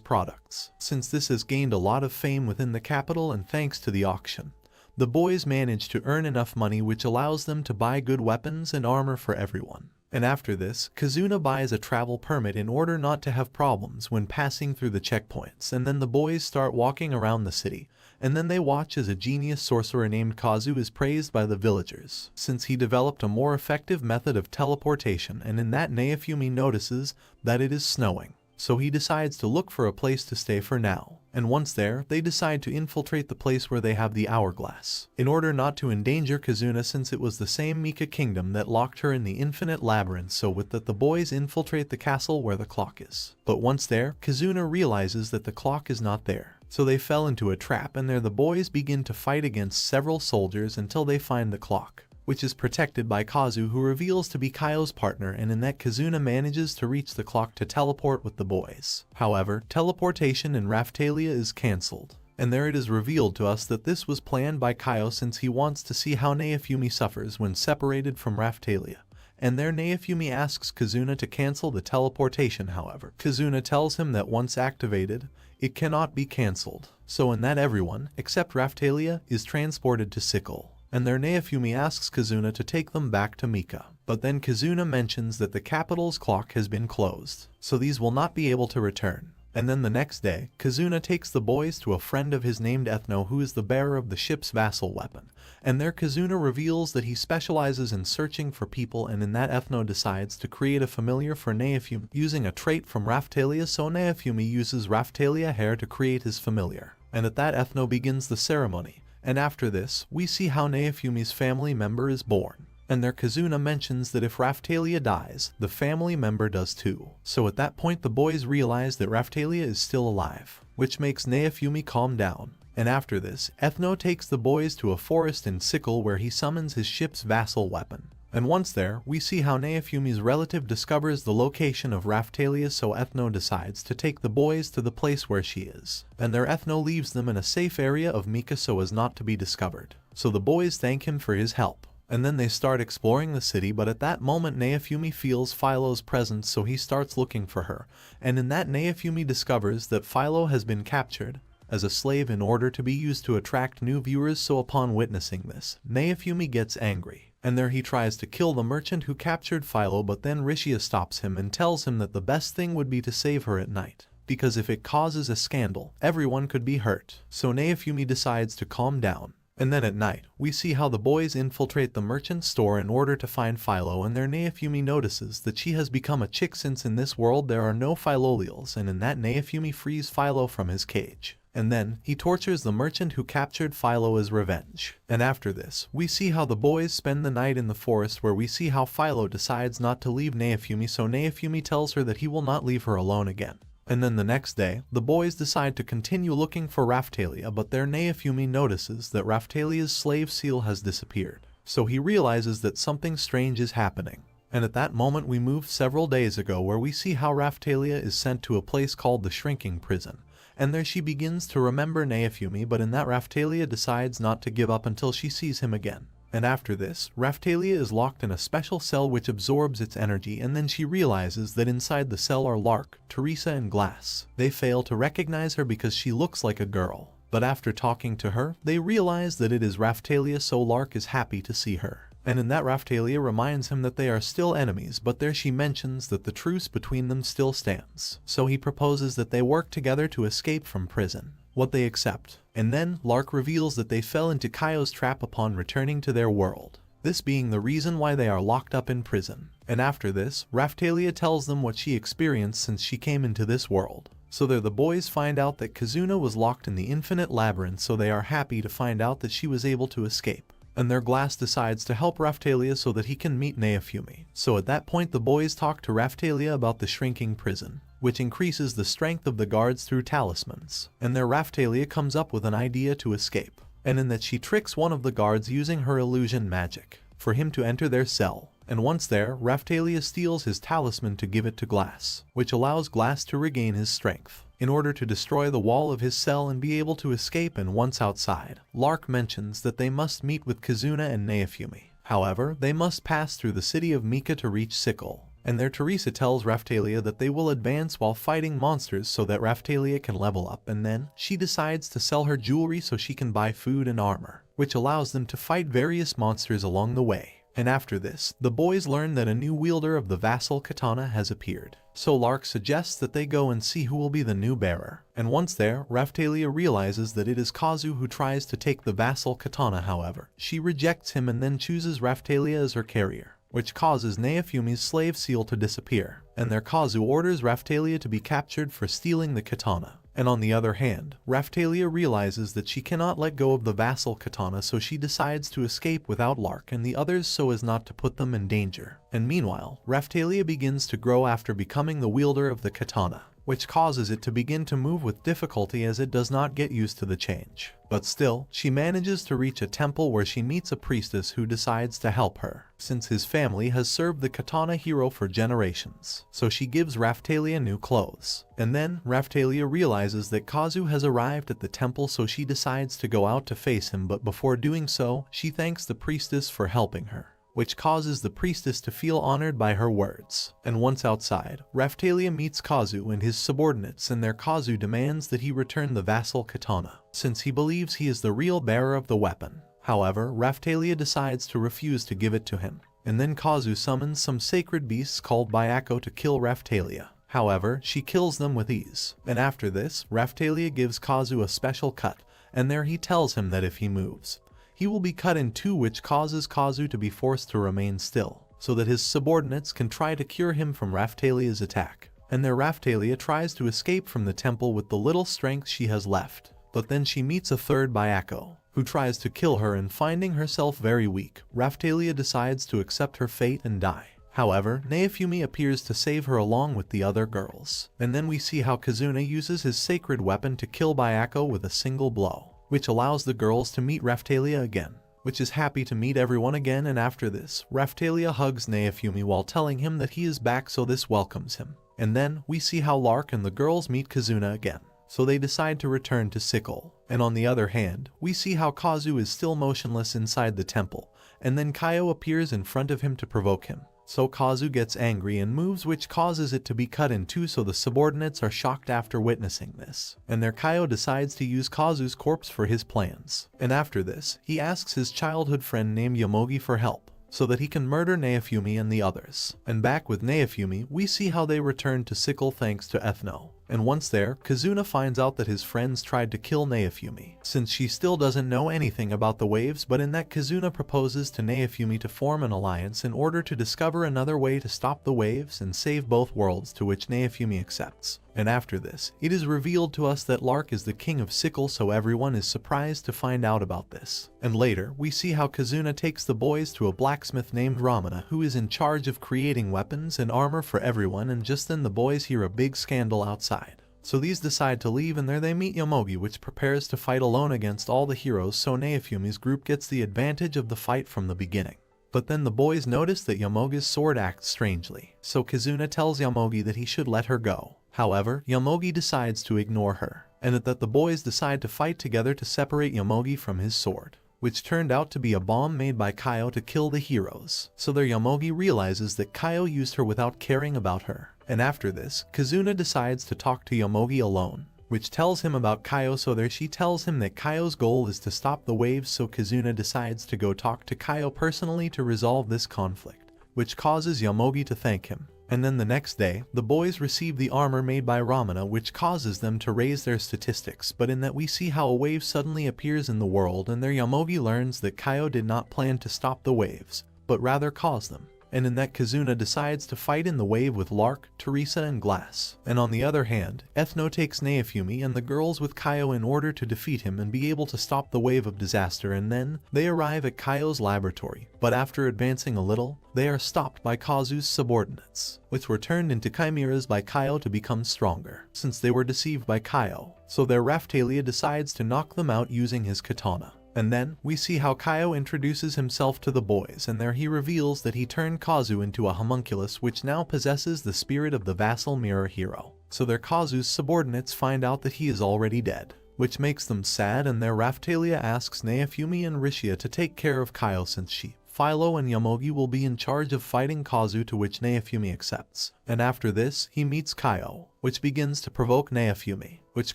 products, since this has gained a lot of fame within the capital, and thanks to the auction, the boys manage to earn enough money which allows them to buy good weapons and armor for everyone. And after this, Kazuna buys a travel permit in order not to have problems when passing through the checkpoints, and then the boys start walking around the city, and then they watch as a genius sorcerer named Kazu is praised by the villagers, since he developed a more effective method of teleportation. And in that, Naofumi notices that it is snowing, so he decides to look for a place to stay for now. And once there, they decide to infiltrate the place where they have the hourglass, in order not to endanger Kazuna, since it was the same Mika kingdom that locked her in the infinite labyrinth. So with that, the boys infiltrate the castle where the clock is. But once there, Kazuna realizes that the clock is not there, so they fell into a trap, and there the boys begin to fight against several soldiers until they find the clock, which is protected by Kazu, who reveals to be Kaio's partner. And in that, Kazuna manages to reach the clock to teleport with the boys. However, teleportation in Raphtalia is cancelled, and there it is revealed to us that this was planned by Kaio, since he wants to see how Naofumi suffers when separated from Raphtalia. And there Naofumi asks Kazuna to cancel the teleportation. However, Kazuna tells him that once activated, it cannot be cancelled. So in that, everyone, except Raphtalia, is transported to Sickle. And there Naofumi asks Kazuna to take them back to Mika. But then Kazuna mentions that the capital's clock has been closed, so these will not be able to return. And then the next day, Kazuna takes the boys to a friend of his named Ethno, who is the bearer of the ship's vassal weapon. And there Kazuna reveals that he specializes in searching for people, and in that, Ethno decides to create a familiar for Naofumi using a trait from Raphtalia, so Naofumi uses Raphtalia hair to create his familiar. And at that, Ethno begins the ceremony. And after this, we see how Naofumi's family member is born. and their Kazuna mentions that if Raphtalia dies, the family member does too. So at that point the boys realize that Raphtalia is still alive, which makes Naofumi calm down. And after this, Ethno takes the boys to a forest in Sickle where he summons his ship's vassal weapon. And once there, we see how Naofumi's relative discovers the location of Raphtalia, so Ethno decides to take the boys to the place where she is. And there Ethno leaves them in a safe area of Mika so as not to be discovered. So the boys thank him for his help. And then they start exploring the city, but at that moment Naofumi feels Philo's presence, so he starts looking for her. And in that Naofumi discovers that Philo has been captured as a slave in order to be used to attract new viewers, so upon witnessing this, Naofumi gets angry. And there he tries to kill the merchant who captured Philo, but then Rishia stops him and tells him that the best thing would be to save her at night, because if it causes a scandal, everyone could be hurt. So Naofumi decides to calm down. And then at night, we see how the boys infiltrate the merchant's store in order to find Philo, and there Naofumi notices that she has become a chick since in this world there are no Philolials, and in that Naofumi frees Philo from his cage. And then, he tortures the merchant who captured Philo as revenge. And after this, we see how the boys spend the night in the forest, where we see how Philo decides not to leave Naofumi, so Naofumi tells her that he will not leave her alone again. And then the next day, the boys decide to continue looking for Raphtalia, but there Naofumi notices that Raphtalia's slave seal has disappeared. So he realizes that something strange is happening. And at that moment we move several days ago, where we see how Raphtalia is sent to a place called the Shrinking Prison. And there she begins to remember Naofumi, but in that Raphtalia decides not to give up until she sees him again. And after this, Raphtalia is locked in a special cell which absorbs its energy, and then she realizes that inside the cell are Lark, Teresa and Glass. They fail to recognize her because she looks like a girl. But after talking to her, they realize that it is Raphtalia, so Lark is happy to see her. And in that Raphtalia reminds him that they are still enemies, but there she mentions that the truce between them still stands. So he proposes that they work together to escape from prison, what they accept. And then Lark reveals that they fell into Kaio's trap upon returning to their world, this being the reason why they are locked up in prison. And after this, Raphtalia tells them what she experienced since she came into this world. So there the boys find out that Kazuna was locked in the infinite labyrinth, so they are happy to find out that she was able to escape. And their Glass decides to help Raphtalia so that he can meet Naofumi. So at that point the boys talk to Raphtalia about the shrinking prison, which increases the strength of the guards through talismans. And their Raphtalia comes up with an idea to escape, and in that she tricks one of the guards using her illusion magic for him to enter their cell. And once there, Raphtalia steals his talisman to give it to Glass, which allows Glass to regain his strength in order to destroy the wall of his cell and be able to escape. And once outside, Lark mentions that they must meet with Kazuna and Naofumi. However, they must pass through the city of Mika to reach Sickle. And there Teresa tells Raphtalia that they will advance while fighting monsters so that Raphtalia can level up, and then she decides to sell her jewelry so she can buy food and armor, which allows them to fight various monsters along the way. And after this, the boys learn that a new wielder of the vassal katana has appeared. So Lark suggests that they go and see who will be the new bearer. And once there, Raphtalia realizes that it is Kazu who tries to take the vassal katana. However, she rejects him and then chooses Raphtalia as her carrier, which causes Naofumi's slave seal to disappear. And their Kazu orders Raphtalia to be captured for stealing the katana. And on the other hand, Raphtalia realizes that she cannot let go of the vassal katana, so she decides to escape without Lark and the others so as not to put them in danger. And meanwhile, Raphtalia begins to grow after becoming the wielder of the katana, which causes it to begin to move with difficulty as it does not get used to the change. But still, she manages to reach a temple where she meets a priestess who decides to help her, since his family has served the katana hero for generations. So she gives Raphtalia new clothes. And then, Raphtalia realizes that Kazu has arrived at the temple, so she decides to go out to face him, but before doing so, she thanks the priestess for helping her, which causes the priestess to feel honored by her words. And once outside, Raphtalia meets Kazu and his subordinates, and their Kazu demands that he return the vassal katana, since he believes he is the real bearer of the weapon. However, Raphtalia decides to refuse to give it to him, and then Kazu summons some sacred beasts called Byako to kill Raphtalia. However, she kills them with ease. And after this, Raphtalia gives Kazu a special cut, and there he tells him that if he moves, he will be cut in two, which causes Kazu to be forced to remain still, so that his subordinates can try to cure him from Raphtalia's attack. And their Raphtalia tries to escape from the temple with the little strength she has left. But then she meets a third Byako, who tries to kill her, and finding herself very weak, Raphtalia decides to accept her fate and die. However, Naofumi appears to save her along with the other girls. And then we see how Kazuna uses his sacred weapon to kill Byako with a single blow, which allows the girls to meet Raphtalia again, which is happy to meet everyone again. And after this, Raphtalia hugs Naofumi while telling him that he is back, so this welcomes him. And then we see how Lark and the girls meet Kazuna again, so they decide to return to Sickle. And on the other hand, we see how Kazu is still motionless inside the temple, and then Kaio appears in front of him to provoke him. So Kazu gets angry and moves, which causes it to be cut in two, so the subordinates are shocked after witnessing this. And their Kaio decides to use Kazu's corpse for his plans. And after this, he asks his childhood friend named Yomogi for help, so that he can murder Naofumi and the others. And back with Naofumi, we see how they return to Sickle thanks to Ethno. And once there, Kazuna finds out that his friends tried to kill Naofumi, since she still doesn't know anything about the waves. But in that, Kazuna proposes to Naofumi to form an alliance in order to discover another way to stop the waves and save both worlds, to which Naofumi accepts. And after this, it is revealed to us that Lark is the king of Sickle, so everyone is surprised to find out about this. And later, we see how Kazuna takes the boys to a blacksmith named Ramana, who is in charge of creating weapons and armor for everyone. And just then the boys hear a big scandal outside. So these decide to leave, and there they meet Yomogi, which prepares to fight alone against all the heroes, so Naofumi's group gets the advantage of the fight from the beginning. But then the boys notice that Yomogi's sword acts strangely, so Kazuna tells Yomogi that he should let her go. However, Yomogi decides to ignore her, and that the boys decide to fight together to separate Yomogi from his sword, which turned out to be a bomb made by Kaio to kill the heroes. So there Yomogi realizes that Kaio used her without caring about her. And after this, Kazuna decides to talk to Yomogi alone, which tells him about Kaio. So there she tells him that Kaio's goal is to stop the waves, so Kazuna decides to go talk to Kaio personally to resolve this conflict, which causes Yomogi to thank him. And then the next day, the boys receive the armor made by Ramana, which causes them to raise their statistics. But in that, we see how a wave suddenly appears in the world, and there Yomogi learns that Kaio did not plan to stop the waves, but rather cause them. And in that, Kazuna decides to fight in the wave with Lark, Teresa, and Glass. And on the other hand, Ethno takes Naofumi and the girls with Kaio in order to defeat him and be able to stop the wave of disaster. And then, they arrive at Kaio's laboratory, but after advancing a little, they are stopped by Kazu's subordinates, which were turned into chimeras by Kaio to become stronger, since they were deceived by Kaio. So their Raphtalia decides to knock them out using his katana. And then, we see how Kaio introduces himself to the boys, and there he reveals that he turned Kazu into a homunculus, which now possesses the spirit of the vassal mirror hero. So their Kazu's subordinates find out that he is already dead, which makes them sad, and their Raphtalia asks Naofumi and Rishia to take care of Kaio, since she, Philo, and Yomogi will be in charge of fighting Kazu, to which Naofumi accepts. And after this, he meets Kaio, which begins to provoke Naofumi, which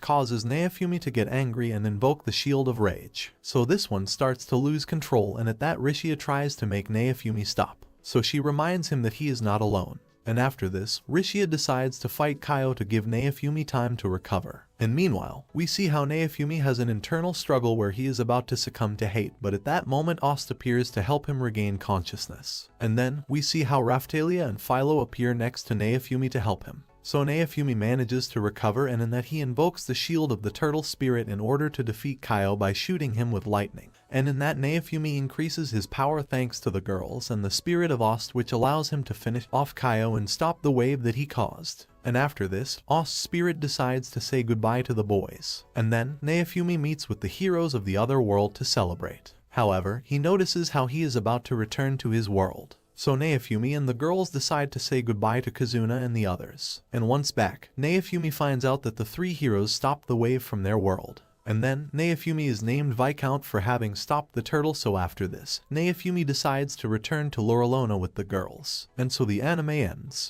causes Naofumi to get angry and invoke the Shield of Rage. So this one starts to lose control, and at that Rishia tries to make Naofumi stop, so she reminds him that he is not alone. And after this, Rishia decides to fight Kaio to give Naofumi time to recover. And meanwhile, we see how Naofumi has an internal struggle where he is about to succumb to hate, but at that moment Ost appears to help him regain consciousness. And then, we see how Raphtalia and Philo appear next to Naofumi to help him. So Naofumi manages to recover, and in that he invokes the shield of the turtle spirit in order to defeat Kaio by shooting him with lightning. And in that, Naofumi increases his power thanks to the girls and the spirit of Ost, which allows him to finish off Kaio and stop the wave that he caused. And after this, Ost's spirit decides to say goodbye to the boys. And then, Naofumi meets with the heroes of the other world to celebrate. However, he notices how he is about to return to his world. So Naofumi and the girls decide to say goodbye to Kazuna and the others. And once back, Naofumi finds out that the three heroes stopped the wave from their world. And then, Naofumi is named Viscount for having stopped the turtle. So after this, Naofumi decides to return to Lorelona with the girls. And so the anime ends.